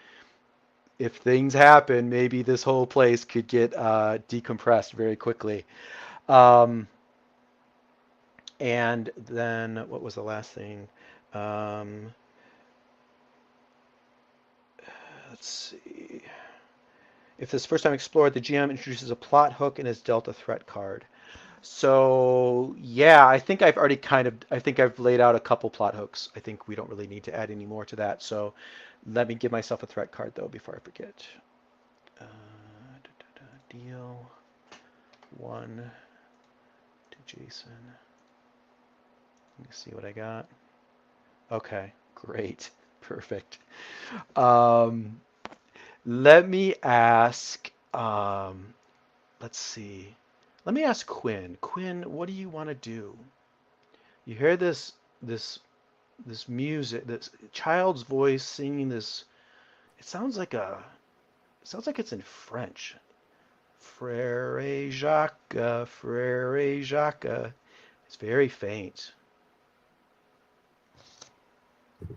Speaker 1: if things happen, maybe this whole place could get decompressed very quickly. Um, and then what was the last thing? Um, let's see. If this first time explored, the GM introduces a plot hook and is dealt a threat card. So yeah, I think I've laid out a couple plot hooks. I think we don't really need to add any more to that. So let me give myself a threat card though before I forget. Deal one to Jason. Let me see what I got. Okay, great, perfect. Um, let me ask. Let's see. Let me ask Quinn. Quinn, what do you want to do? You hear this this music, this child's voice singing this. It sounds like it's in French. Frere Jacques, Frere Jacques. It's very faint.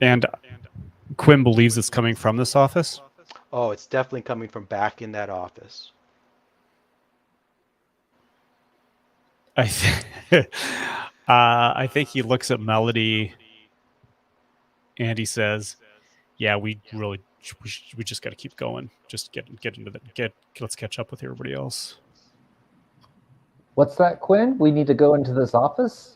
Speaker 2: And Quinn believes it's coming from this office.
Speaker 1: Oh, it's definitely coming from back in that office.
Speaker 2: I I think he looks at Melody and he says, "Yeah, we just got to keep going. Just get into the get. Let's catch up with everybody else."
Speaker 4: What's that, Quinn? We need to go into this office?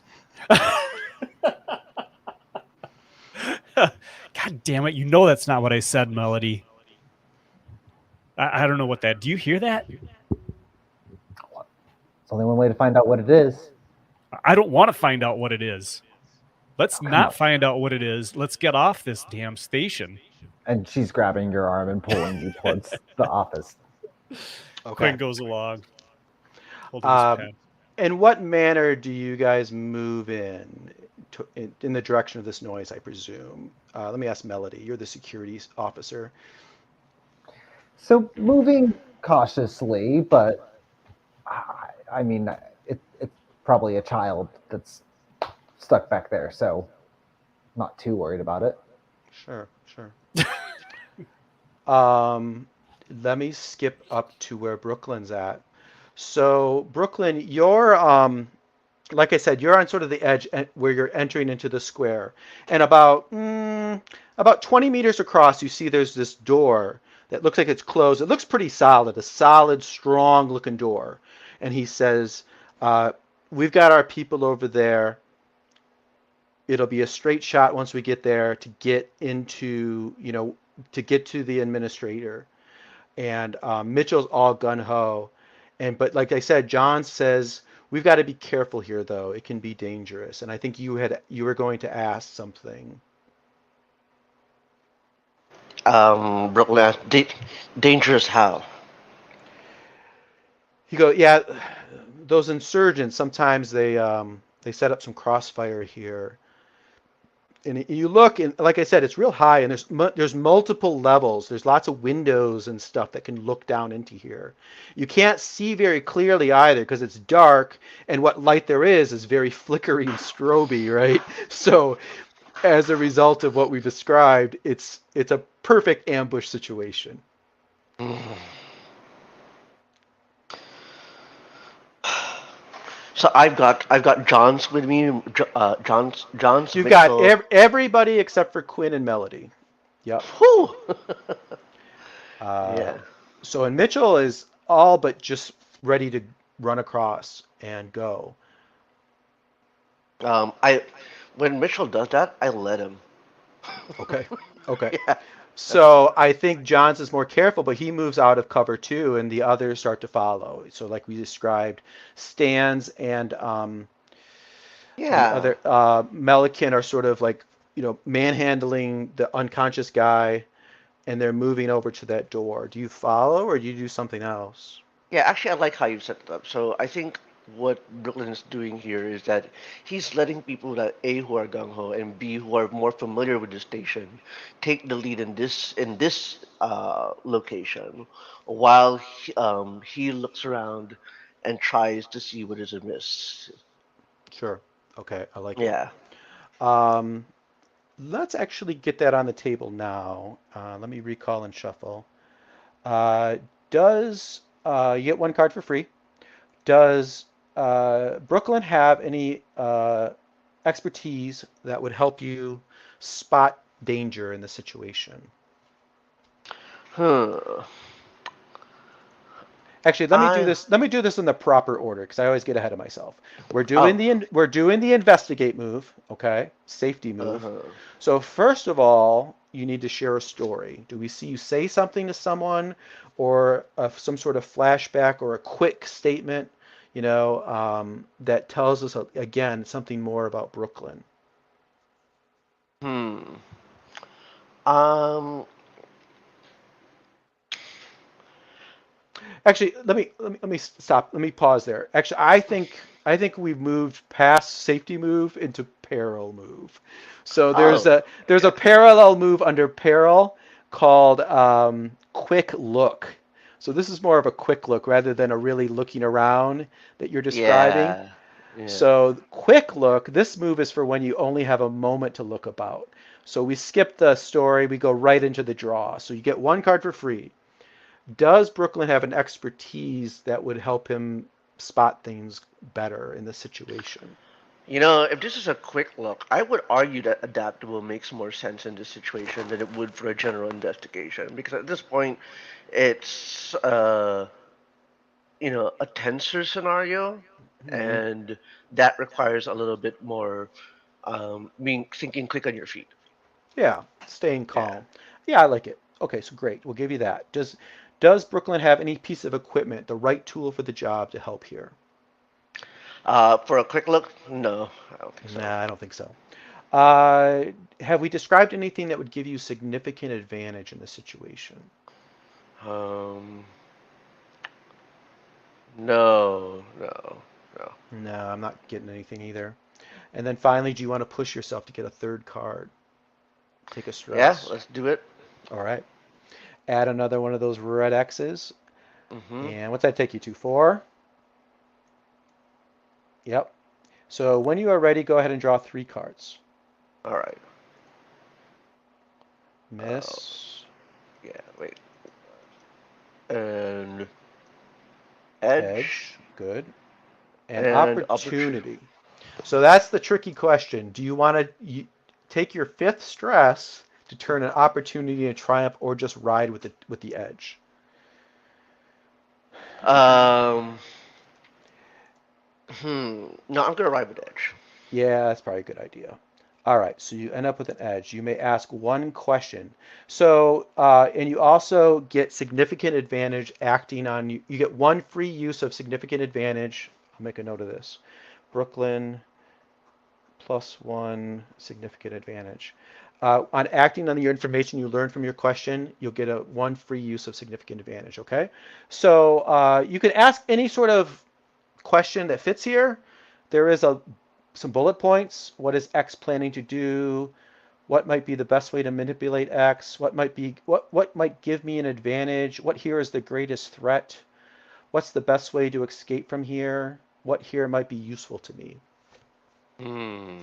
Speaker 2: God damn it! You know that's not what I said, Melody. I don't know what that. Do you hear that?
Speaker 4: There's only one way to find out what it is.
Speaker 2: I don't want to find out what it is. Let's
Speaker 4: Come
Speaker 2: not
Speaker 4: on.
Speaker 2: find out what it is. Let's get off this damn station.
Speaker 4: And she's grabbing your arm and pulling you towards the office.
Speaker 1: Okay.
Speaker 2: Quinn goes along, holding his
Speaker 1: Um,
Speaker 2: pen.
Speaker 1: in what manner do you guys move in the direction of this noise, I presume? Let me ask Melody. You're the security officer.
Speaker 4: So moving cautiously, but I mean, it's probably a child that's stuck back there, so not too worried about it.
Speaker 1: Sure, sure. Um, let me skip up to where Brooklyn's at. So, Brooklyn, you're like I said, you're on sort of the edge where you're entering into the square, and about 20 meters across, you see there's this door that looks like it's closed. It looks pretty solid, a solid, strong-looking door. And he says, uh, "We've got our people over there. It'll be a straight shot once we get there to get into, to get to the administrator." And Mitchell's all gun ho, but like I said, John says we've got to be careful here, though. It can be dangerous. And I think you were going to ask something.
Speaker 5: Brooklyn asked, dangerous how?
Speaker 1: He goes, yeah, those insurgents sometimes they set up some crossfire here. And you look, and like I said, it's real high, and there's multiple levels. There's lots of windows and stuff that can look down into here. You can't see very clearly either because it's dark, and what light there is very flickery and stroby, right? So as a result of what we've described, it's a perfect ambush situation.
Speaker 5: So I've got John's with me. John's
Speaker 1: You've got
Speaker 5: Mitchell.
Speaker 1: everybody except for Quinn and Melody. Yep.
Speaker 5: Whew.
Speaker 1: Uh,
Speaker 5: Yeah.
Speaker 1: so and Mitchell is all but just ready to run across and go.
Speaker 5: I when Mitchell does that, I let him.
Speaker 1: Okay. Okay.
Speaker 5: Yeah.
Speaker 1: So I think Johns is more careful, but he moves out of cover too, and the others start to follow. So like we described, Stans and the
Speaker 5: Yeah.
Speaker 1: other Melican are sort of like manhandling the unconscious guy, and they're moving over to that door. Do you follow or do you do something else?
Speaker 5: Yeah, actually, I like how you set it up. So I think what Brooklyn is doing here is that he's letting people that A who are gung ho and B who are more familiar with the station take the lead in this location, while he looks around and tries to see what is amiss.
Speaker 1: Sure. Okay, I like it.
Speaker 5: Yeah.
Speaker 1: Um, let's actually get that on the table now. Let me recall and shuffle. Uh, does you get one card for free? Does Brooklyn have any expertise that would help you spot danger in the situation?
Speaker 5: Huh.
Speaker 1: Actually, let me do
Speaker 5: I.
Speaker 1: this. Let me do this in the proper order because I always get ahead of myself.
Speaker 5: Oh.
Speaker 1: We're doing the investigate move, okay? Safety move.
Speaker 5: Uh-huh.
Speaker 1: So first of all, you need to share a story. Do we see you say something to someone, or some sort of flashback or a quick statement, that tells us again something more about Brooklyn?
Speaker 5: Hmm. Um.
Speaker 1: Actually, let me stop. Let me pause there. Actually, I think we've moved past safety move into peril move. So there's
Speaker 5: Oh.
Speaker 1: a parallel move under peril called quick look. So this is more of a quick look rather than a really looking around that you're describing.
Speaker 5: Yeah. Yeah.
Speaker 1: So quick look, this move is for when you only have a moment to look about. So we skip the story, we go right into the draw. So you get one card for free. Does Brooklyn have an expertise that would help him spot things better in this situation?
Speaker 5: If this is a quick look, I would argue that adaptable makes more sense in this situation than it would for a general investigation. Because at this point, it's a tensor scenario,
Speaker 1: Hmm.
Speaker 5: and that requires a little bit more being thinking quick on your feet.
Speaker 1: Yeah, staying
Speaker 5: Yeah.
Speaker 1: calm. Yeah, I like it. Okay, so great. We'll give you that. Does Brooklyn have any piece of equipment, the right tool for the job to help here?
Speaker 5: For a quick look, no, I don't think so.
Speaker 1: Nah, I don't think so. Uh, have we described anything that would give you significant advantage in the situation?
Speaker 5: Um, no, no, no.
Speaker 1: No, I'm not getting anything either. And then finally, do you want to push yourself to get a third card? Take a
Speaker 5: Yeah,
Speaker 1: stress.
Speaker 5: let's do it.
Speaker 1: All right. Add another one of those red X's.
Speaker 5: Mm-hmm.
Speaker 1: And what's that take you to? 4? Yep. So when you are ready, go ahead and draw 3 cards.
Speaker 5: All right. Uh,
Speaker 1: Miss,
Speaker 5: yeah, wait. And edge
Speaker 1: edge, good. And
Speaker 5: and opportunity.
Speaker 1: opportunity. So that's the tricky question. Do you want to take your 5th stress to turn an opportunity into triumph, or just ride with the edge?
Speaker 5: Um, No, I'm gonna ride with edge.
Speaker 1: Yeah, that's probably a good idea. All right, so you end up with an edge. You may ask one question. So, and you also get significant advantage acting on you. You get one free use of significant advantage. I'll make a note of this. Brooklyn +1 significant advantage. On acting on the information you learned from your question, you'll get a one free use of significant advantage. Okay, so you can ask any sort of question that fits here. There is some bullet points. What is X planning to do? What might be the best way to manipulate X? What might give me an advantage? What here is the greatest threat? What's the best way to escape from here? What here might be useful to me?
Speaker 5: Hmm.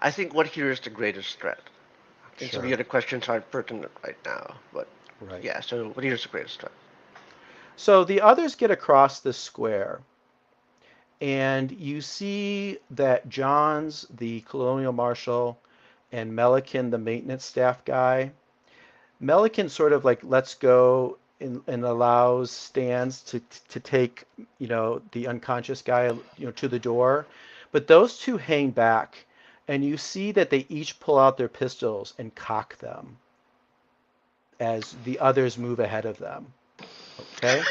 Speaker 5: I think what here is the greatest threat. I think some of the
Speaker 1: Sure.
Speaker 5: other questions aren't pertinent right now, but
Speaker 1: Right.
Speaker 5: yeah. So what here is the greatest threat?
Speaker 1: So the others get across the square, and you see that Johns, the colonial marshal, and Melican, the maintenance staff guy, Melican sort of like lets go and allows Stans to take, the unconscious guy, to the door. But those two hang back, and you see that they each pull out their pistols and cock them as the others move ahead of them. Okay?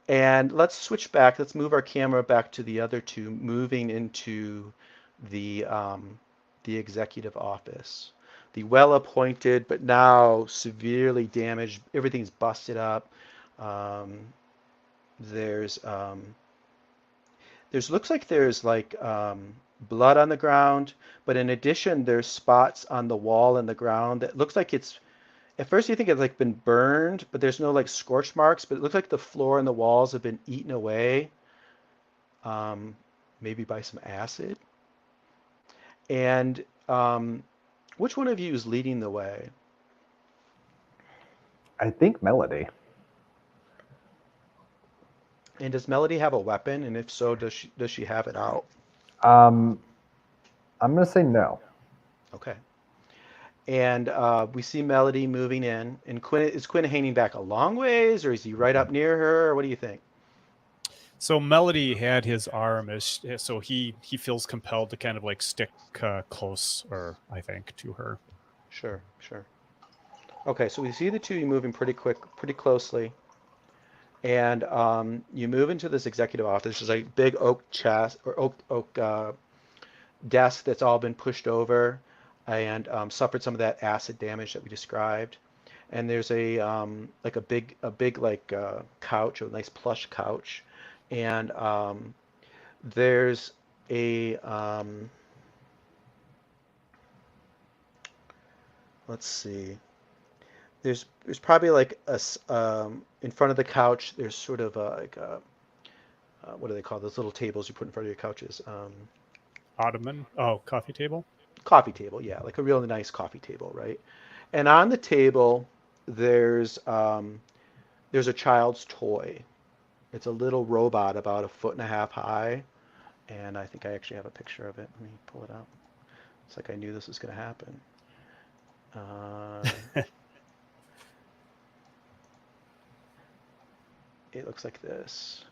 Speaker 1: And let's switch back. Let's move our camera back to the other two, moving into the executive office. The well-appointed, but now severely damaged. Everything's busted up. Um, there's looks like there's like blood on the ground, but in addition, there's spots on the wall and the ground that looks like it's. At first, you think it's like been burned, but there's no like scorch marks. But it looks like the floor and the walls have been eaten away, um, maybe by some acid. And which one of you is leading the way?
Speaker 4: I think Melody.
Speaker 1: And does Melody have a weapon? And if so, does she have it out?
Speaker 4: Um, I'm gonna say no.
Speaker 1: Okay. And we see Melody moving in. And Quinn hanging back a long ways, or is he right up near her? Or what do you think?
Speaker 2: So Melody had his arm so he feels compelled to kind of like stick close, or I think, to her.
Speaker 1: Sure, sure. Okay, so we see the two of you moving pretty quick, pretty closely. And you move into this executive office. There's a big oak chest or oak desk that's all been pushed over and suffered some of that acid damage that we described. And there's a big like couch, a nice plush couch, and there's a let's see. There's probably like in front of the couch. There's sort of like what do they call those little tables you put in front of your couches?
Speaker 2: Ottoman. Oh, coffee table.
Speaker 1: Coffee table, yeah, like a really nice coffee table, right? And on the table, there's there's a child's toy. It's a little robot about a foot and a half high, and I think I actually have a picture of it. Let me pull it out. It's like I knew this was going to happen. It looks like this.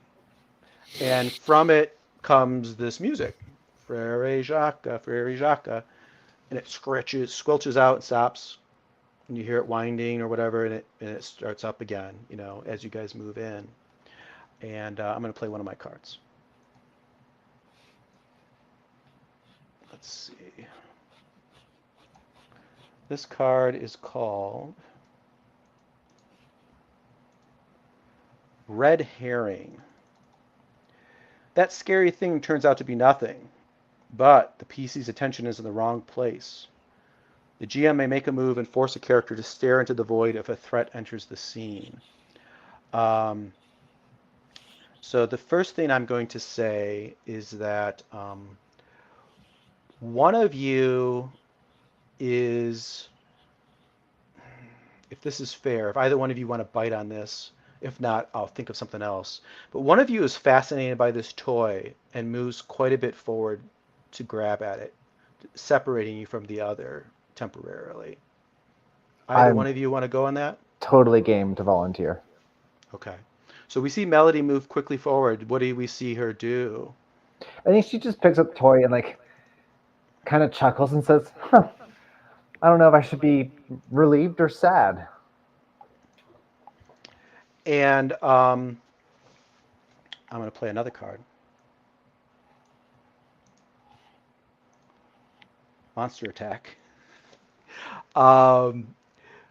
Speaker 1: And from it comes this music. Frere Jacques, Frere Jacques. And it squelches out and stops. And you hear it winding or whatever, and it starts up again, as you guys move in. And I'm going to play one of my cards. Let's see. This card is called Red Herring. That scary thing turns out to be nothing, but the PC's attention is in the wrong place. The GM may make a move and force a character to stare into the void if a threat enters the scene. So the first thing I'm going to say is that one of you is, if this is fair, if either one of you want to bite on this, if not, I'll think of something else. But one of you is fascinated by this toy and moves quite a bit forward to grab at it, separating you from the other temporarily. Either one of you want to go on that?
Speaker 4: Totally game to volunteer.
Speaker 1: Okay. So we see Melody move quickly forward. What do we see her do?
Speaker 4: I think she just picks up the toy and like kind of chuckles and says, "Huh, I don't know if I should be relieved or sad."
Speaker 1: And I'm going to play another card. Monster attack.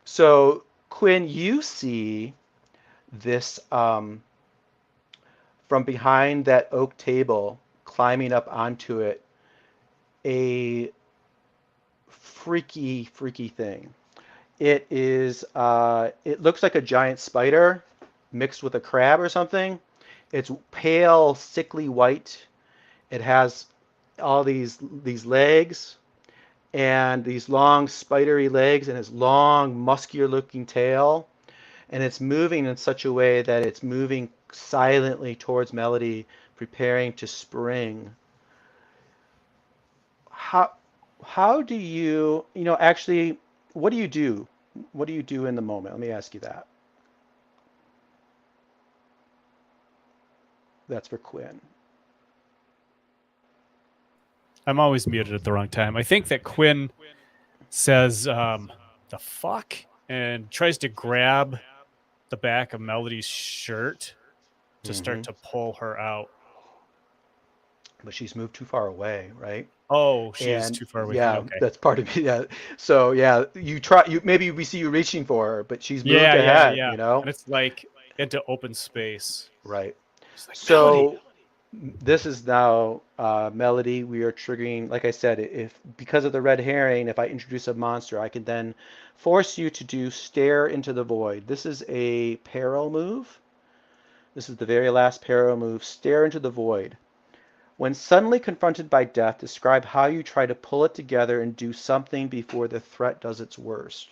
Speaker 1: So Quinn, you see this from behind that oak table, climbing up onto it, a freaky thing. It is it looks like a giant spider mixed with a crab or something. It's pale, sickly white. It has all these legs and these long spidery legs and its long muscular looking tail, and it's moving in such a way that it's moving silently towards Melody, preparing to spring. How do you actually, what do you do? What do you do in the moment? Let me ask you that. That's for Quinn.
Speaker 2: I'm always muted at the wrong time. I think that Quinn says, the fuck? And tries to grab the back of Melody's shirt to start to pull her out.
Speaker 1: But she's moved too far away, right?
Speaker 2: Oh, she is too far away.
Speaker 1: Yeah,
Speaker 2: Okay.
Speaker 1: that's part of it. Yeah. So yeah, maybe we see you reaching for her, but she's moved ahead,
Speaker 2: And it's like into open space.
Speaker 1: Right.
Speaker 2: Like,
Speaker 1: so
Speaker 2: Melody.
Speaker 1: This is now Melody. We are triggering, like I said, if because of the red herring, if I introduce a monster, I can then force you to do stare into the void. This is a peril move. This is the very last peril move, stare into the void. When suddenly confronted by death, describe how you try to pull it together and do something before the threat does its worst.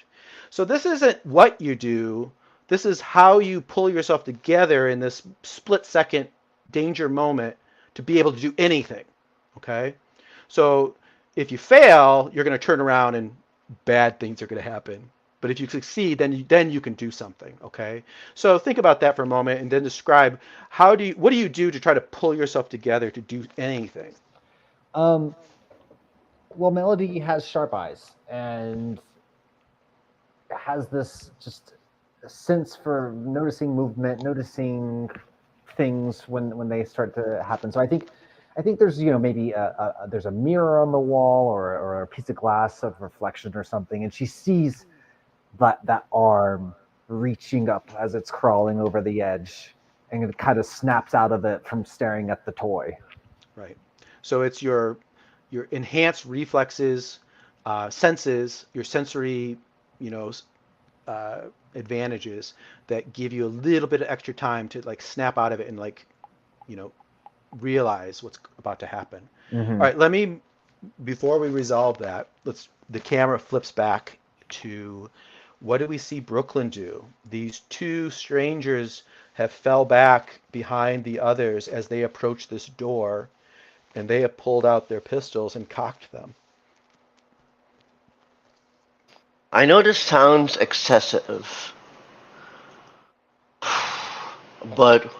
Speaker 1: So this isn't what you do. This is how you pull yourself together in this split-second danger moment to be able to do anything. Okay? So if you fail, you're going to turn around and bad things are going to happen. But if you succeed, then you can do something. Okay? So think about that for a moment and then describe what do you do to try to pull yourself together to do anything?
Speaker 4: Well, Melody has sharp eyes and has this just sense for noticing movement, noticing things when they start to happen. So I think there's maybe there's a mirror on the wall or a piece of glass of reflection or something, and she sees that arm reaching up as it's crawling over the edge, and it kind of snaps out of it from staring at the toy.
Speaker 1: Right. So it's your enhanced reflexes, senses, your sensory you know, advantages that give you a little bit of extra time to like snap out of it and like, you know, realize what's about to happen. All
Speaker 4: Hmm.
Speaker 1: right, let me before we resolve that, the camera flips back to what do we see Brooklyn do? These two strangers have fell back behind the others as they approach this door, and they have pulled out their pistols and cocked them.
Speaker 5: I know this sounds excessive, but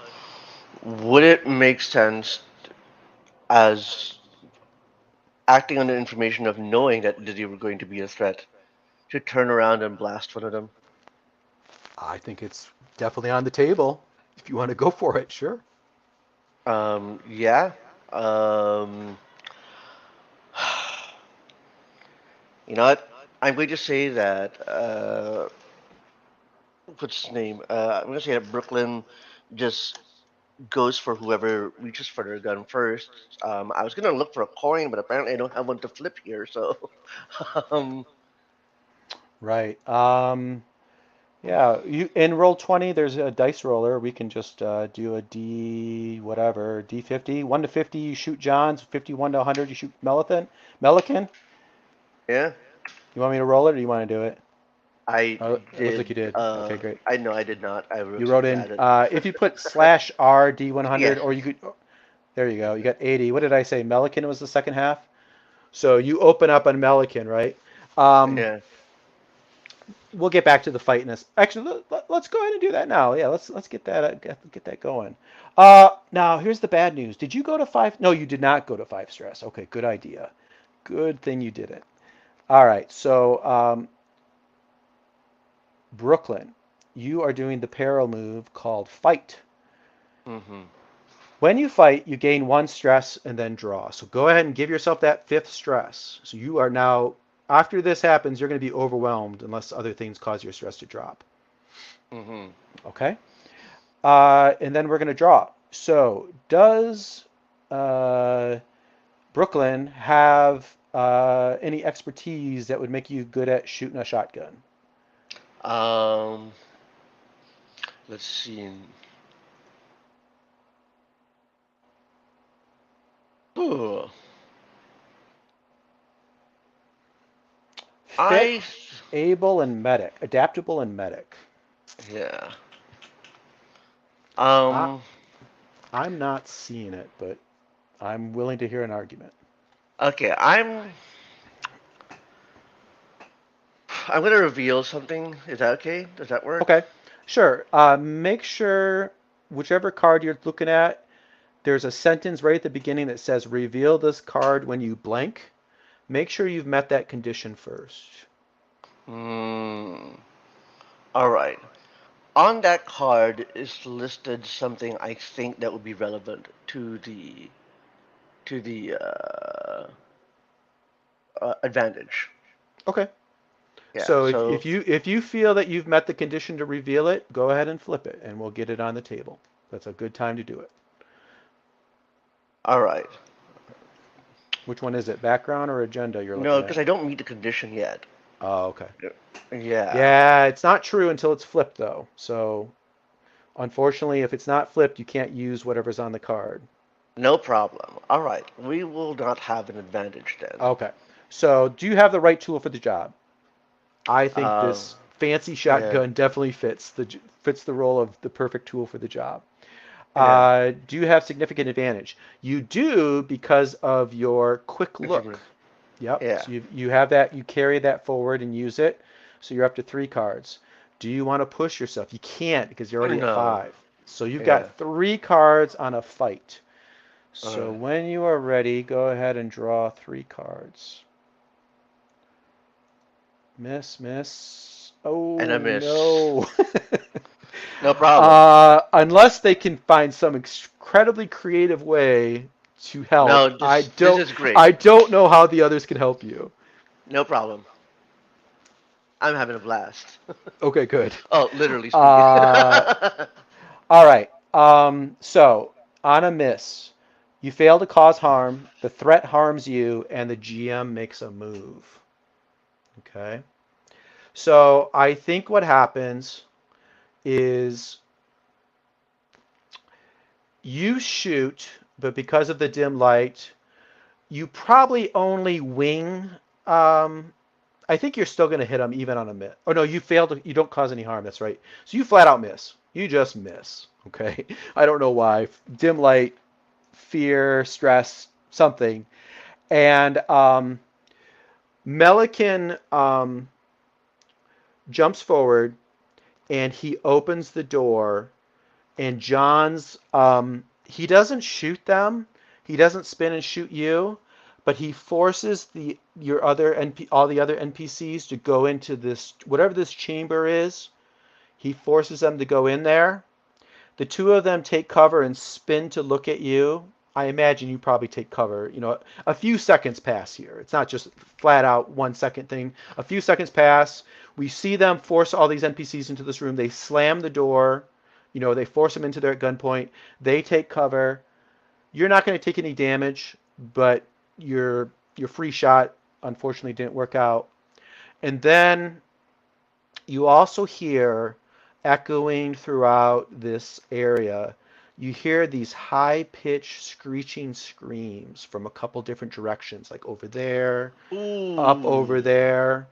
Speaker 5: would it make sense as acting on the information of knowing that they were going to be a threat to turn around and blast one of them?
Speaker 1: I think it's definitely on the table. If you want to go for it, sure.
Speaker 5: Yeah. Um, you know what? I'm going to say that. What's his name? I'm going to say that Brooklyn just goes for whoever reaches for their gun first. I was going to look for a coin, but apparently I don't have one to flip here. So, um,
Speaker 1: Right. Yeah, you in roll 20, there's a dice roller. We can just do a D whatever, D50. 1 to 50, you shoot Johns. 51 to 100, you shoot Melican.
Speaker 5: yeah,
Speaker 1: You want me to roll it or you want to do it?
Speaker 5: I
Speaker 1: Oh, it looks like you
Speaker 5: did.
Speaker 1: did. Okay, great.
Speaker 5: I know I did not. I
Speaker 1: You
Speaker 5: was
Speaker 1: wrote in,
Speaker 5: bad at.
Speaker 1: if you put slash R
Speaker 5: Yeah,
Speaker 1: D100, or you could, oh, there you go. You got 80. What did I say? Melican was the second half. So you open up on Melican, right? Um,
Speaker 5: yeah.
Speaker 1: we'll get back to the fight in this. Actually, let's go ahead and do that now. Yeah, let's get that get that going. Now here's the bad news. Did you go to five? No, you did not go to five stress. Okay, good idea. Good thing you did it. All right, so Brooklyn, you are doing the peril move called fight.
Speaker 5: Hmm.
Speaker 1: When you fight, you gain one stress and then draw. So go ahead and give yourself that fifth stress. So you are now, after this happens, you're going to be overwhelmed unless other things cause your stress to drop.
Speaker 5: Hmm.
Speaker 1: Okay? And then we're going to draw. So does uh, Brooklyn have any expertise that would make you good at shooting a shotgun?
Speaker 5: Um, let's see. Ooh,
Speaker 1: Fit,
Speaker 5: I
Speaker 1: able, and medic. Adaptable and medic.
Speaker 5: yeah.
Speaker 1: I,
Speaker 5: Um,
Speaker 1: I'm not seeing it, but I'm willing to hear an argument.
Speaker 5: okay. I'm gonna reveal something. Is that okay? Does that work?
Speaker 1: Okay, sure. Make sure whichever card you're looking at, there's a sentence right at the beginning that says reveal this card when you blank. Make sure you've met that condition first.
Speaker 5: Hmm. All right. On that card is listed something I think that would be relevant to the advantage.
Speaker 1: Okay.
Speaker 5: Yeah.
Speaker 1: So
Speaker 5: So
Speaker 1: if you feel that you've met the condition to reveal it, go ahead and flip it, and we'll get it on the table. That's a good time to do it.
Speaker 5: all right.
Speaker 1: Which one is it? Background or agenda you're
Speaker 5: No,
Speaker 1: looking
Speaker 5: because
Speaker 1: at?
Speaker 5: I don't meet the condition yet.
Speaker 1: Oh, okay.
Speaker 5: Yeah.
Speaker 1: Yeah, it's not true until it's flipped though. So unfortunately, if it's not flipped, you can't use whatever's on the card.
Speaker 5: No problem. All right. We will not have an advantage then.
Speaker 1: Okay. So do you have the right tool for the job? I think
Speaker 5: Uh,
Speaker 1: this fancy
Speaker 5: yeah.
Speaker 1: shotgun definitely fits the role of the perfect tool for the job.
Speaker 5: Yeah.
Speaker 1: Do you have significant advantage? You do because of your quick look.
Speaker 5: Infrared.
Speaker 1: Yep.
Speaker 5: Yeah.
Speaker 1: So you have that. You carry that forward and use it. So you're up to 3 cards. Do you want to push yourself? You can't because you're already at
Speaker 5: No.
Speaker 1: 5. So you've
Speaker 5: Yeah.
Speaker 1: got 3 cards on a fight.
Speaker 5: All
Speaker 1: So
Speaker 5: right.
Speaker 1: when you are ready, go ahead and draw 3 cards. Miss, miss.
Speaker 5: And I
Speaker 1: Oh
Speaker 5: miss.
Speaker 1: no.
Speaker 5: No problem.
Speaker 1: Unless they can find some incredibly creative way to help,
Speaker 5: No, this is great.
Speaker 1: I don't know how the others can help you.
Speaker 5: No problem. I'm having a blast.
Speaker 1: Okay, good.
Speaker 5: Oh, literally speaking.
Speaker 1: Uh, all right. So on a miss, you fail to cause harm, the threat harms you, and the GM makes a move. Okay. So I think what happens is you shoot, but because of the dim light, you probably only wing. Um, I think you're still going to hit them even on a miss. Oh no, you failed. You don't cause any harm. That's right. So you flat out miss. You just miss. Okay. I don't know why. Dim light, fear, stress, something. And Melican jumps forward and he opens the door. And John's he doesn't shoot them. He doesn't spin and shoot you, but he forces all the other NPCs to go into this whatever this chamber is. He forces them to go in there. The two of them take cover and spin to look at you. I imagine you probably take cover. You know, a few seconds pass here. It's not just flat out 1 second thing. A few seconds pass. We see them force all these NPCs into this room. They slam the door. You know, they force them into there at gunpoint. They take cover. You're not going to take any damage, but your free shot unfortunately didn't work out. And then you also hear echoing throughout this area, you hear these high-pitched screeching screams from a couple different directions, like over there, up over
Speaker 5: Ooh.
Speaker 1: there.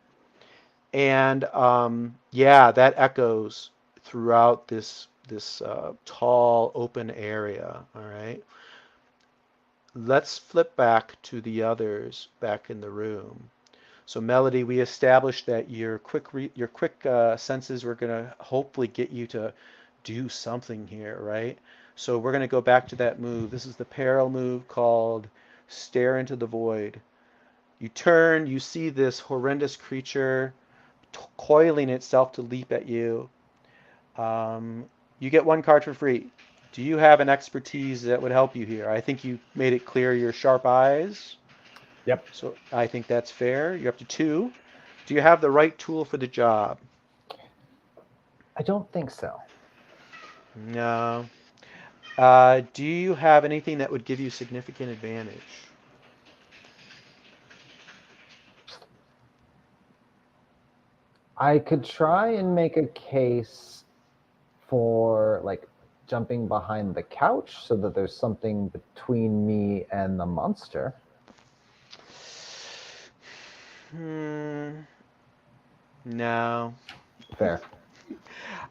Speaker 1: And yeah, that echoes throughout this tall open area. All right. Let's flip back to the others back in the room. So Melody, we established that your quick senses were going to hopefully get you to do something here, right? So we're going to go back to that move. This is the peril move called Stare into the Void. You turn, you see this horrendous creature coiling itself to leap at you. Um, you get 1 card for free. Do you have an expertise that would help you here? I think you made it clear your sharp eyes.
Speaker 4: Yep.
Speaker 1: So I think that's fair. You're up to 2. Do you have the right tool for the job?
Speaker 4: I don't think so.
Speaker 1: No. Do you have anything that would give you significant advantage?
Speaker 4: I could try and make a case for like jumping behind the couch so that there's something between me and the monster.
Speaker 1: No.
Speaker 4: Fair.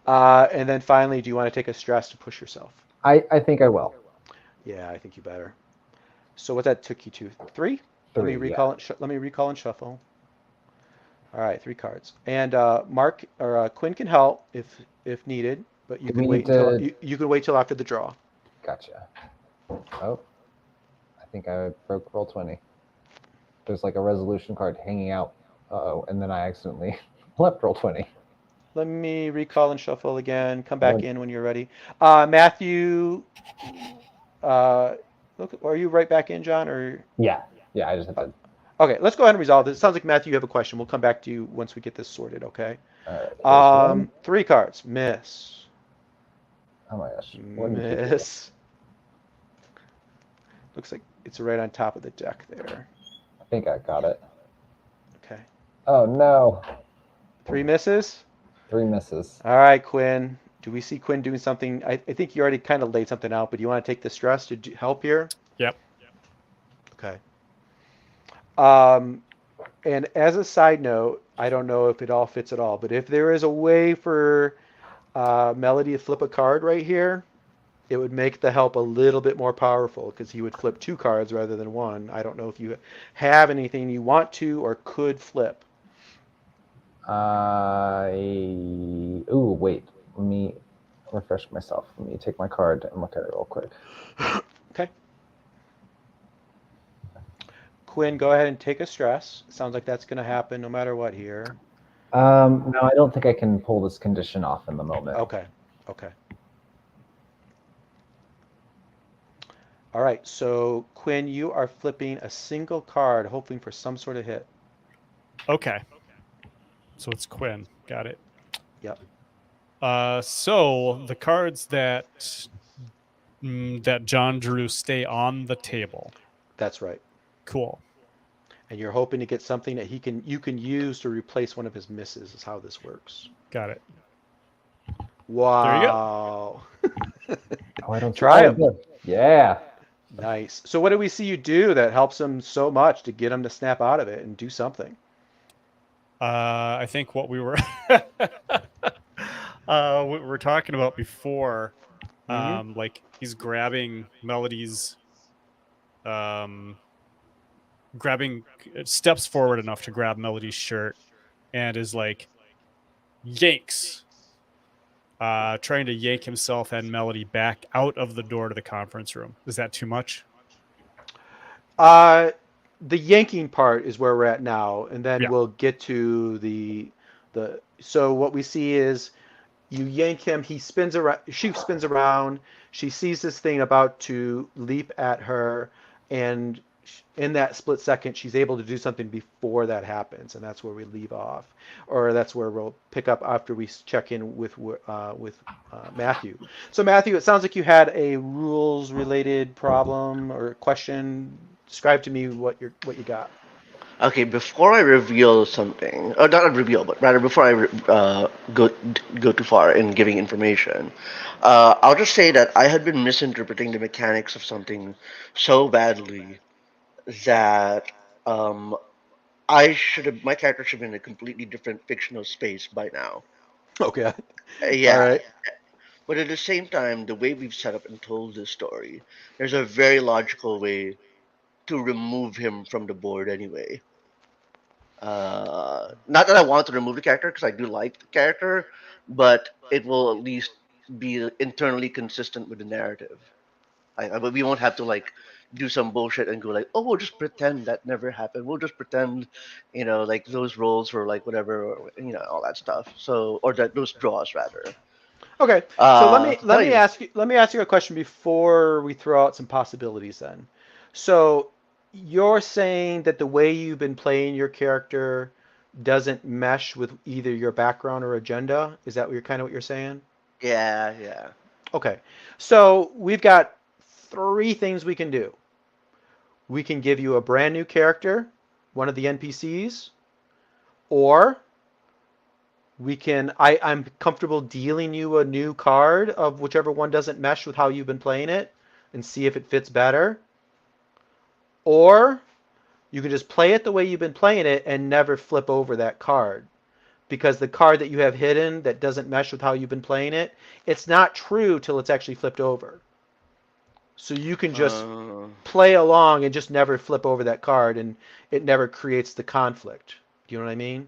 Speaker 1: And then finally, do you want to take a stress to push yourself?
Speaker 4: I think I will.
Speaker 1: Yeah, I think you better. So what that took you to? 3? Let me
Speaker 4: 3,
Speaker 1: recall it. Let me recall and shuffle. All right, 3 cards. And Mark or Quinn can help if needed, but you
Speaker 4: Do
Speaker 1: can
Speaker 4: we
Speaker 1: wait
Speaker 4: need
Speaker 1: until
Speaker 4: to?
Speaker 1: you can wait till after the draw.
Speaker 4: Gotcha. Oh, I think I broke roll 20. There's like a resolution card hanging out. Uh-oh, and then I accidentally left roll 20.
Speaker 1: Let me recall and shuffle again. Come back
Speaker 4: What?
Speaker 1: in when you're ready. Matthew, look, are you right back in, John? Or
Speaker 4: Yeah, I just had to.
Speaker 1: okay, let's go ahead and resolve this. It sounds like Matthew, you have a question. We'll come back to you once we get this sorted. Okay.
Speaker 4: All right, here's one.
Speaker 1: 3 cards. Miss.
Speaker 4: Oh my gosh, what did you do?
Speaker 1: Miss. Looks like it's right on top of the deck there.
Speaker 4: I think I got it.
Speaker 1: Okay.
Speaker 4: Oh no,
Speaker 1: 3 misses.
Speaker 4: 3 misses.
Speaker 1: All right, Quinn. Do we see Quinn doing something? I think you already kind of laid something out, but do you want to take the stress to help here?
Speaker 2: Yep.
Speaker 1: Okay. And as a side note, I don't know if it all fits at all, but if there is a way for Melody to flip a card right here, it would make the help a little bit more powerful because he would flip 2 cards rather than 1. I don't know if you have anything you want to or could flip.
Speaker 4: Ooh, wait. Let me refresh myself. Let me take my card and look at it real quick.
Speaker 1: Okay. Quinn, go ahead and take a stress. Sounds like that's going to happen no matter what here.
Speaker 4: No, I don't think I can pull this condition off in the moment.
Speaker 1: Okay. Okay. All right. So Quinn, you are flipping a single card, hoping for some sort of hit.
Speaker 2: Okay. So it's Quinn. Got it.
Speaker 1: Yep.
Speaker 2: So the cards that John drew stay on the table.
Speaker 1: That's right.
Speaker 2: Cool.
Speaker 1: and you're hoping to get something that you can use to replace one of his misses. Is how this works.
Speaker 2: Got it. There you go.
Speaker 1: Wow.
Speaker 4: Oh, I don't see.
Speaker 1: Try
Speaker 4: Oh,
Speaker 1: him.
Speaker 4: good. Yeah.
Speaker 1: Nice. So what do we see you do that helps him so much to get him to snap out of it and do something?
Speaker 2: I think what we were what we were talking about before,
Speaker 1: Hmm.
Speaker 2: like he's grabbing Melody's, um, grabbing steps forward enough to grab Melody's shirt, and is like yanks, trying to yank himself and Melody back out of the door to the conference room. Is that too much?
Speaker 1: Uh, the yanking part is where we're at now, and then
Speaker 2: Yeah.
Speaker 1: we'll get to the. So what we see is you yank him. He spins around. She spins around. She sees this thing about to leap at her, and in that split second, she's able to do something before that happens, and that's where we leave off, or that's where we'll pick up after we check in with Matthew. So Matthew, it sounds like you had a rules-related problem or question. Describe to me what you got.
Speaker 5: Okay, before I reveal something, or not reveal, but rather before I go too far in giving information, I'll just say that I had been misinterpreting the mechanics of something so badly that um, my character should be in a completely different fictional space by now.
Speaker 1: Okay. All
Speaker 5: Yeah,
Speaker 1: right.
Speaker 5: but at the same time, the way we've set up and told this story, there's a very logical way to remove him from the board anyway. Not that I want to remove the character because I do like the character, but it will at least be internally consistent with the narrative. But we won't have to like do some bullshit and go like, oh, we'll just pretend that never happened. We'll just pretend, like those roles were like whatever, or, all that stuff. So, or that those draws rather.
Speaker 1: Okay. So let me
Speaker 5: To
Speaker 1: let
Speaker 5: tell
Speaker 1: me
Speaker 5: you,
Speaker 1: ask you a question before we throw out some possibilities then. So you're saying that the way you've been playing your character doesn't mesh with either your background or agenda? Is that what you're kind of what you're saying?
Speaker 5: yeah, yeah.
Speaker 1: Okay. So we've got three things we can do. We can give you a brand new character, one of the NPCs, or I'm comfortable dealing you a new card of whichever one doesn't mesh with how you've been playing it and see if it fits better. Or you can just play it the way you've been playing it and never flip over that card. Because the card that you have hidden that doesn't mesh with how you've been playing it, it's not true till it's actually flipped over. So you can just
Speaker 5: Uh,
Speaker 1: play along and just never flip over that card and it never creates the conflict. Do you know what I mean?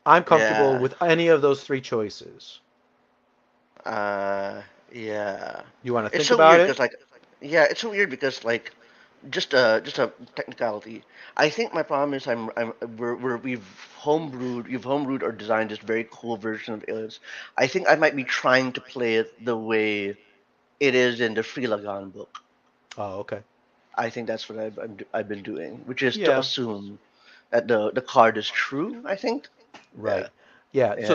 Speaker 1: I'm comfortable
Speaker 5: yeah.
Speaker 1: with any of those three choices.
Speaker 5: Uh, yeah.
Speaker 1: You want to
Speaker 5: It's
Speaker 1: think
Speaker 5: so
Speaker 1: about
Speaker 5: weird
Speaker 1: it?
Speaker 5: because yeah, it's so weird because just a technicality. I think my problem is we've homebrewed or designed this very cool version of Aliens. I think I might be trying to play it the way it is in the Free Lagan book.
Speaker 1: Oh, okay.
Speaker 5: I think that's what I've been doing, which is to
Speaker 1: Yeah,
Speaker 5: assume that the card is true. I think. Yeah,
Speaker 1: right. Yeah. So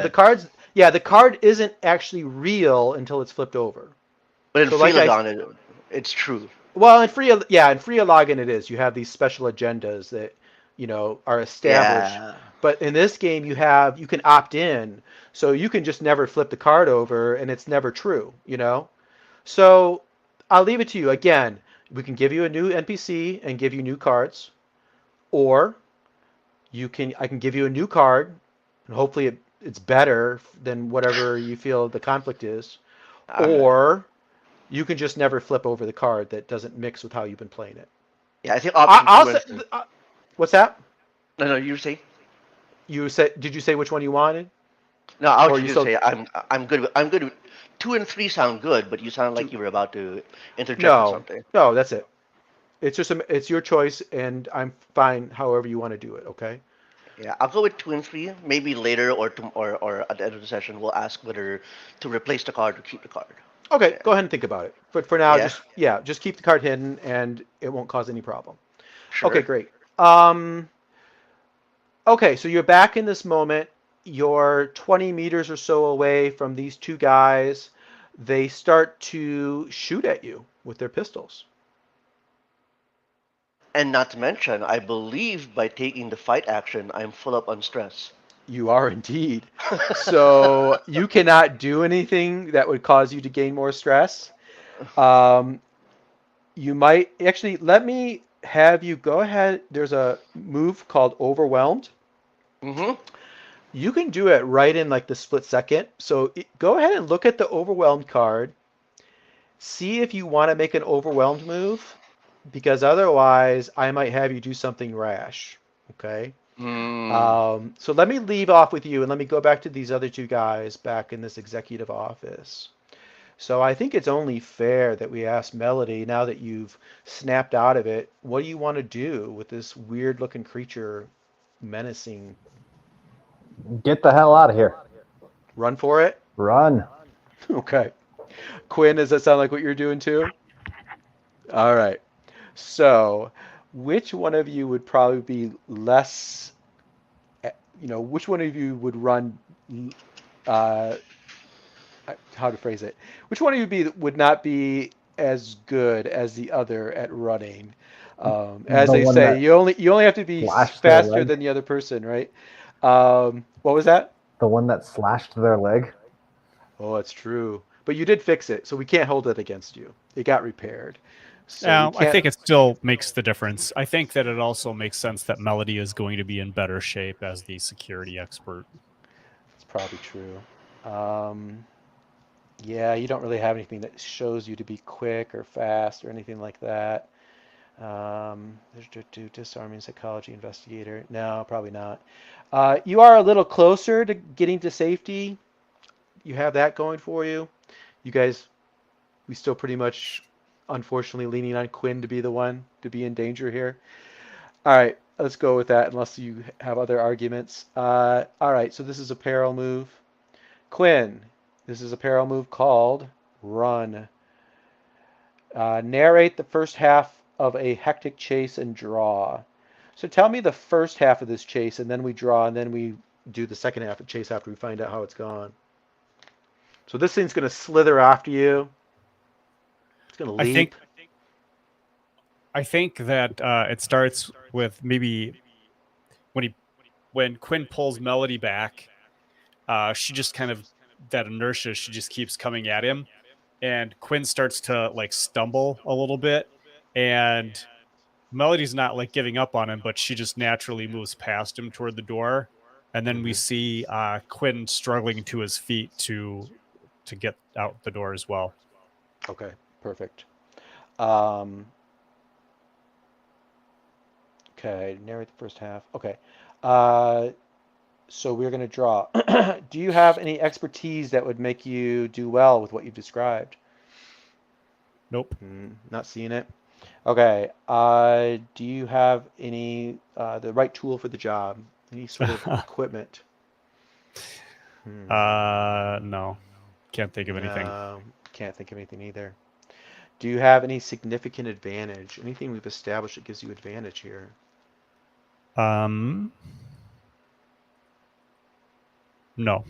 Speaker 5: yeah.
Speaker 1: the card isn't actually real until it's flipped over.
Speaker 5: But in
Speaker 1: So
Speaker 5: Free
Speaker 1: like
Speaker 5: Lagan, it's true.
Speaker 1: well, in free login it is. You have these special agendas that, are established.
Speaker 5: Yeah.
Speaker 1: But in this game you can opt in. So you can just never flip the card over and it's never true. So I'll leave it to you. Again, we can give you a new NPC and give you new cards, or I can give you a new card, and hopefully it's better than whatever you feel the conflict is,
Speaker 5: All right.
Speaker 1: or you can just never flip over the card that doesn't mix with how you've been playing it.
Speaker 5: Yeah, I think
Speaker 1: I,
Speaker 5: option
Speaker 1: I'll
Speaker 5: two
Speaker 1: say,
Speaker 5: is the.
Speaker 1: what's that?
Speaker 5: No, no, you say.
Speaker 1: Did you say which one you wanted,
Speaker 5: No, I was
Speaker 1: or
Speaker 5: just
Speaker 1: you
Speaker 5: gonna
Speaker 1: still
Speaker 5: say I'm good. I'm good. Two and three sound good, but you sound like
Speaker 1: two?
Speaker 5: you were about to interject with
Speaker 1: No,
Speaker 5: something.
Speaker 1: no, that's it. It's your choice, and I'm fine however you want to do it. Okay.
Speaker 5: Yeah, I'll go with two and three. Maybe later or at the end of the session, we'll ask whether to replace the card or keep the card.
Speaker 1: Okay,
Speaker 5: Yeah.
Speaker 1: go ahead and think about it. But for now,
Speaker 5: Yeah.
Speaker 1: just keep the card hidden, and it won't cause any problem. Okay,
Speaker 5: Sure.
Speaker 1: great. Okay, so you're back in this moment. You're 20 meters or so away from these two guys. They start to shoot at you with their pistols.
Speaker 5: And not to mention, I believe by taking the fight action, I'm full up on stress.
Speaker 1: You are indeed. So you cannot do anything that would cause you to gain more stress. Um, you might actually let me have you go ahead. There's a move called Overwhelmed.
Speaker 5: Mm-hmm.
Speaker 1: You can do it right in like the split second. So go ahead and look at the Overwhelmed card. See if you want to make an Overwhelmed move, because otherwise I might have you do something rash. Okay.
Speaker 5: Mm.
Speaker 1: So let me leave off with you and let me go back to these other two guys back in this executive office. So I think it's only fair that we ask Melody, now that you've snapped out of it, what do you want to do with this weird looking creature menacing?
Speaker 4: Get the hell out of here.
Speaker 1: Run for it?
Speaker 4: Run.
Speaker 1: Okay. Quinn, does that sound like what you're doing too? All right. So which one of you would probably be less, which one of you would run uh, how to phrase it. Which one of you would not be as good as the other at running? As
Speaker 4: The
Speaker 1: they
Speaker 4: one
Speaker 1: say,
Speaker 4: that
Speaker 1: you only have to be
Speaker 4: slashed their
Speaker 1: faster
Speaker 4: leg.
Speaker 1: than the other person, right? What was that?
Speaker 4: The one that slashed their leg.
Speaker 1: Oh, it's true. But you did fix it, so we can't hold it against you. It got repaired. So we
Speaker 2: I
Speaker 1: can't.
Speaker 2: think it still makes the difference. I think that it also makes sense that Melody is going to be in better shape as the security expert.
Speaker 1: It's probably true. Um, yeah, you don't really have anything that shows you to be quick or fast or anything like that. Disarming psychology investigator. No, probably not. You are a little closer to getting to safety. You have that going for you. You guys, we still pretty much, unfortunately, leaning on Quinn to be the one to be in danger here. All right, let's go with that unless you have other arguments. All right, so this is a peril move. Quinn, this is a peril move called Run. Narrate the first half of a hectic chase and draw. So tell me the first half of this chase, and then we draw, and then we do the second half of chase after we find out how it's gone. So this thing's going to slither after you. It's going to
Speaker 2: I
Speaker 1: leap.
Speaker 2: think that it starts with maybe when Quinn pulls Melody back, she just kind of that inertia. She just keeps coming at him, and Quinn starts to like stumble a little bit, and Melody's not like giving up on him, but she just naturally moves past him toward the door, and then we see Quinn struggling to his feet to get out the door as well.
Speaker 1: Okay, perfect. Um, okay, narrate the first half. Okay. Uh, so we're going to draw. Do you have any expertise that would make you do well with what you've described?
Speaker 2: Nope.
Speaker 1: Not seeing it. Okay. Do you have any the right tool for the job? Any sort of equipment?
Speaker 2: No, can't think of anything.
Speaker 1: No, can't think of anything either. Do you have any significant advantage? Anything we've established that gives you advantage here?
Speaker 2: No.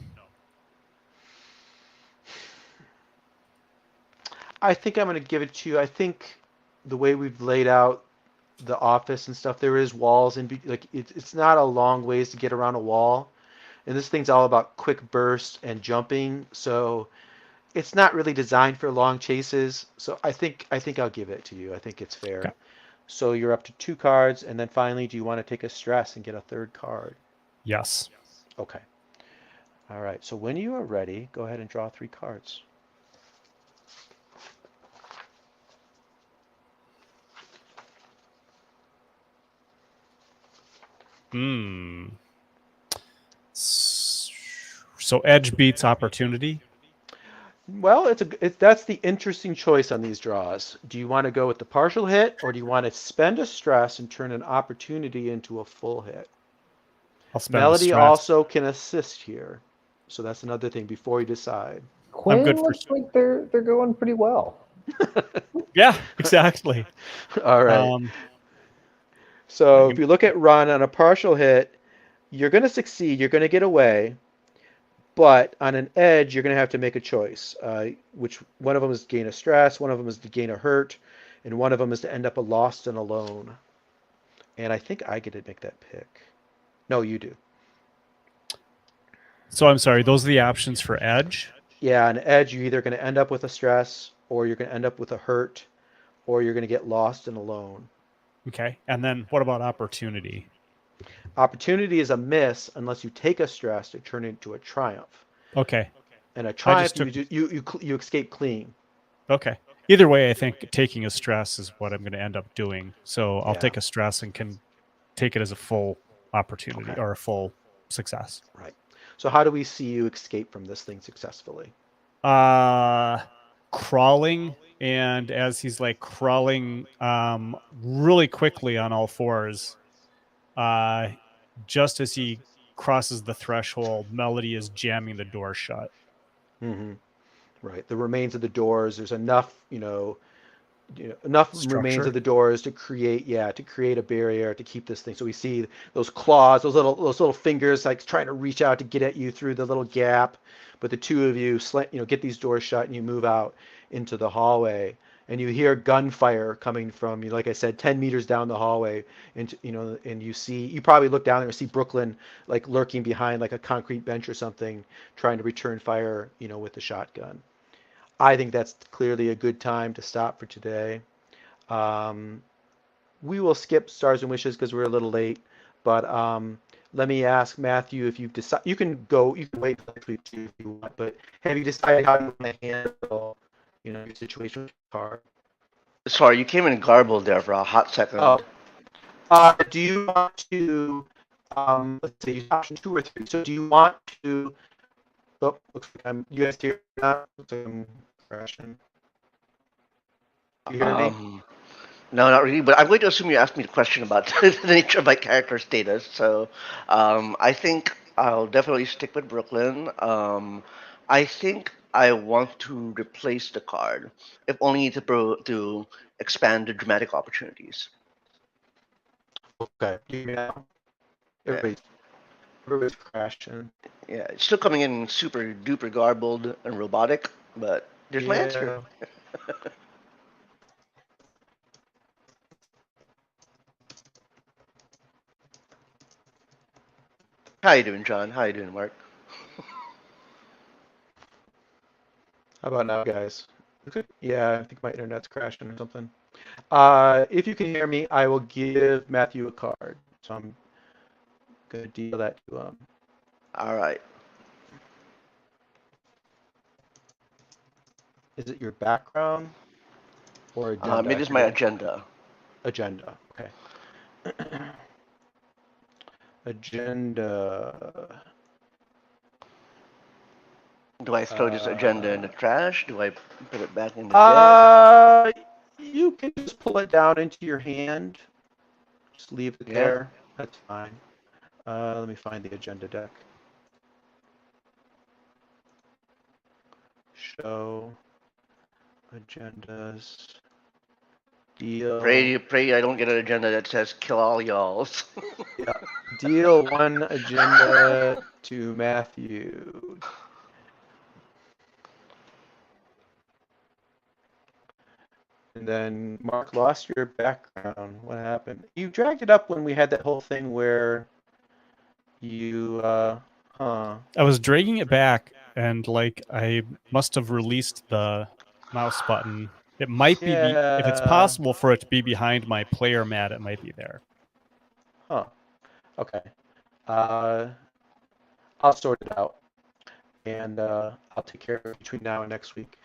Speaker 1: I think I'm going to give it to you. I think the way we've laid out the office and stuff, there is walls and like it's not a long ways to get around a wall. And this thing's all about quick bursts and jumping, so it's not really designed for long chases. So I think I'll give it to you. I think it's fair.
Speaker 2: Okay.
Speaker 1: So you're up to 2 cards, and then finally, do you want to take a stress and get a third card?
Speaker 2: Yes.
Speaker 1: Okay. All right. So when you are ready, go ahead and draw 3 cards.
Speaker 2: So edge beats opportunity.
Speaker 1: Well, that's the interesting choice on these draws. Do you want to go with the partial hit, or do you want to spend a stress and turn an opportunity into a full hit?
Speaker 2: I'll spend the
Speaker 1: Melody
Speaker 2: stress.
Speaker 1: also can assist here, so that's another thing before you decide.
Speaker 4: Quinn
Speaker 2: good for
Speaker 4: looks like they're going pretty well.
Speaker 2: Yeah, exactly.
Speaker 1: All right. So if you look at run on a partial hit, you're going to succeed. You're going to get away. But on an edge, you're going to have to make a choice. Which one of them is to gain a stress, one of them is to gain a hurt, and one of them is to end up a lost and alone. and I think I get to make that pick. No, you do.
Speaker 2: So I'm sorry, those are the options for edge?
Speaker 1: Yeah, an edge, you're either going to end up with a stress, or you're going to end up with a hurt, or you're going to get lost and alone.
Speaker 2: Okay. And then what about opportunity?
Speaker 1: Opportunity is a miss unless you take a stress to turn it into a triumph.
Speaker 2: Okay.
Speaker 1: And a
Speaker 2: I
Speaker 1: triumph,
Speaker 2: just took.
Speaker 1: you escape clean.
Speaker 2: Okay. Either way, I think taking a stress is what I'm going to end up doing. So I'll
Speaker 1: Yeah.
Speaker 2: take a stress and can take it as a full opportunity
Speaker 1: Okay.
Speaker 2: or a full success.
Speaker 1: Right. So how do we see you escape from this thing successfully?
Speaker 2: Crawling, and as he's like crawling really quickly on all fours, uh just as he crosses the threshold, Melody is jamming the door shut.
Speaker 1: Mm-hmm. Right. The remains of the doors. There's enough, enough remains
Speaker 2: Structure.
Speaker 1: of the doors to create a barrier to keep this thing. So we see those claws, those little fingers like trying to reach out to get at you through the little gap, but the two of you get these doors shut and you move out into the hallway, and you hear gunfire coming from, like I said, 10 meters down the hallway, and and you probably look down there and see Brooklyn like lurking behind like a concrete bench or something, trying to return fire, with the shotgun. I think that's clearly a good time to stop for today. Um, we will skip Stars and Wishes because we're a little late, but let me ask Matthew if you've decided. You can go. You can wait till next week too if you want. But have you decided how you want to handle, your situation with your car?
Speaker 5: Sorry, you came in garbled there for a hot second.
Speaker 1: Oh, do you want to? Let's see, option 2 or 3. So do you want to? Oh, looks like you guys hear that? Looks like I'm crashing. You hear me?
Speaker 5: No, not really. But I'm going to assume you asked me the question about the nature of my character status. So, I think I'll definitely stick with Brooklyn. I think I want to replace the card, if only to expand the dramatic opportunities.
Speaker 1: Okay. You hear me now?
Speaker 5: Yeah,
Speaker 1: Everybody's crashing.
Speaker 5: yeah. It's still coming in super duper garbled and robotic, but there's my answer.
Speaker 1: Yeah.
Speaker 5: How you doing, John? How you doing, Mark?
Speaker 1: How about now, guys? Yeah, I think my internet's crashing or something. If you can hear me, I will give Matthew a card. So I'm gonna deal that to him.
Speaker 5: All right.
Speaker 1: Is it your background or agenda?
Speaker 5: It
Speaker 1: I
Speaker 5: is my
Speaker 1: forget.
Speaker 5: agenda.
Speaker 1: Agenda. Okay. Agenda.
Speaker 5: Do I throw this agenda in the trash? Do I put it back in the deck?
Speaker 1: Uh, you can just pull it down into your hand. Just leave it
Speaker 5: Yeah.
Speaker 1: there. That's fine. Let me find the agenda deck. Show agendas. Deal.
Speaker 5: Pray I don't get an agenda that says kill all y'alls.
Speaker 1: Yeah. Deal 1 agenda to Matthew. And then Mark lost your background. What happened? You dragged it up when we had that whole thing where you, huh.
Speaker 2: I was dragging it back, and like I must have released the mouse button. It might if it's
Speaker 1: Yeah.
Speaker 2: possible for it to be behind my player mat, it might be there.
Speaker 1: Huh. Okay. Uh, I'll sort it out, and I'll take care of it between now and next week.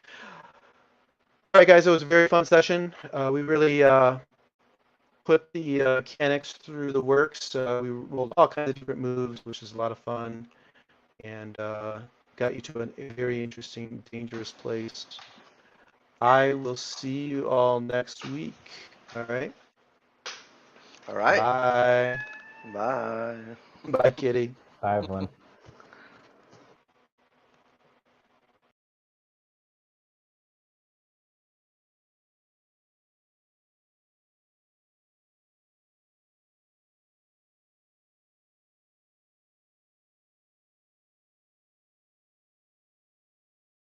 Speaker 1: All right, guys, it was a very fun session. We really put the mechanics through the works. We rolled all kinds of different moves, which is a lot of fun, and got you to a very interesting, dangerous place. I will see you all next week. All right.
Speaker 5: All right.
Speaker 1: Bye.
Speaker 5: Bye.
Speaker 1: Bye, Kitty.
Speaker 4: Bye, everyone.